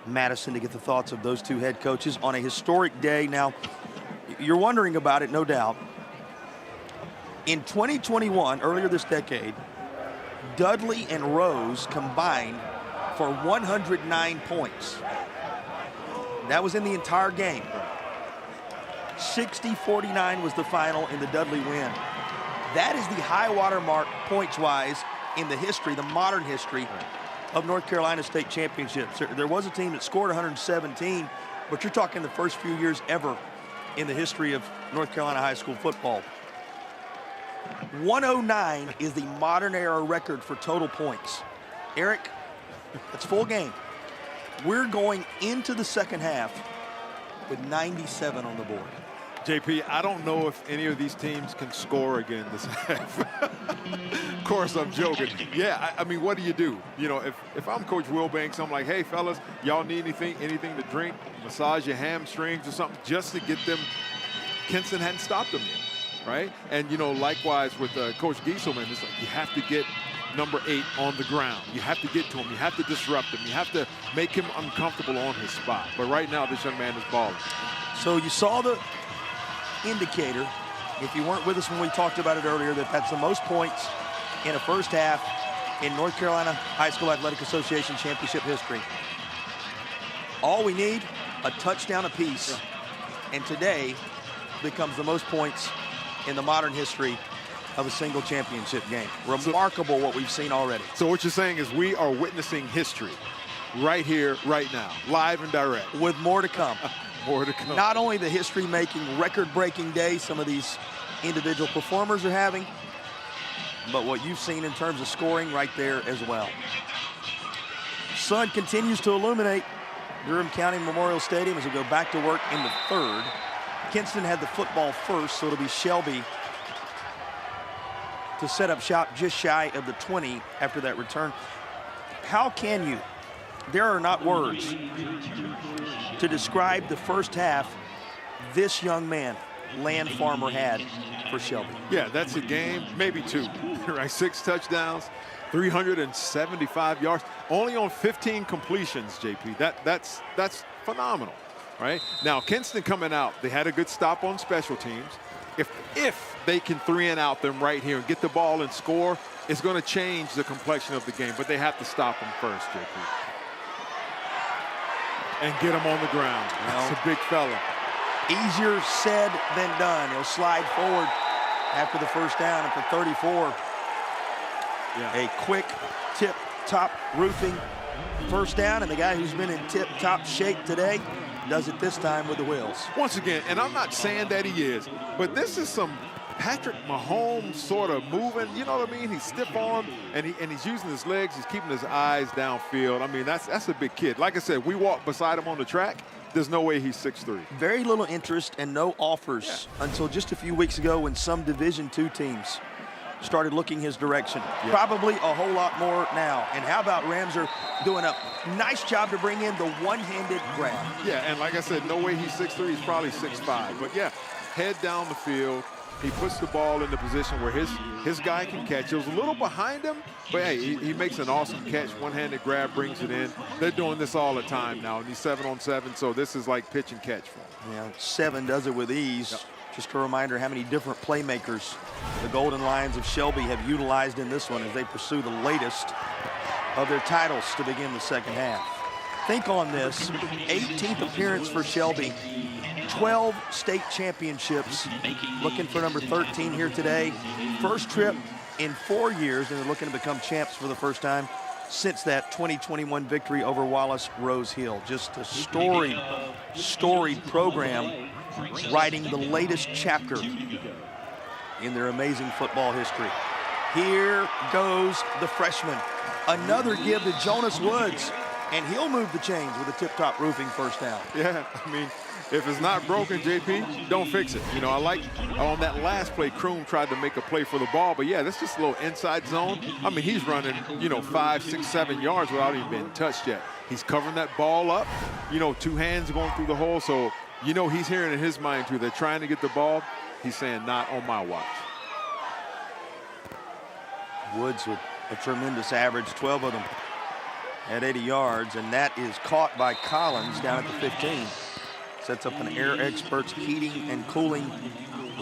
Madison, to get the thoughts of those two head coaches on a historic day. Now, you're wondering about it, no doubt. In 2021, earlier this decade, Dudley and Rose combined for 109 points. That was in the entire game. 60-49 was the final in the Dudley win. That is the high water mark points-wise in the history, the modern history of North Carolina State Championships. There was a team that scored 117, but you're talking the first few years ever in the history of North Carolina high school football. 109 is the modern era record for total points. Eric, it's full game. We're going into the second half with 97 on the board. JP, I don't know if any of these teams can score again this half. Of course, I'm joking. Yeah, I mean, what do? You know, if I'm Coach Wilbanks, I'm like, hey, fellas, y'all need anything to drink, massage your hamstrings or something, just to get them. Kinston hadn't stopped them yet, right? And, you know, likewise with Coach Gieselman, it's like you have to get number 8 on the ground. You have to get to him. You have to disrupt him. You have to make him uncomfortable on his spot. But right now, this young man is balling. So you saw the indicator, if you weren't with us when we talked about it earlier, that's the most points in a first half in North Carolina High School Athletic Association championship history. All we need, a touchdown apiece, and today becomes the most points in the modern history of a single championship game. Remarkable what we've seen already. So what you're saying is we are witnessing history right here, right now, live and direct. With more to come. More to come. Not only the history-making, record-breaking day some of these individual performers are having, but what you've seen in terms of scoring right there as well. Sun continues to illuminate Durham County Memorial Stadium as we go back to work in the third. Kinston had the football first, so it'll be Shelby to set up shop just shy of the 20 after that return. How can you? There are not words to describe the first half this young man, Land Farmer, had for Shelby. Yeah, that's a game, maybe 2, right? 6 touchdowns, 375 yards, only on 15 completions, JP. That's phenomenal, right? Now, Kinston coming out, they had a good stop on special teams. If they can 3-and-out them right here and get the ball and score, it's going to change the complexion of the game, but they have to stop them first, JP. And get him on the ground. That's a big fella. Easier said than done. He'll slide forward after the first down, and for 34. Yeah. A quick tip-top roofing first down, and the guy who's been in tip-top shape today does it this time with the wheels. Once again, and I'm not saying that he is, but this is some Patrick Mahomes sort of moving, you know what I mean? He's stiff arm and he's using his legs, he's keeping his eyes downfield. I mean, that's a big kid. Like I said, we walked beside him on the track. There's no way he's 6'3". Very little interest and no offers until just a few weeks ago when some Division II teams started looking his direction. Yeah. Probably a whole lot more now. And how about Ramser doing a nice job to bring in the one-handed grab? Yeah, and like I said, no way he's 6'3", he's probably 6'5". But yeah, head down the field. He puts the ball in the position where his guy can catch. It was a little behind him, but hey, he makes an awesome catch. One-handed grab, brings it in. They're doing this all the time now, and he's 7-on-7, so this is like pitch and catch for him. Yeah, 7 does it with ease. Yep. Just a reminder how many different playmakers the Golden Lions of Shelby have utilized in this one as they pursue the latest of their titles to begin the second half. Think on this, 18th appearance for Shelby, 12 state championships, looking for number 13 here today. First trip in 4 years, and they're looking to become champs for the first time since that 2021 victory over Wallace Rose Hill. Just a storied program, writing the latest chapter in their amazing football history. Here goes the freshman. Another give to Jonas Woods, and he'll move the chains with a tip-top roofing first down. Yeah, I mean, if it's not broken, JP, don't fix it. You know, I like on that last play, Kroom tried to make a play for the ball, but yeah, that's just a little inside zone. I mean, he's running, 5, 6, 7 yards without even being touched yet. He's covering that ball up, 2 hands going through the hole, so he's hearing in his mind too, they're trying to get the ball. He's saying, not on my watch. Woods with a tremendous average, 12 of them at 80 yards, and that is caught by Collins down at the 15. Sets up an Air Experts heating and cooling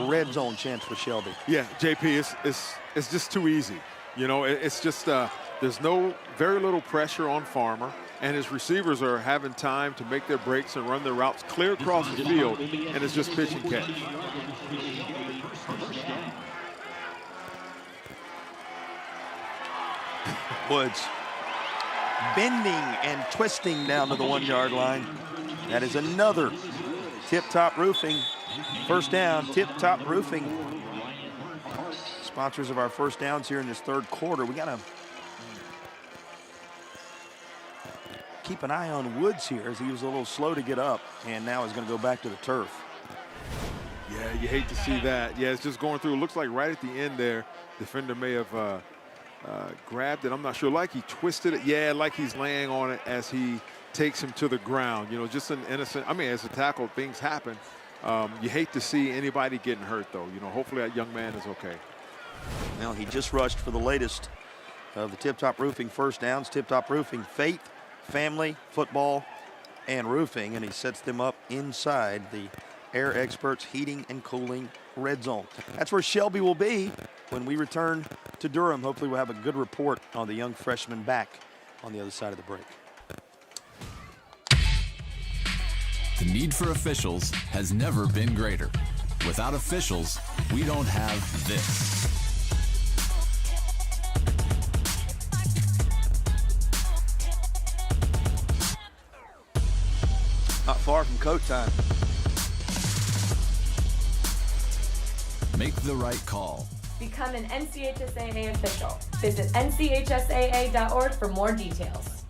red zone chance for Shelby. Yeah, JP, it's just too easy. It's just there's very little pressure on Farmer, and his receivers are having time to make their breaks and run their routes clear across the field, and it's just pitch and catch. Woods bending and twisting down to the 1-yard line. That is another tip-top roofing. First down, tip-top roofing. Sponsors of our first downs here in this third quarter. We got to keep an eye on Woods here as he was a little slow to get up and now is going to go back to the turf. Yeah, you hate to see that. Yeah, it's just going through. It looks like right at the end there, defender may have grabbed it. I'm not sure, like he twisted it. Yeah, like he's laying on it as he takes him to the ground. Just an innocent, as a tackle, things happen. You hate to see anybody getting hurt, though. Hopefully that young man is okay. Well, he just rushed for the latest of the tip-top roofing first downs. Tip-top roofing, faith, family, football, and roofing, and he sets them up inside the Air Experts heating and cooling red zone. That's where Shelby will be when we return to Durham. Hopefully we'll have a good report on the young freshman back on the other side of the break. The need for officials has never been greater. Without officials, we don't have this. Not far from coat time. Make the right call. Become an NCHSAA official. Visit NCHSAA.org for more details.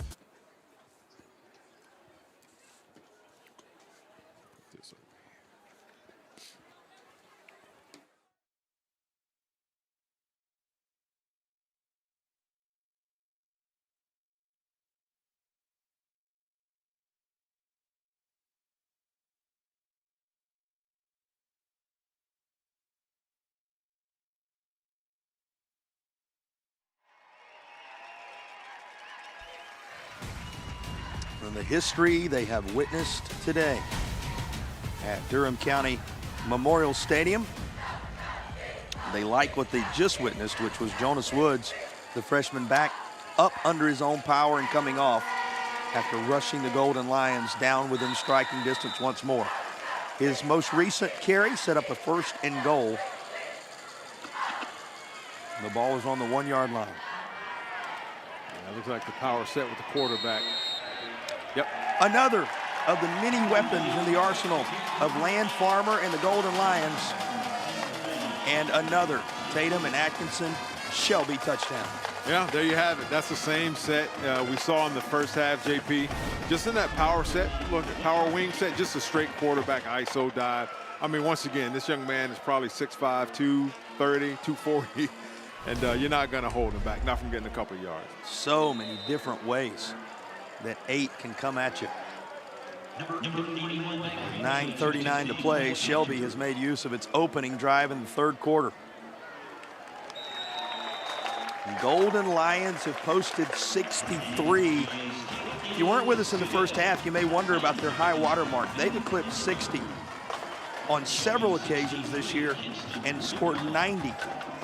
And the history they have witnessed today at Durham County Memorial Stadium. They like what they just witnessed, which was Jonas Woods, the freshman back, up under his own power and coming off after rushing the Golden Lions down within striking distance once more. His most recent carry set up a 1st and goal. The ball is on the 1-yard line. Yeah, looks like the power set with the quarterback. Yep. Another of the many weapons in the arsenal of Land Farmer and the Golden Lions. And another Tatum and Atkinson Shelby touchdown. Yeah, there you have it. That's the same set we saw in the first half, JP. Just in that power set, look, power wing set, just a straight quarterback ISO dive. Once again, this young man is probably 6'5", 230, 240, and you're not going to hold him back, not from getting a couple of yards. So many different ways that 8 can come at you. 9:39 to play. Shelby has made use of its opening drive in the third quarter. Golden Lions have posted 63. If you weren't with us in the first half, you may wonder about their high water mark. They've eclipsed 60 on several occasions this year and scored 90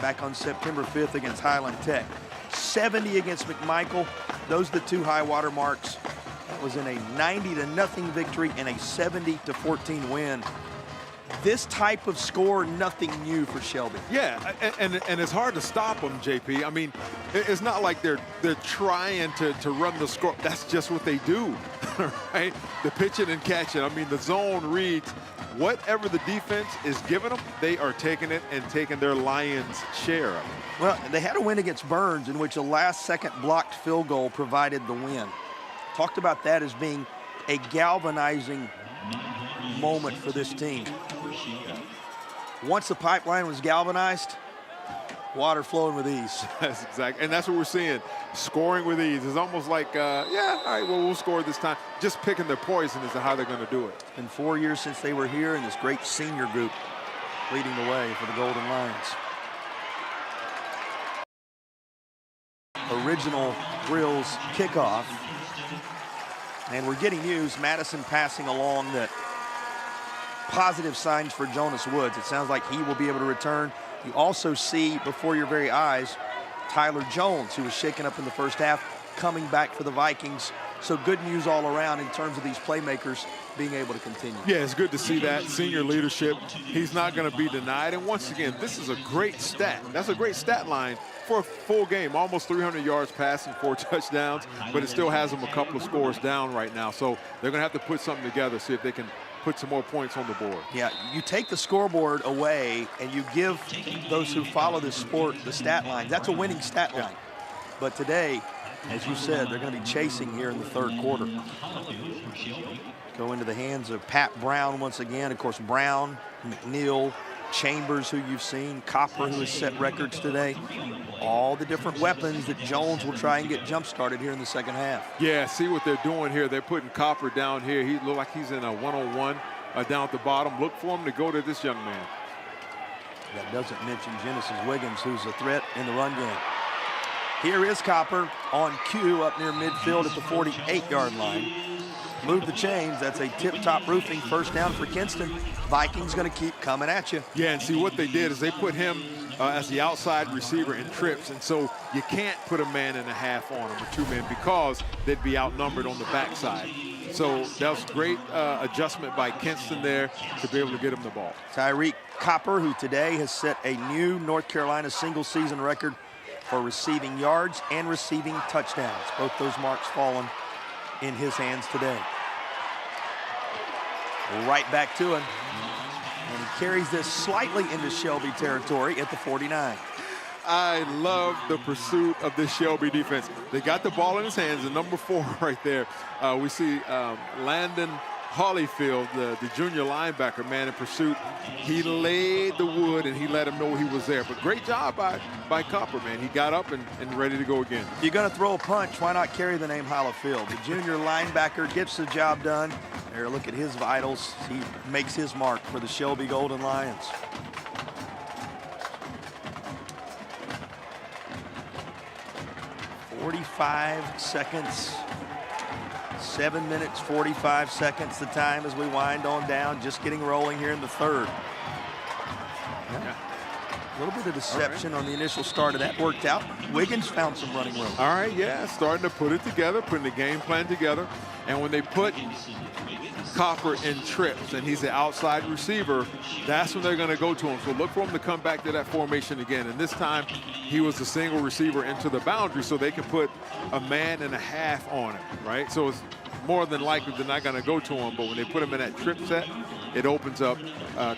back on September 5th against Highland Tech. 70 against McMichael. Those are the 2 high water marks. That was in a 90-0 victory and a 70-14 win this type of score, nothing new for Shelby. Yeah, and it's hard to stop them, JP. I mean, it's not like they're trying to run the score. That's just what they do, right? The pitching and catching. I mean, the zone reads. Whatever the defense is giving them, they are taking it and taking their Lions' share of it. Well, they had a win against Burns in which a last-second blocked field goal provided the win. Talked about that as being a galvanizing moment for this team. Once the pipeline was galvanized, water flowing with ease. That's exactly, and that's what we're seeing. Scoring with ease. It's almost like, yeah, all right, well, we'll score this time. Just picking their poison as to how they're going to do it. It's been 4 years since they were here, and this great senior group leading the way for the Golden Lions. Original Thrills kickoff. And we're getting news, Madison passing along that positive signs for Jonas Woods. It sounds like he will be able to return. You also see before your very eyes Tyler Jones, who was shaken up in the first half, coming back for the Vikings. So good news all around in terms of these playmakers being able to continue. Yeah, it's good to see that senior leadership. He's not going to be denied. And once again, this is a great stat. That's a great stat line for a full game. Almost 300 yards passing, 4 touchdowns, but it still has them a couple of scores down right now. So they're going to have to put something together, see if they can put some more points on the board. Yeah, you take the scoreboard away and you give those who follow this sport the stat line. That's a winning stat line. But today, as you said, they're going to be chasing here in the third quarter. Go into the hands of Pat Brown once again. Of course, Brown, McNeil, Chambers, who you've seen, Copper, who has set records today. All the different weapons that Jones will try and get jump-started here in the second half. Yeah, see what they're doing here. They're putting Copper down here. He looks like he's in a one-on-one down at the bottom. Look for him to go to this young man. That doesn't mention Genesis Wiggins, who's a threat in the run game. Here is Copper on cue up near midfield at the 48-yard line. Move the chains. That's a tip-top roofing first down for Kinston. Vikings going to keep coming at you. Yeah, and see what they did is they put him as the outside receiver in trips, and so you can't put a man and a half on him or 2 men because they'd be outnumbered on the backside. So that was great adjustment by Kinston there to be able to get him the ball. Tyreek Copper, who today has set a new North Carolina single-season record for receiving yards and receiving touchdowns. Both those marks fallen in his hands today. Right back to him. And he carries this slightly into Shelby territory at the 49. I love the pursuit of this Shelby defense. They got the ball in his hands, the number 4 right there. We see Landon Holyfield, the junior linebacker, man, in pursuit. He laid the wood and he let him know he was there. But great job by Copper, man. He got up and ready to go again. If you're going to throw a punch, why not carry the name Holyfield? The junior linebacker gets the job done. There, look at his vitals. He makes his mark for the Shelby Golden Lions. "45 seconds. 7 minutes, 45 seconds the time as we wind on down, just getting rolling here in the third. Yeah. A little bit of deception on the initial start of that worked out. Wiggins found some running room. All right, yeah, starting to put it together, putting the game plan together. And when they put Copper in trips and he's the outside receiver, that's when they're going to go to him. So look for him to come back to that formation again. And this time he was a single receiver into the boundary, so they can put a man and a half on him, right? So it's more than likely they're not going to go to him, but when they put him in that trip set, it opens up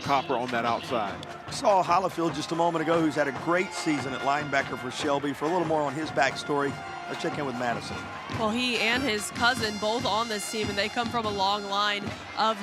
Copper on that outside. Saw Holyfield just a moment ago, who's had a great season at linebacker for Shelby. For a little more on his backstory, let's check in with Madison. Well, he and his cousin both on this team, and they come from a long line of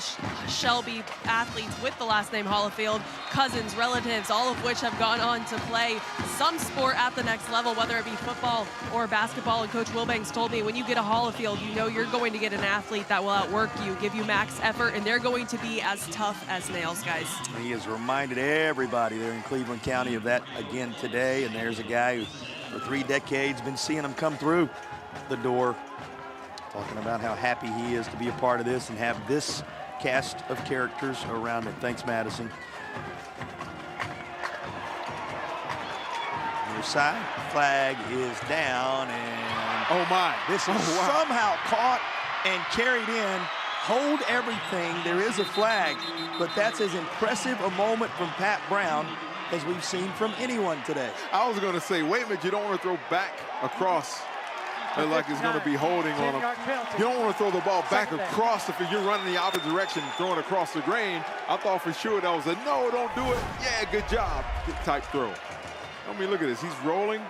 Shelby athletes with the last name Holyfield, cousins, relatives, all of which have gone on to play some sport at the next level, whether it be football or basketball. And Coach Wilbanks told me, when you get a Holyfield, you know you're going to get an athlete that will outwork you, give you max effort, and they're going to be as tough as nails, guys. He has reminded everybody there in Cleveland County of that again today, and there's a guy who for 3 decades been seeing him come through the door, talking about how happy he is to be a part of this and have this cast of characters around him. Thanks, Madison. Near side, flag is down, and oh my, this is somehow caught and carried in hold everything. There is a flag, but that's as impressive a moment from Pat Brown as we've seen from anyone today. I was going to say, wait a minute, you don't want to throw back across like it's going to be holding on him. You don't want to throw the ball back across if you're running the opposite direction, throwing across the grain. I thought for sure that was a no, don't do it. Yeah, good job type throw. I mean, look at this. He's rolling.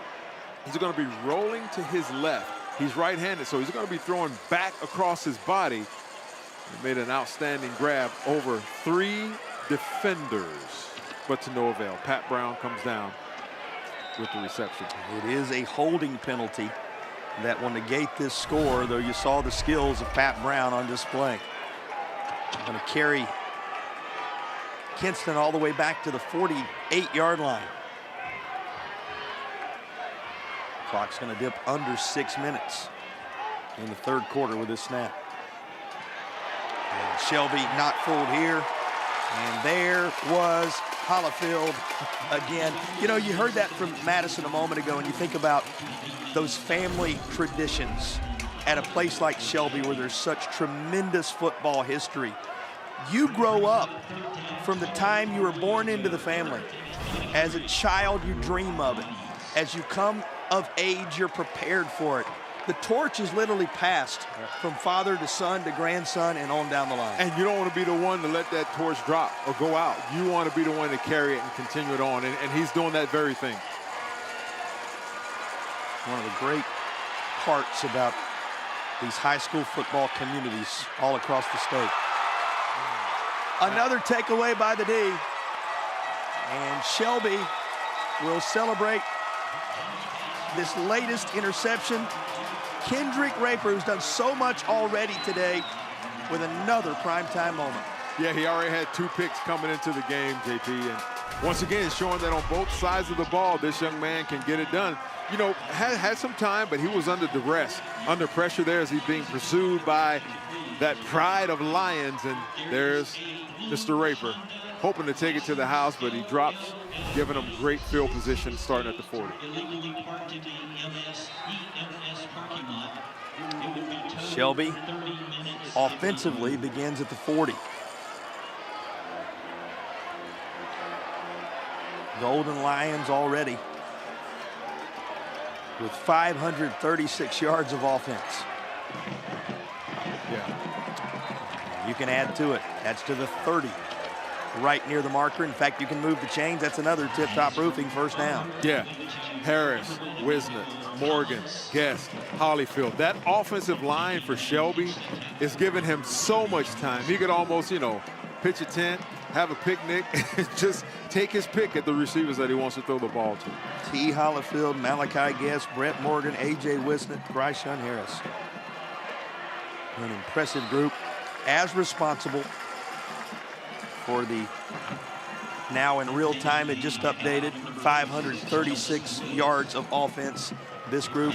He's going to be rolling to his left. He's right-handed, so he's going to be throwing back across his body. He made an outstanding grab over 3 defenders, but to no avail. Pat Brown comes down with the reception. It is a holding penalty that will negate this score, though you saw the skills of Pat Brown on display. Going to carry Kinston all the way back to the 48-yard line. Clock's going to dip under 6 minutes in the third quarter with this snap. And Shelby not fooled here. And there was Hollifield again. You know, you heard that from Madison a moment ago, and you think about those family traditions at a place like Shelby where there's such tremendous football history. You grow up from the time you were born into the family. As a child, you dream of it. As you come of age, you're prepared for it. The torch is literally passed from father to son to grandson and on down the line. And you don't want to be the one to let that torch drop or go out. You want to be the one to carry it and continue it on, and he's doing that very thing. One of the great parts about these high school football communities all across the state. Another takeaway by the D. And Shelby will celebrate this latest interception. Kendrick Raper, who's done so much already today, with another primetime moment. Yeah, he already had 2 picks coming into the game, JP. And once again, showing that on both sides of the ball, this young man can get it done. You know, had some time, but he was under duress, under pressure there as he's being pursued by that pride of Lions. And there's Mr. Raper, hoping to take it to the house, but he drops, giving him great field position starting at the 40. Shelby offensively begins at the 40. Golden Lions already with 536 yards of offense. Yeah. You can add to it. That's to the 30. Right near the marker. In fact, you can move the chains. That's another tip-top roofing first down. Yeah. Harris, Wisnett, Morgan, Guest, Hollifield. That offensive line for Shelby is giving him so much time. He could almost, you know, pitch a tent, have a picnic, and just take his pick at the receivers that he wants to throw the ball to. T. Hollifield, Malachi Guest, Brett Morgan, A.J. Wisnett, Kryshawn Harris. An impressive group, as responsible for the now in real time, it just updated 536 yards of offense this group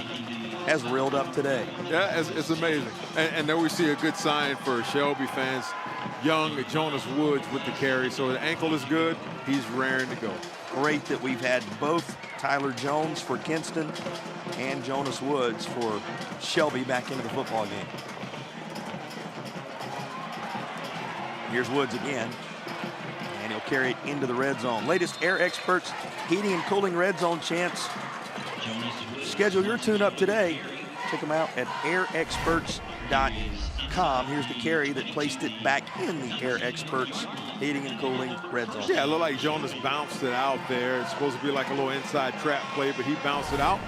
has reeled up today. Yeah, it's amazing. And then we see a good sign for Shelby fans. Young Jonas Woods with the carry, so the ankle is good. He's raring to go. Great that we've had both Tyler Jones for Kinston and Jonas Woods for Shelby back into the football game. Here's Woods again. And he'll carry it into the red zone. Latest Air Experts heating and cooling red zone chance. Schedule your tune-up today. Check them out at airexperts.com. Here's the carry that placed it back in the Air Experts heating and cooling red zone. Yeah, it looked like Jonas bounced it out there. It's supposed to be like a little inside trap play, but he bounced it out.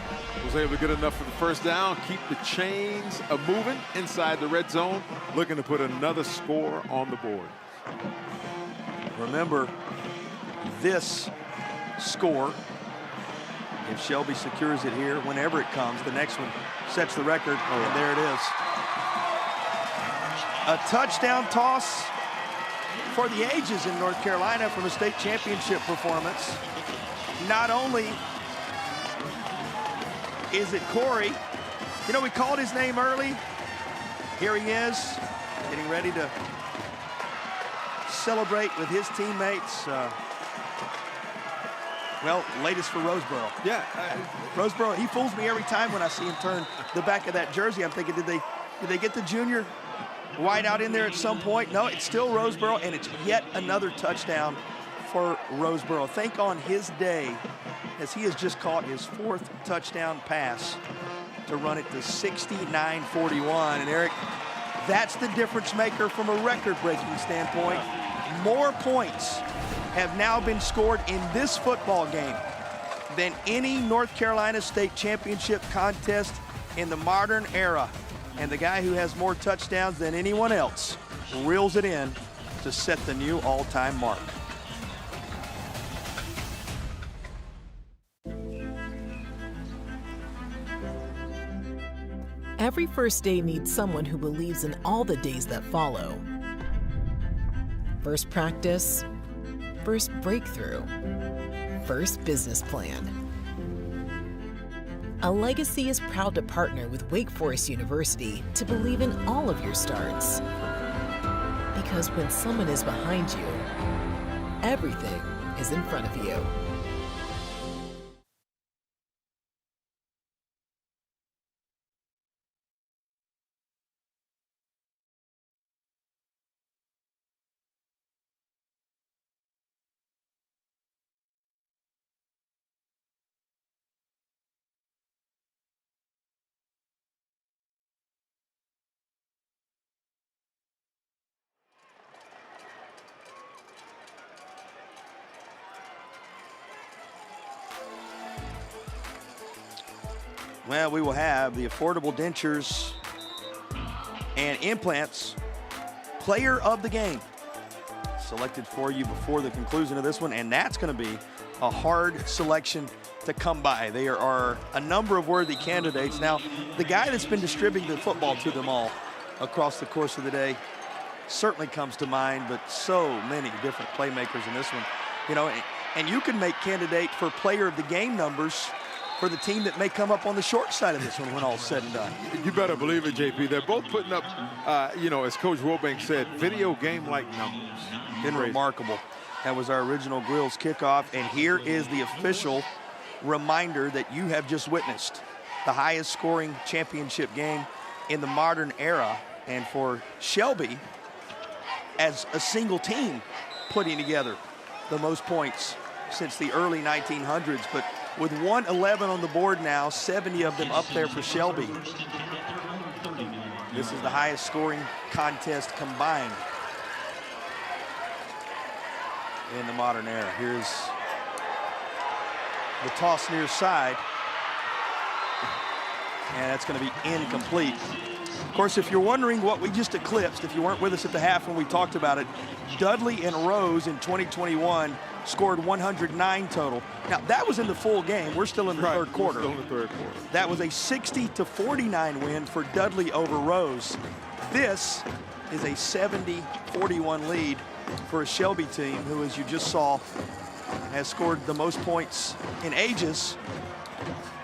Was able to get enough for the first down, keep the chains moving inside the red zone, looking to put another score on the board. Remember, this score, if Shelby secures it here, whenever it comes, the next one sets the record, and there it is. A touchdown toss for the ages in North Carolina from a state championship performance. Not only is it Corey, you know, we called his name early. Here he is, getting ready to celebrate with his teammates. Well, latest for Roseboro. Yeah. Roseboro, he fools me every time when I see him turn the back of that jersey. I'm thinking, did they get the junior wide out in there at some point. No, it's still Roseboro, and it's yet another touchdown for Roseboro. Think on his day, as he has just caught his 4th touchdown pass to run it to 69-41. And Eric, that's the difference maker from a record-breaking standpoint. More points have now been scored in this football game than any North Carolina State Championship contest in the modern era. And the guy who has more touchdowns than anyone else reels it in to set the new all-time mark. Every first day needs someone who believes in all the days that follow. First practice, first breakthrough, first business plan. A Legacy is proud to partner with Wake Forest University to believe in all of your starts. Because when someone is behind you, everything is in front of you. Well, we will have the Affordable Dentures and Implants Player of the Game selected for you before the conclusion of this one, and that's going to be a hard selection to come by. There are a number of worthy candidates. Now, the guy that's been distributing the football to them all across the course of the day certainly comes to mind, but so many different playmakers in this one. You know, and you can make candidate for Player of the Game numbers for the team that may come up on the short side of this one when all's said and done. You better believe it, JP. They're both putting up, as Coach Wilbank said, video game-like numbers. Been remarkable. That was our original Grills kickoff, and here is the official reminder that you have just witnessed the highest scoring championship game in the modern era, and for Shelby as a single team putting together the most points since the early 1900s, but with 111 on the board now, 70 of them up there for Shelby. This is the highest scoring contest combined in the modern era. Here's the toss near side, and that's going to be incomplete. Of course, if you're wondering what we just eclipsed, if you weren't with us at the half when we talked about it, Dudley and Rose in 2021 scored 109 total. Now, that was in the full game. We're still in the third quarter. Still in the third quarter. That was a 60-49 win for Dudley over Rose. This is a 70-41 lead for a Shelby team who, as you just saw, has scored the most points in ages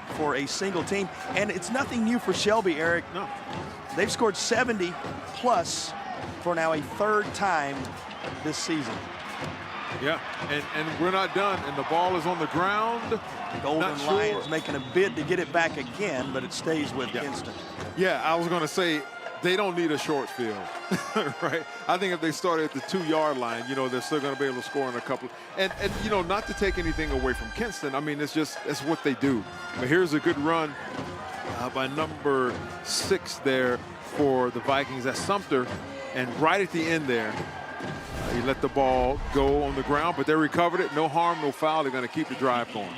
for a single team. And it's nothing new for Shelby, Eric. No. They've scored 70 plus for now a third time this season. Yeah, and we're not done, and the ball is on the ground. Golden Lions making a bid to get it back again, but it stays with Kinston. Yeah, I was going to say, they don't need a short field, right? I think if they started at the 2-yard line, they're still going to be able to score in a couple. And not to take anything away from Kinston, I mean, it's what they do. But here's a good run by number 6 there for the Vikings. That's Sumter, and right at the end there, he let the ball go on the ground, but they recovered it. No harm, no foul. They're going to keep the drive going.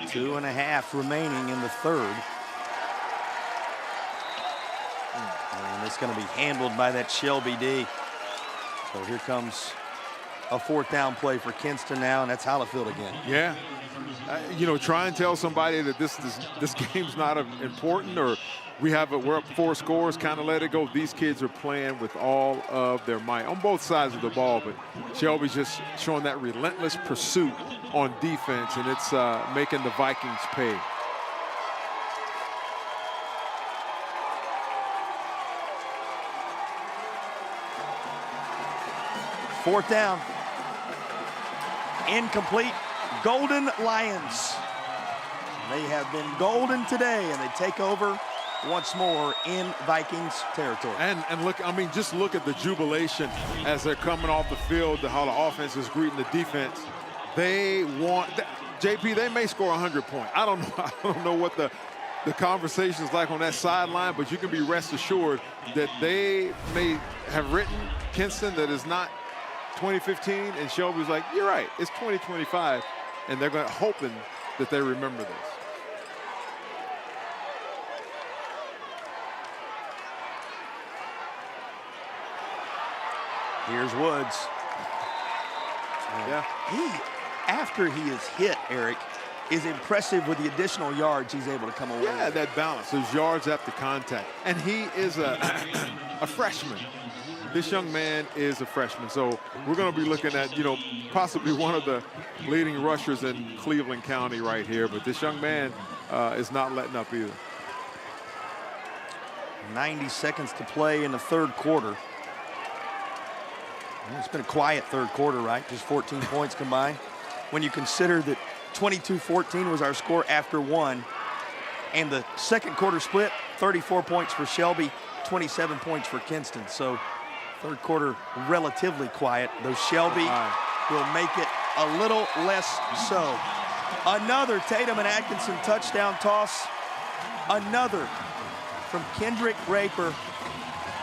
Two and a half remaining in the third. And it's going to be handled by that Shelby D. So here comes a 4th down play for Kinston now, and that's Hollifield again. Yeah. Try and tell somebody that this game's not important, or we're up 4 scores, kind of let it go. These kids are playing with all of their might on both sides of the ball, but Shelby's just showing that relentless pursuit on defense, and it's making the Vikings pay. Fourth down. Incomplete. Golden Lions They have been golden today, and they take over once more in Vikings territory. And look, I mean, just look at the jubilation as they're coming off the field, how the offense is greeting the defense. They want, JP, they may score 100 points. I don't know what the conversation is like on that sideline, but you can be rest assured that they may have written Kinston that is not 2015, and Shelby's like, you're right, it's 2025, and they're hoping that they remember this. Here's Woods. Yeah. After he is hit, Eric, is impressive with the additional yards he's able to come away Yeah, with. that balance, those yards after contact. And he is a freshman. This young man is a freshman. So we're going to be looking at, possibly one of the leading rushers in Cleveland County right here. But this young man is not letting up either. 90 seconds to play in the third quarter. It's been a quiet third quarter, right? Just 14 points combined. When you consider that 22-14 was our score after one, and the second quarter split, 34 points for Shelby, 27 points for Kinston. So third quarter relatively quiet, though Shelby will make it a little less so. Another Tatum and Atkinson touchdown toss. Another from Kendrick Raper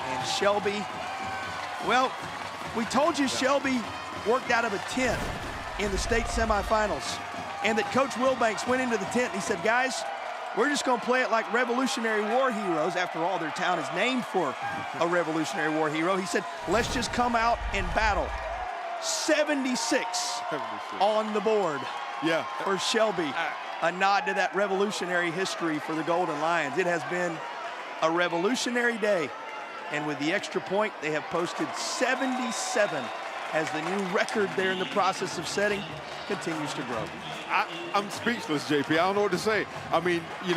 and Shelby. Well, we told you Shelby worked out of a tent in the state semifinals, and that Coach Wilbanks went into the tent and he said, guys, we're just going to play it like Revolutionary War heroes. After all, their town is named for a Revolutionary War hero. He said, let's just come out and battle. 76 on the board for Shelby. A nod to that revolutionary history for the Golden Lions. It has been a revolutionary day. And with the extra point, they have posted 77 as the new record they're in the process of setting continues to grow. I'm speechless, JP. I don't know what to say. I mean, you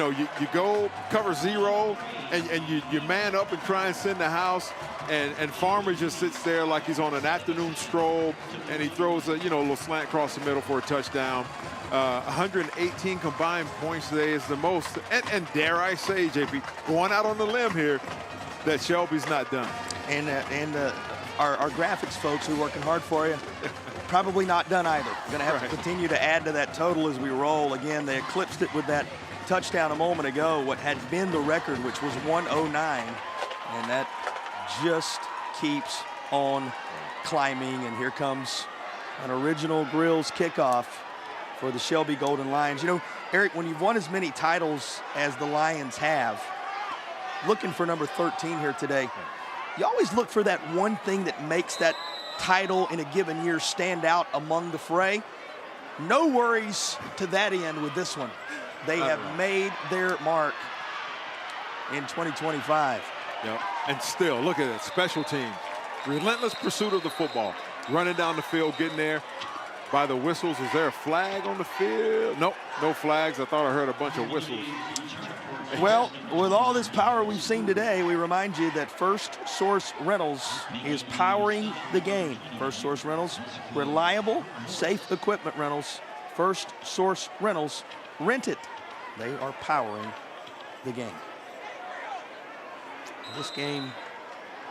go cover zero, and you man up and try and send the house, and Farmer just sits there like he's on an afternoon stroll, and he throws a little slant across the middle for a touchdown. 118 combined points today is the most, and dare I say, JP, going out on the limb here, that Shelby's not done. And our graphics folks who are working hard for you, probably not done either. Going to have to continue to add to that total as we roll. Again, they eclipsed it with that touchdown a moment ago, what had been the record, which was 109. And that just keeps on climbing. And here comes an original Grills kickoff for the Shelby Golden Lions. Eric, when you've won as many titles as the Lions have, looking for number 13 here today, you always look for that one thing that makes that title in a given year stand out among the fray. No worries to that end with this one. They have made their mark in 2025. Yep. And still, look at it, special teams. Relentless pursuit of the football. Running down the field, getting there by the whistles. Is there a flag on the field? Nope, no flags. I thought I heard a bunch of whistles. Well, with all this power we've seen today, we remind you that First Source Rentals is powering the game. First Source Rentals, reliable, safe equipment rentals. First Source Rentals, rent it. They are powering the game. This game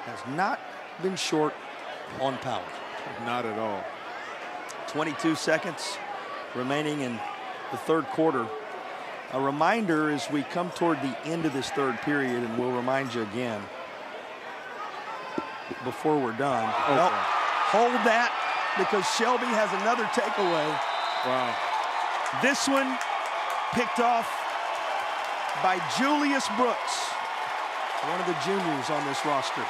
has not been short on power. Not at all. 22 seconds remaining in the third quarter. A reminder as we come toward the end of this third period, and we'll remind you again before we're done. Okay. Well, hold that, because Shelby has another takeaway. Wow. This one picked off by Julius Brooks, one of the juniors on this roster.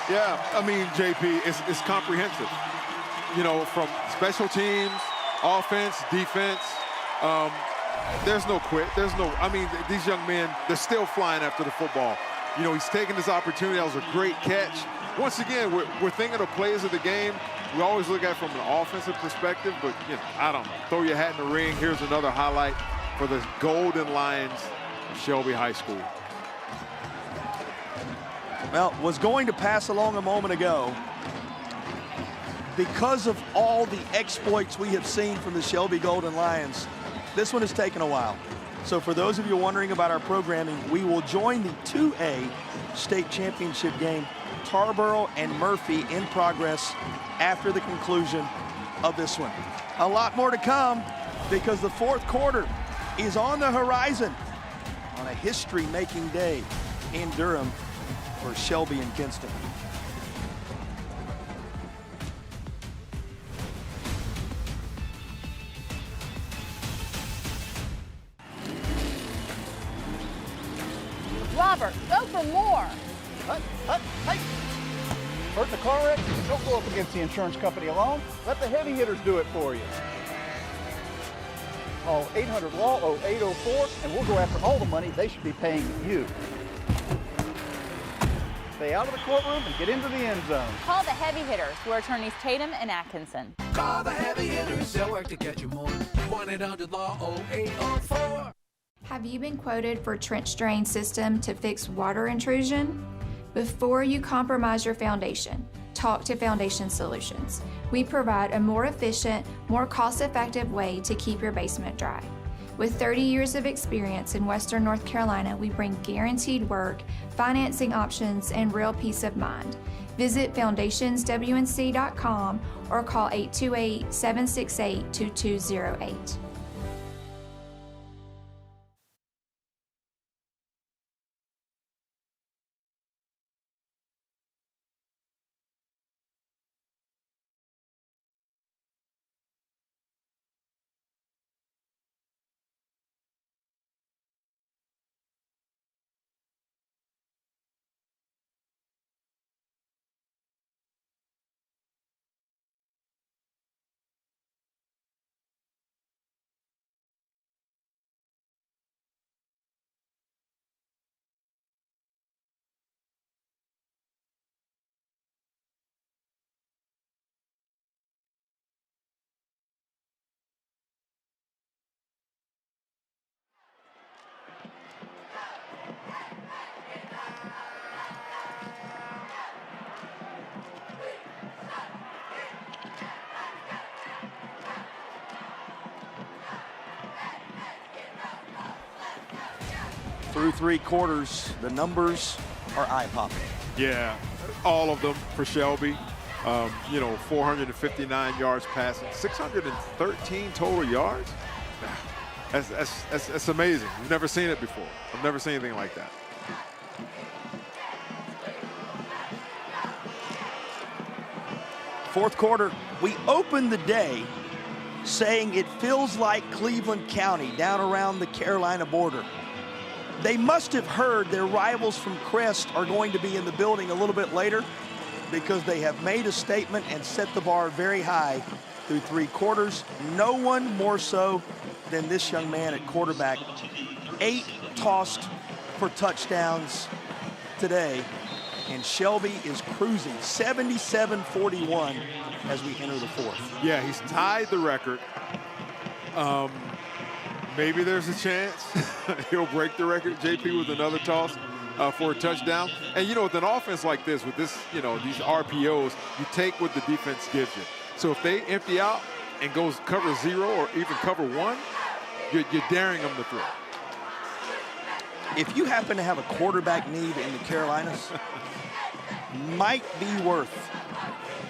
Yeah, I mean, JP, it's comprehensive. From special teams, offense, defense. There's no quit. These young men, they're still flying after the football. He's taking this opportunity. That was a great catch. Once again, we're thinking of plays of the game. We always look at it from an offensive perspective, but, I don't know. Throw your hat in the ring. Here's another highlight for the Golden Lions of Shelby High School. Well, was going to pass along a moment ago. Because of all the exploits we have seen from the Shelby Golden Lions, This one has taken a while. So for those of you wondering about our programming, we will join the 2A state championship game, Tarboro and Murphy, in progress after the conclusion of this one. A lot more to come because the fourth quarter is on the horizon on a history-making day in Durham for Shelby and Kinston. Robert, go for more. Hey! Hurt in the car wreck? Don't go up against the insurance company alone. Let the heavy hitters do it for you. Call 800-LAW-0804 and we'll go after all the money they should be paying you. Stay out of the courtroom and get into the end zone. Call the heavy hitters. We're attorneys Tatum and Atkinson. Call the heavy hitters. They'll work to get you more. 1-800-LAW-0804. Have you been quoted for trench drain system to fix water intrusion? Before you compromise your foundation, talk to Foundation Solutions. We provide a more efficient, more cost-effective way to keep your basement dry. With 30 years of experience in Western North Carolina, we bring guaranteed work, financing options, and real peace of mind. Visit foundationswnc.com or call 828-768-2208. Through three quarters, the numbers are eye-popping. Yeah, all of them for Shelby. 459 yards passing, 613 total yards. That's amazing. We've never seen it before. I've never seen anything like that. Fourth quarter, we opened the day saying it feels like Cleveland County down around the Carolina border. They must have heard their rivals from Crest are going to be in the building a little bit later because they have made a statement and set the bar very high through three quarters. No one more so than this young man at quarterback. 8 tossed for touchdowns today, and Shelby is cruising 77-41 as we enter the fourth. Yeah, he's tied the record. Maybe there's a chance he'll break the record, JP, with another toss for a touchdown. And, with an offense like this, with this, these RPOs, you take what the defense gives you. So if they empty out and goes cover 0 or even cover 1, you're daring them to throw. If you happen to have a quarterback need in the Carolinas, might be worth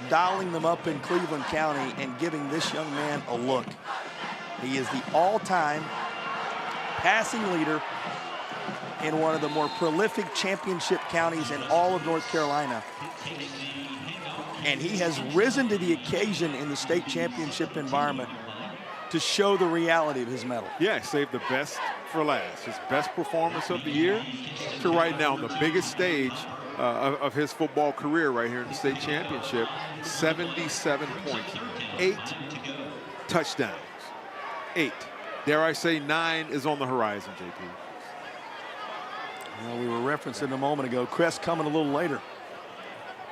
dialing them up in Cleveland County and giving this young man a look. He is the all-time passing leader in one of the more prolific championship counties in all of North Carolina. And he has risen to the occasion in the state championship environment to show the reality of his medal. Yeah, saved the best for last. His best performance of the year to right now on the biggest stage of his football career right here in the state championship. 77 points, 8 touchdowns. 8. Dare I say 9 is on the horizon, JP. Well, we were referencing a moment ago, Crest coming a little later.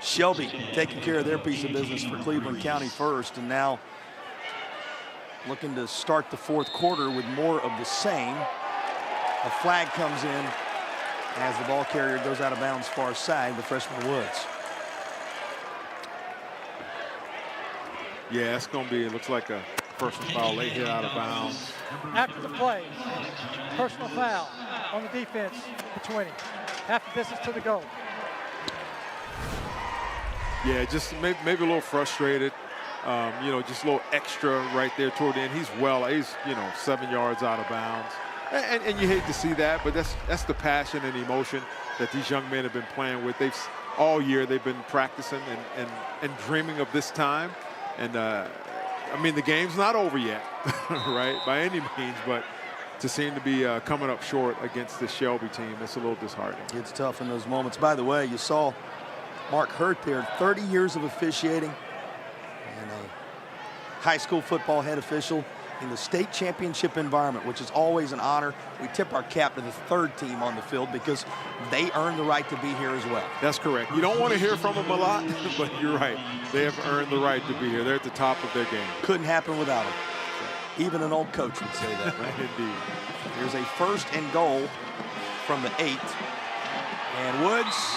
Shelby taking care of their piece of business for Cleveland County first, and now looking to start the fourth quarter with more of the same. A flag comes in as the ball carrier goes out of bounds far side, the freshman Woods. Yeah, it's going to be, it looks like a Personal foul, late hit out of bounds. After the play, personal foul on the defense for 20. Half the distance to the goal. Yeah, just maybe a little frustrated. You know, just a little extra right there toward the end. He's 7 yards out of bounds. And you hate to see that, but that's the passion and emotion that these young men have been playing with. All year they've been practicing and dreaming of this time. And I mean, the game's not over yet, right, by any means, but to seem to be coming up short against the Shelby team, it's a little disheartening. It's tough in those moments. By the way, you saw Mark Hurt there, 30 years of officiating and a high school football head official in the state championship environment, which is always an honor. We tip our cap to the third team on the field because they earn the right to be here as well. That's correct. You don't want to hear from them a lot, but you're right. They have earned the right to be here. They're at the top of their game. Couldn't happen without them. Even an old coach would say that, right? Indeed. Here's a 1st and goal from the 8. And Woods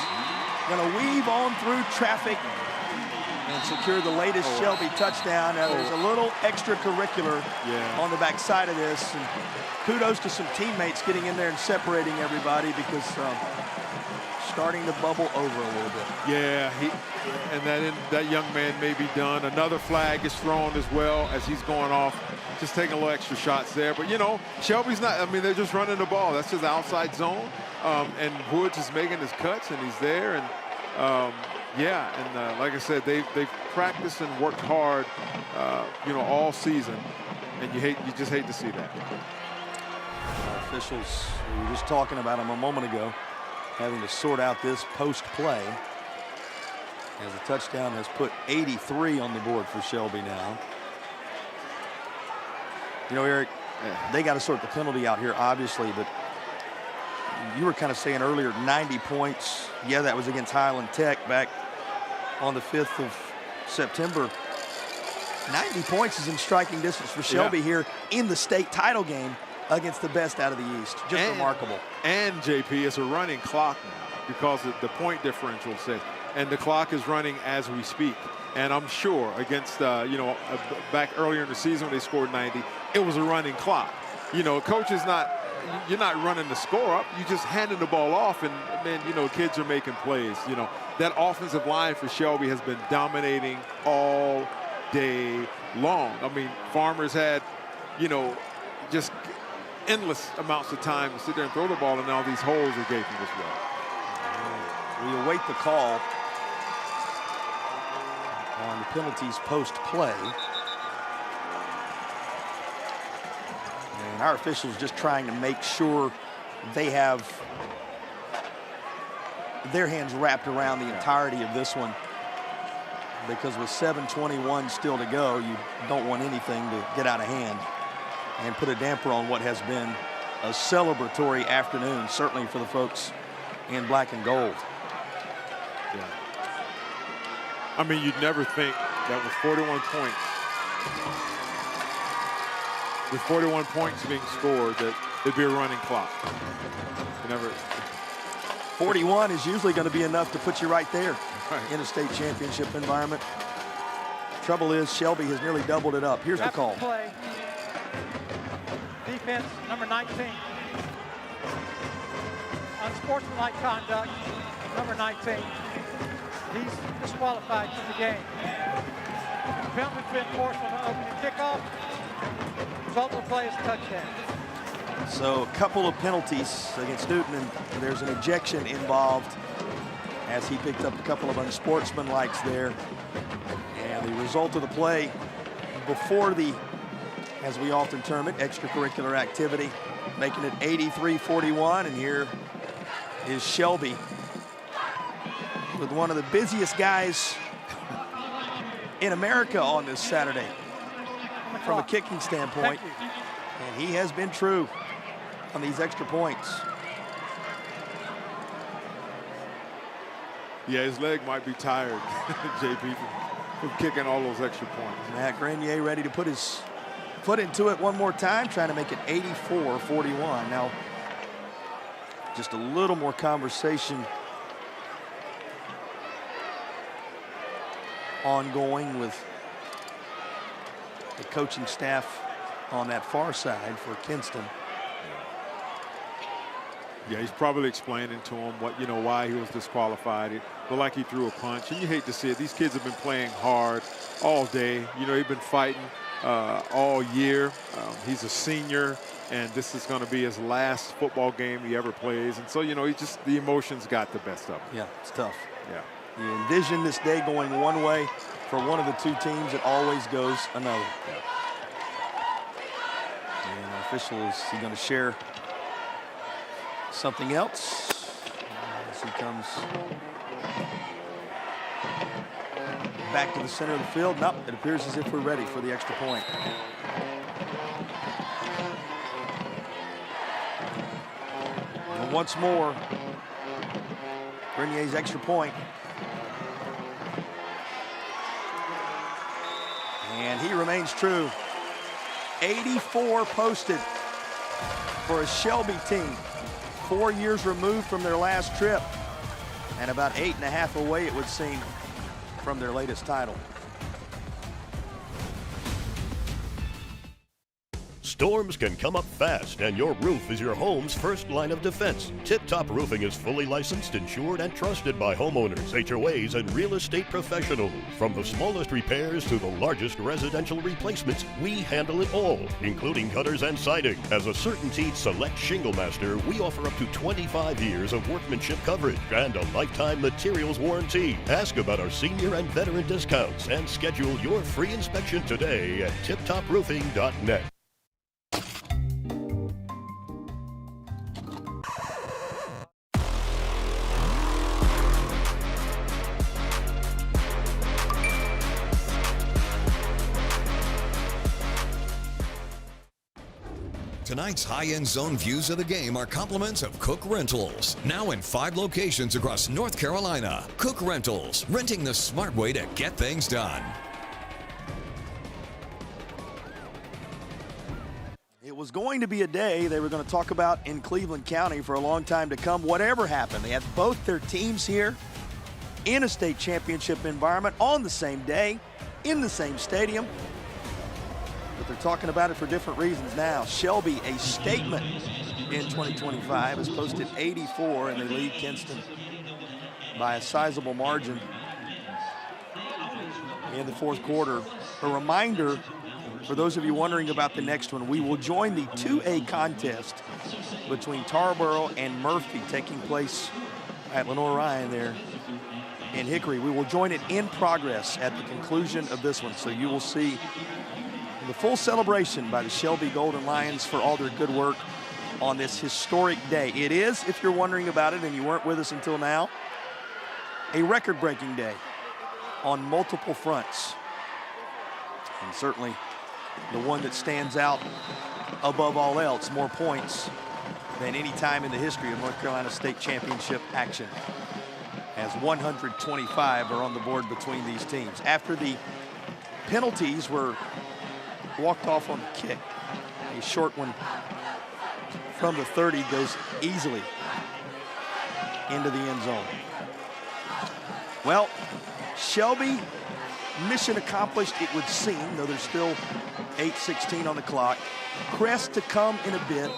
going to weave on through traffic and secure the latest Shelby touchdown. Now, there's a little extracurricular on the backside of this. And kudos to some teammates getting in there and separating everybody because starting to bubble over a little bit. Yeah, that young man may be done. Another flag is thrown as well as he's going off, just taking a little extra shots there. But, you know, Shelby's not, I mean, they're just running the ball. That's his outside zone. And Woods is making his cuts, and he's there. And, like I said, they've practiced and worked hard, all season, and you just hate to see that. Officials, we were just talking about them a moment ago, having to sort out this post-play as the touchdown has put 83 on the board for Shelby now. You know, Eric, they got to sort the penalty out here, obviously, but you were kind of saying earlier, 90 points. Yeah, that was against Highland Tech back on the 5th of September. 90 points is in striking distance for Shelby here in the state title game against the best out of the East. Just remarkable. And, JP, it's a running clock now because the point differential says, and the clock is running as we speak. And I'm sure against, back earlier in the season when they scored 90, it was a running clock. You know, coach is not, you're not running the score up. You're just handing the ball off, and then, kids are making plays. You know, that offensive line for Shelby has been dominating all day long. I mean, Farmers had, just endless amounts of time to sit there and throw the ball, and now these holes are gaping as well. We await the call on the penalties post-play. And our officials just trying to make sure they have their hands wrapped around the entirety of this one, because with 7:21 still to go, you don't want anything to get out of hand and put a damper on what has been a celebratory afternoon, certainly for the folks in black and gold. Yeah. I mean, you'd never think that with 41 points, with 41 points being scored, that it'd be a running clock. You never. 41 is usually going to be enough to put you right there in a state championship environment. Trouble is, Shelby has nearly doubled it up. Here's the call. Play. Defense, number 19. Unsportsmanlike conduct, number 19. He's disqualified from the game. Penalty's been forced on the opening kickoff. Result of the play is a touchdown. So a couple of penalties against Newton, and there's an ejection involved as he picked up a couple of unsportsmanlikes there. And the result of the play before the, as we often term it, extracurricular activity, making it 83-41. And here is Shelby with one of the busiest guys in America on this Saturday from a kicking standpoint. And he has been true on these extra points. Yeah, his leg might be tired, JP, from kicking all those extra points. Matt Grenier ready to put his foot into it one more time, trying to make it 84-41. Now, just a little more conversation ongoing with the coaching staff on that far side for Kinston. Yeah, he's probably explaining to him what, why he was disqualified. It looked like he threw a punch, and you hate to see it. These kids have been playing hard all day. He's been fighting all year. He's a senior, and this is going to be his last football game he ever plays. And so, the emotions got the best of him. Yeah, it's tough. Yeah. You envision this day going one way for one of the two teams. It always goes another. Yeah. And our official is going to share something else as he comes back to the center of the field. Nope, it appears as if we're ready for the extra point. And once more, Grenier's extra point. And he remains true. 84 posted for a Shelby team. 4 years removed from their last trip, and about 8.5 away, it would seem, from their latest title. Storms can come up fast, and your roof is your home's first line of defense. Tip Top Roofing is fully licensed, insured, and trusted by homeowners, HOAs, and real estate professionals. From the smallest repairs to the largest residential replacements, we handle it all, including gutters and siding. As a CertainTeed Select Shingle Master, we offer up to 25 years of workmanship coverage and a lifetime materials warranty. Ask about our senior and veteran discounts and schedule your free inspection today at tiptoproofing.net. Tonight's high-end zone views of the game are compliments of Cook Rentals. Now in 5 locations across North Carolina. Cook Rentals, renting the smart way to get things done. It was going to be a day they were going to talk about in Cleveland County for a long time to come. Whatever happened, they had both their teams here in a state championship environment on the same day, in the same stadium. But they're talking about it for different reasons now. Shelby, a statement in 2025, has posted 84, and they lead Kinston by a sizable margin in the fourth quarter. A reminder, for those of you wondering about the next one, we will join the 2A contest between Tarboro and Murphy taking place at Lenore Ryan there in Hickory. We will join it in progress at the conclusion of this one, so you will see the full celebration by the Shelby Golden Lions for all their good work on this historic day. It is, if you're wondering about it and you weren't with us until now, a record-breaking day on multiple fronts. And certainly the one that stands out above all else, more points than any time in the history of North Carolina State Championship action, as 125 are on the board between these teams. After the penalties were walked off on the kick, a short one from the 30 goes easily into the end zone. Well, Shelby, mission accomplished, it would seem, though there's still 8:16 on the clock. Crest to come in a bit.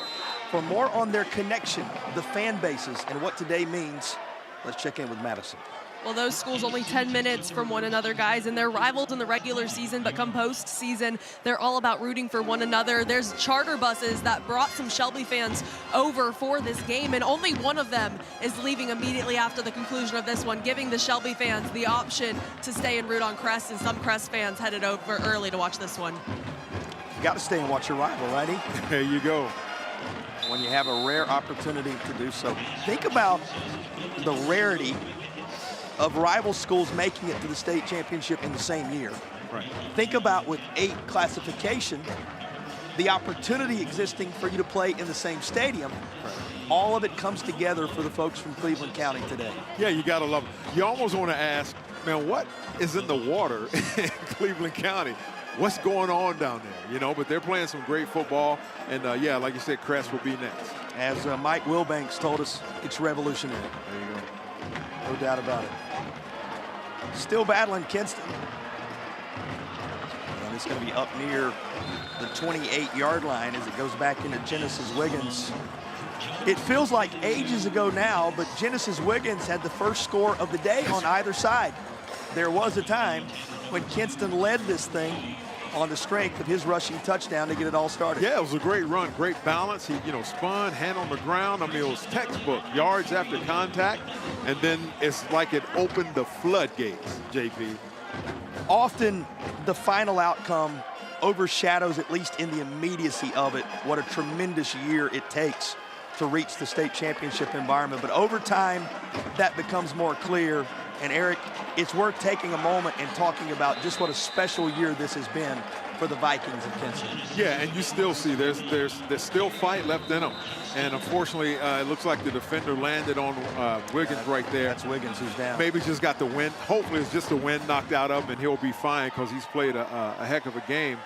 For more on their connection, the fan bases, and what today means, let's check in with Madison. Well, those schools only 10 minutes from one another, guys, and they're rivals in the regular season, but come postseason, they're all about rooting for one another. There's charter buses that brought some Shelby fans over for this game, and only one of them is leaving immediately after the conclusion of this one, giving the Shelby fans the option to stay and root on Crest, and some Crest fans headed over early to watch this one. You got to stay and watch your rival, righty? There you go. When you have a rare opportunity to do so. Think about the rarity of rival schools making it to the state championship in the same year. Right. Think about with 8 classification, the opportunity existing for you to play in the same stadium. Right. All of it comes together for the folks from Cleveland County today. Yeah, you gotta love it. You almost want to ask, man, what is in the water in Cleveland County? What's going on down there? But they're playing some great football, and yeah, like you said, Crest will be next. As Mike Wilbanks told us, it's revolutionary. There you go. No doubt about it. Still battling Kinston. And It's going to be up near the 28-yard line as it goes back into Genesis Wiggins. It feels like ages ago now, but Genesis Wiggins had the first score of the day on either side. There was a time when Kinston led this thing on the strength of his rushing touchdown to get it all started. Yeah, it was a great run, great balance. He, spun, hand on the ground. I mean, it was textbook, yards after contact, and then it's like it opened the floodgates, JP. Often the final outcome overshadows, at least in the immediacy of it, what a tremendous year it takes to reach the state championship environment. But over time, that becomes more clear. And Eric, it's worth taking a moment and talking about just what a special year this has been for the Vikings of Kinston. Yeah, and you still see there's still fight left in them. And unfortunately, it looks like the defender landed on Wiggins right there. That's Wiggins who's down. Maybe just got the wind. Hopefully it's just the wind knocked out of him and he'll be fine because he's played a heck of a game.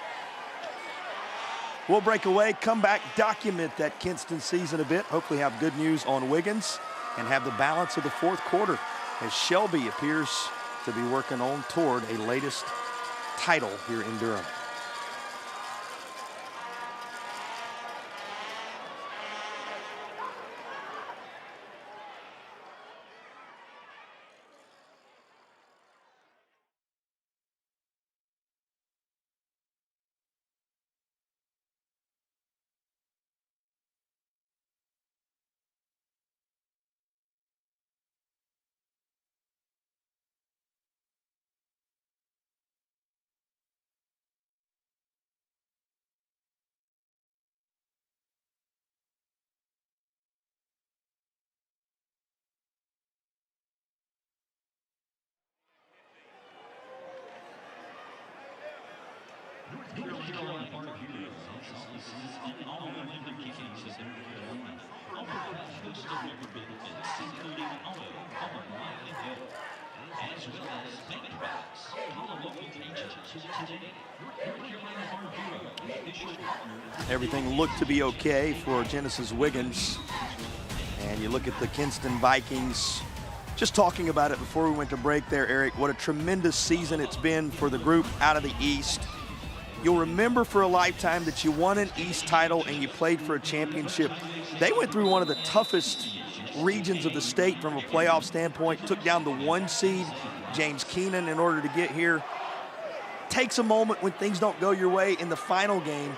We'll break away, come back, document that Kinston season a bit. Hopefully have good news on Wiggins and have the balance of the fourth quarter as Shelby appears to be working on toward a latest title here in Durham. Everything looked to be okay for Genesis Wiggins. And you look at the Kinston Vikings. Just talking about it before we went to break there, Eric, what a tremendous season it's been for the group out of the East. You'll remember for a lifetime that you won an East title and you played for a championship. They went through one of the toughest regions of the state from a playoff standpoint, took down the 1 seed, James Keenan, in order to get here. Takes a moment when things don't go your way in the final game,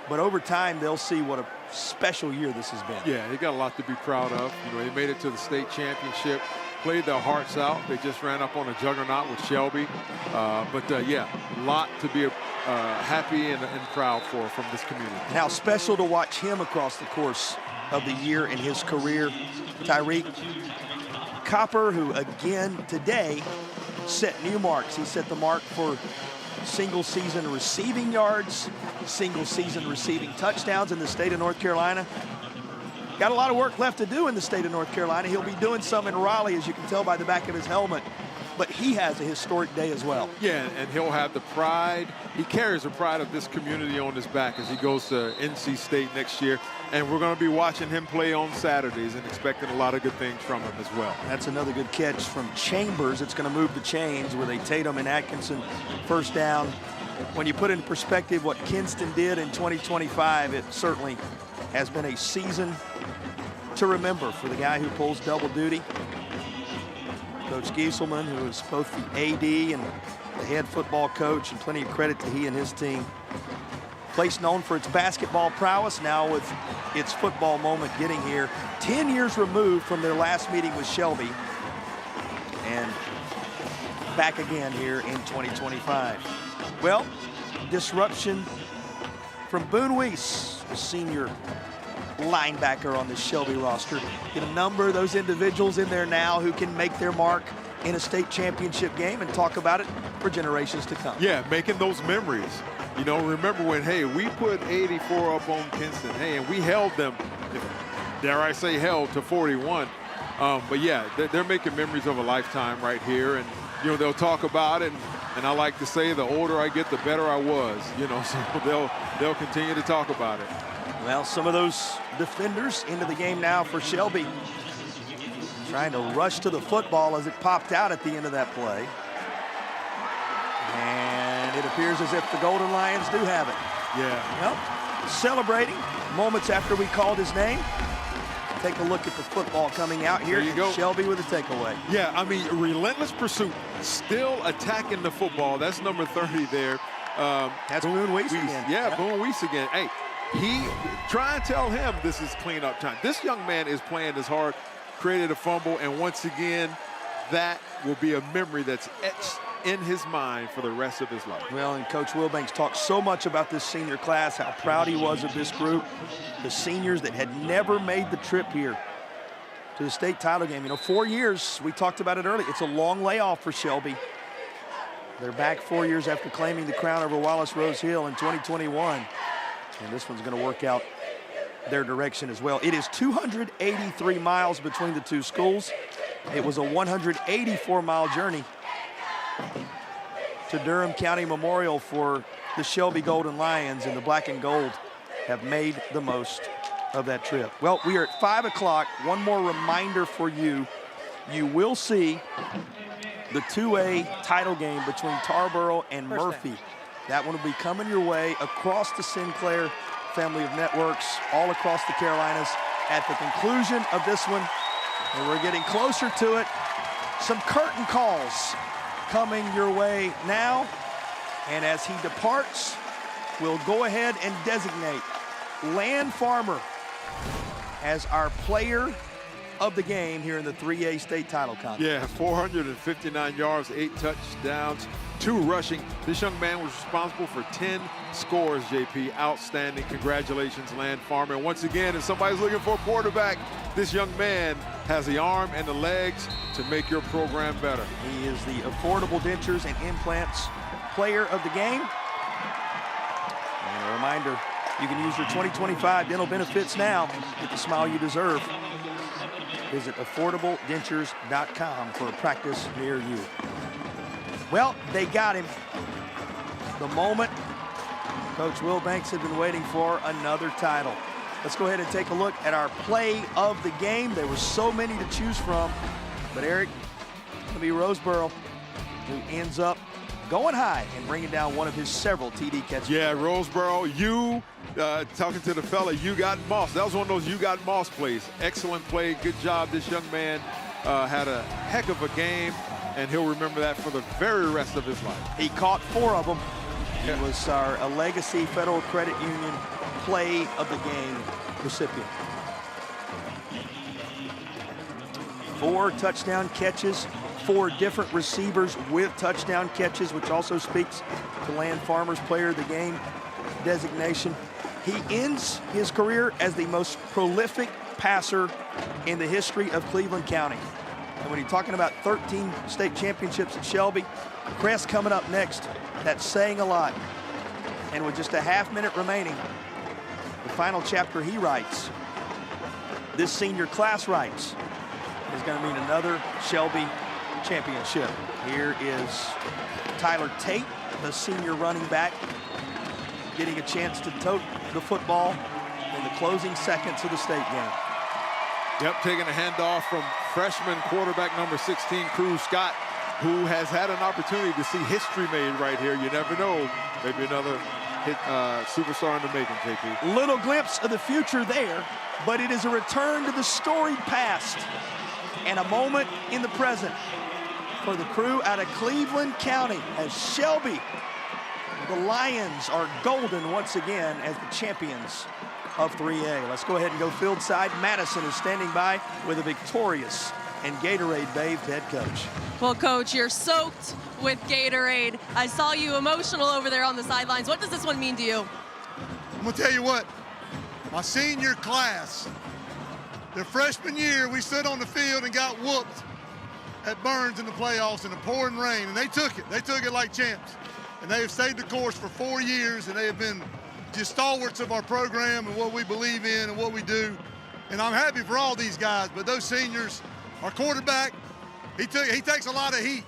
but over time they'll see what a special year this has been. Yeah, they got a lot to be proud of. They made it to the state championship, played their hearts out. They just ran up on a juggernaut with Shelby. Yeah, a lot to be happy and proud for from this community. And how special to watch him across the course of the year in his career. Tyreek Copper, who again today set new marks. He set the mark for single season receiving yards, single season receiving touchdowns in the state of North Carolina. Got a lot of work left to do in the state of North Carolina. He'll be doing some in Raleigh, as you can tell by the back of his helmet. But he has a historic day as well. Yeah, and he'll have the pride. He carries the pride of this community on his back as he goes to NC State next year. And we're going to be watching him play on Saturdays and expecting a lot of good things from him as well. That's another good catch from Chambers. It's going to move the chains with a Tatum and Atkinson first down. When you put in perspective what Kinston did in 2025, it certainly has been a season to remember for the guy who pulls double duty. Coach Gieselman, who is both the AD and the head football coach, and plenty of credit to he and his team. Place known for its basketball prowess, now with its football moment getting here. 10 years removed from their last meeting with Shelby, and back again here in 2025. Well, disruption from Boone Weiss, the senior linebacker on the Shelby roster. Get a number of those individuals in there now who can make their mark in a state championship game and talk about it for generations to come. Yeah, making those memories. Remember when, hey, we put 84 up on Kinston, hey, and we held them, dare I say held, to 41. But yeah, they're making memories of a lifetime right here. And, they'll talk about it. And I like to say the older I get, the better I was, so they'll continue to talk about it. Well, some of those defenders into the game now for Shelby, trying to rush to the football as it popped out at the end of that play. And It appears as if the Golden Lions do have it. Yeah. Well, celebrating moments after we called his name. Take a look at the football coming out here. There you go. Shelby with a takeaway. Yeah, I mean, relentless pursuit, still attacking the football. That's number 30 there. That's Boone Weiss again. Yeah, Boone Weiss again. Hey, try and tell him this is cleanup time. This young man is playing his heart, created a fumble, and once again, that will be a memory that's etched in his mind for the rest of his life. Well, and Coach Wilbanks talked so much about this senior class, how proud he was of this group, the seniors that had never made the trip here to the state title game. You know, 4 years, we talked about it earlier. It's a long layoff for Shelby. They're back 4 years after claiming the crown over Wallace Rose Hill in 2021. And this one's going to work out their direction as well. It is 283 miles between the two schools. It was a 184-mile journey to Durham County Memorial for the Shelby Golden Lions, and the black and gold have made the most of that trip. Well, we are at 5 o'clock. One more reminder for you. You will see the 2A title game between Tarboro and Murphy. That one will be coming your way across the Sinclair family of networks, all across the Carolinas. At the conclusion of this one, and we're getting closer to it, some curtain calls coming your way now. And as he departs, we'll go ahead and designate Land Farmer as our player of the game here in the 3A state title contest. Yeah, 459 yards, 8 touchdowns, 2 rushing. This young man was responsible for 10 scores, JP. Outstanding. Congratulations, Land Farmer. And once again, if somebody's looking for a quarterback, this young man has the arm and the legs to make your program better. He is the Affordable Dentures and Implants player of the game. And a reminder, you can use your 2025 dental benefits now. Get the smile you deserve. Visit affordabledentures.com for a practice near you. Well, they got him. The moment Coach Wilbanks had been waiting for, another title. Let's go ahead and take a look at our play of the game. There were so many to choose from, but Eric, it's going to be Roseboro who ends up going high and bringing down one of his several TD catches. Yeah, Roseboro, talking to the fella, you got Moss. That was one of those you got Moss plays. Excellent play, good job. This young man had a heck of a game, and he'll remember that for the very rest of his life. He caught 4 of them. He was our Legacy Federal Credit Union play of the game recipient. 4 touchdown catches, 4 different receivers with touchdown catches, which also speaks to Land Farmer's player of the game designation. He ends his career as the most prolific passer in the history of Cleveland County. And when you're talking about 13 state championships at Shelby, Crest coming up next, that's saying a lot. And with just a half-minute remaining, the final chapter he writes, this senior class writes, is going to mean another Shelby championship. Here is Tyler Tate, the senior running back, getting a chance to tote the football in the closing seconds of the state game. Yep, taking a handoff from freshman quarterback number 16, Cruz Scott, who has had an opportunity to see history made right here. You never know. Maybe another superstar in the making, JP. Little glimpse of the future there, but it is a return to the storied past and a moment in the present for the crew out of Cleveland County as Shelby, the Lions, are golden once again as the champions of 3A. Let's go ahead and go field side. Madison is standing by with a victorious and Gatorade-bathed head coach. Well, Coach, you're soaked with Gatorade. I saw you emotional over there on the sidelines. What does this one mean to you? I'm gonna tell you what, my senior class, the freshman year, we stood on the field and got whooped at Burns in the playoffs in the pouring rain, and they took it. They took it like champs. And they have stayed the course for 4 years, and they have been just stalwarts of our program and what we believe in and what we do. And I'm happy for all these guys, but those seniors, our quarterback, he takes a lot of heat.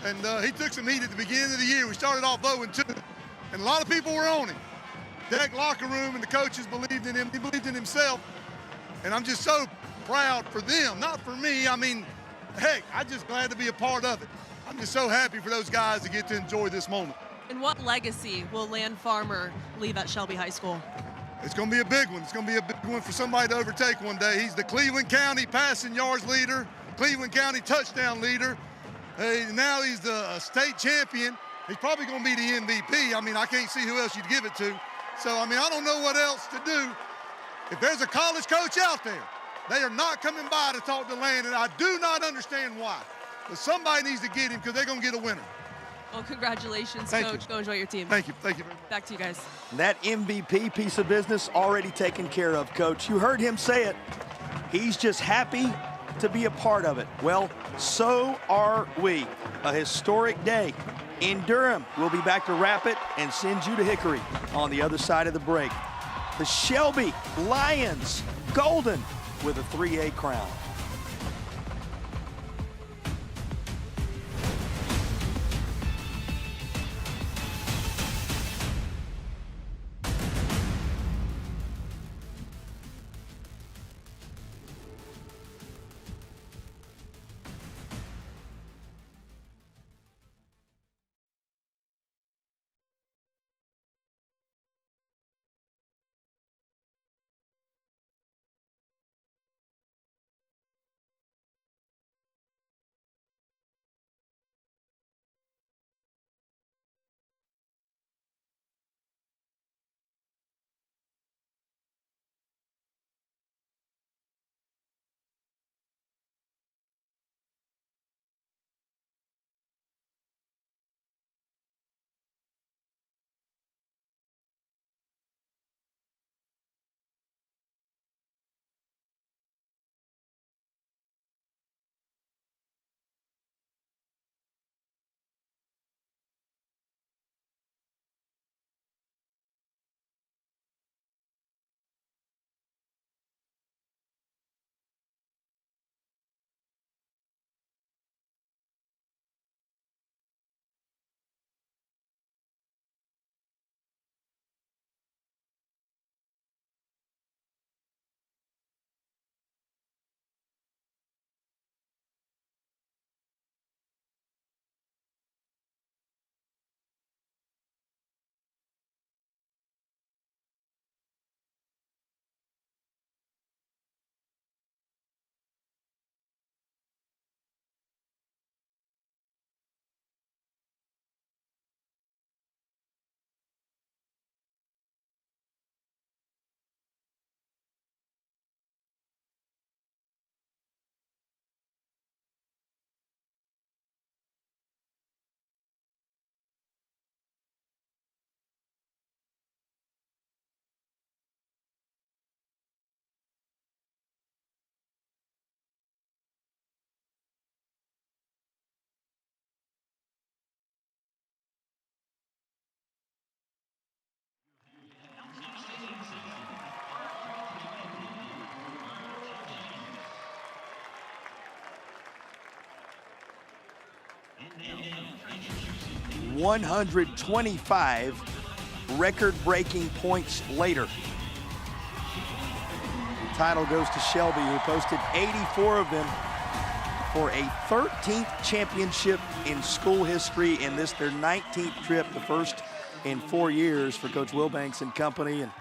And he took some heat at the beginning of the year. We started off 0-2, and a lot of people were on him. That locker room and the coaches believed in him. He believed in himself. And I'm just so proud for them, not for me. I mean, heck, I'm just glad to be a part of it. I'm just so happy for those guys to get to enjoy this moment. And what legacy will Land Farmer leave at Shelby High School? It's going to be a big one. It's going to be a big one for somebody to overtake one day. He's the Cleveland County passing yards leader, Cleveland County touchdown leader. Now he's the state champion. He's probably going to be the MVP. I mean, I can't see who else you'd give it to. So, I mean, I don't know what else to do. If there's a college coach out there, they are not coming by to talk to Land, and I do not understand why. But somebody needs to get him because they're going to get a winner. Well, congratulations, Thank Coach. you. Go enjoy your team. Thank you. Thank you very much. Back to you guys. That MVP piece of business already taken care of, Coach. You heard him say it. He's just happy to be a part of it. Well, so are we. A historic day in Durham. We'll be back to wrap it and send you to Hickory on the other side of the break. The Shelby Lions Golden with a 3A crown. $125 record-breaking points later. The title goes to Shelby, who posted 84 of them for a 13th championship in school history, and this their 19th trip, the first in 4 years for Coach Wilbanks and company and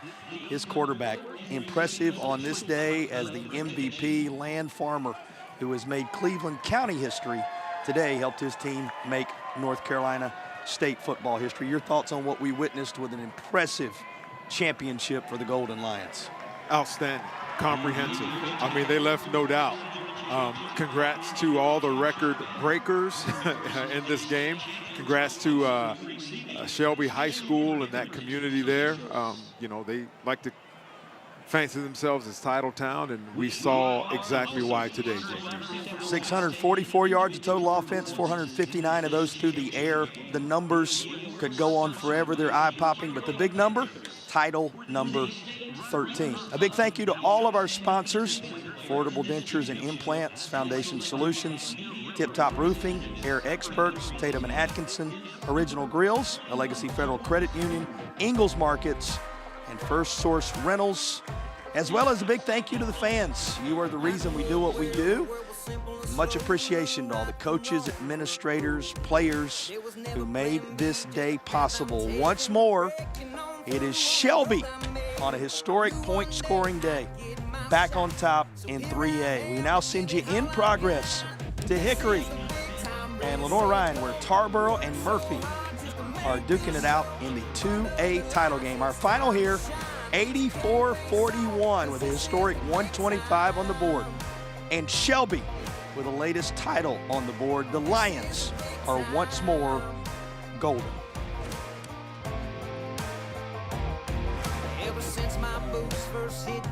his quarterback. Impressive on this day as the MVP, Land Farmer, who has made Cleveland County history today, helped his team make North Carolina State football history. Your thoughts on what we witnessed with an impressive championship for the Golden Lions? Outstanding, comprehensive. I mean, they left no doubt. Congrats to all the record breakers in this game. Congrats to Shelby High School and that community there. You know, they like to fancy themselves as title town, and we saw exactly why today, JP. 644 yards of total offense, 459 of those through the air. The numbers could go on forever. They're eye-popping, but the big number, title number 13. A big thank you to all of our sponsors: Affordable Dentures and Implants, Foundation Solutions, Tip Top Roofing, Air Experts, Tatum & Atkinson, Original Grills, a Legacy Federal Credit Union, Ingalls Markets, and First Source Rentals, as well as a big thank you to the fans. You are the reason we do what we do. much appreciation to all the coaches, administrators, players who made this day possible. Once more, it is Shelby on a historic point scoring day, back on top in 3A. We now send you in progress to Hickory and Lenore-Ryan, where Tarboro and Murphy are duking it out in the 2A title game. Our final here, 84-41 with a historic 125 on the board. And Shelby with the latest title on the board. The Lions are once more golden. Ever since my boots first hit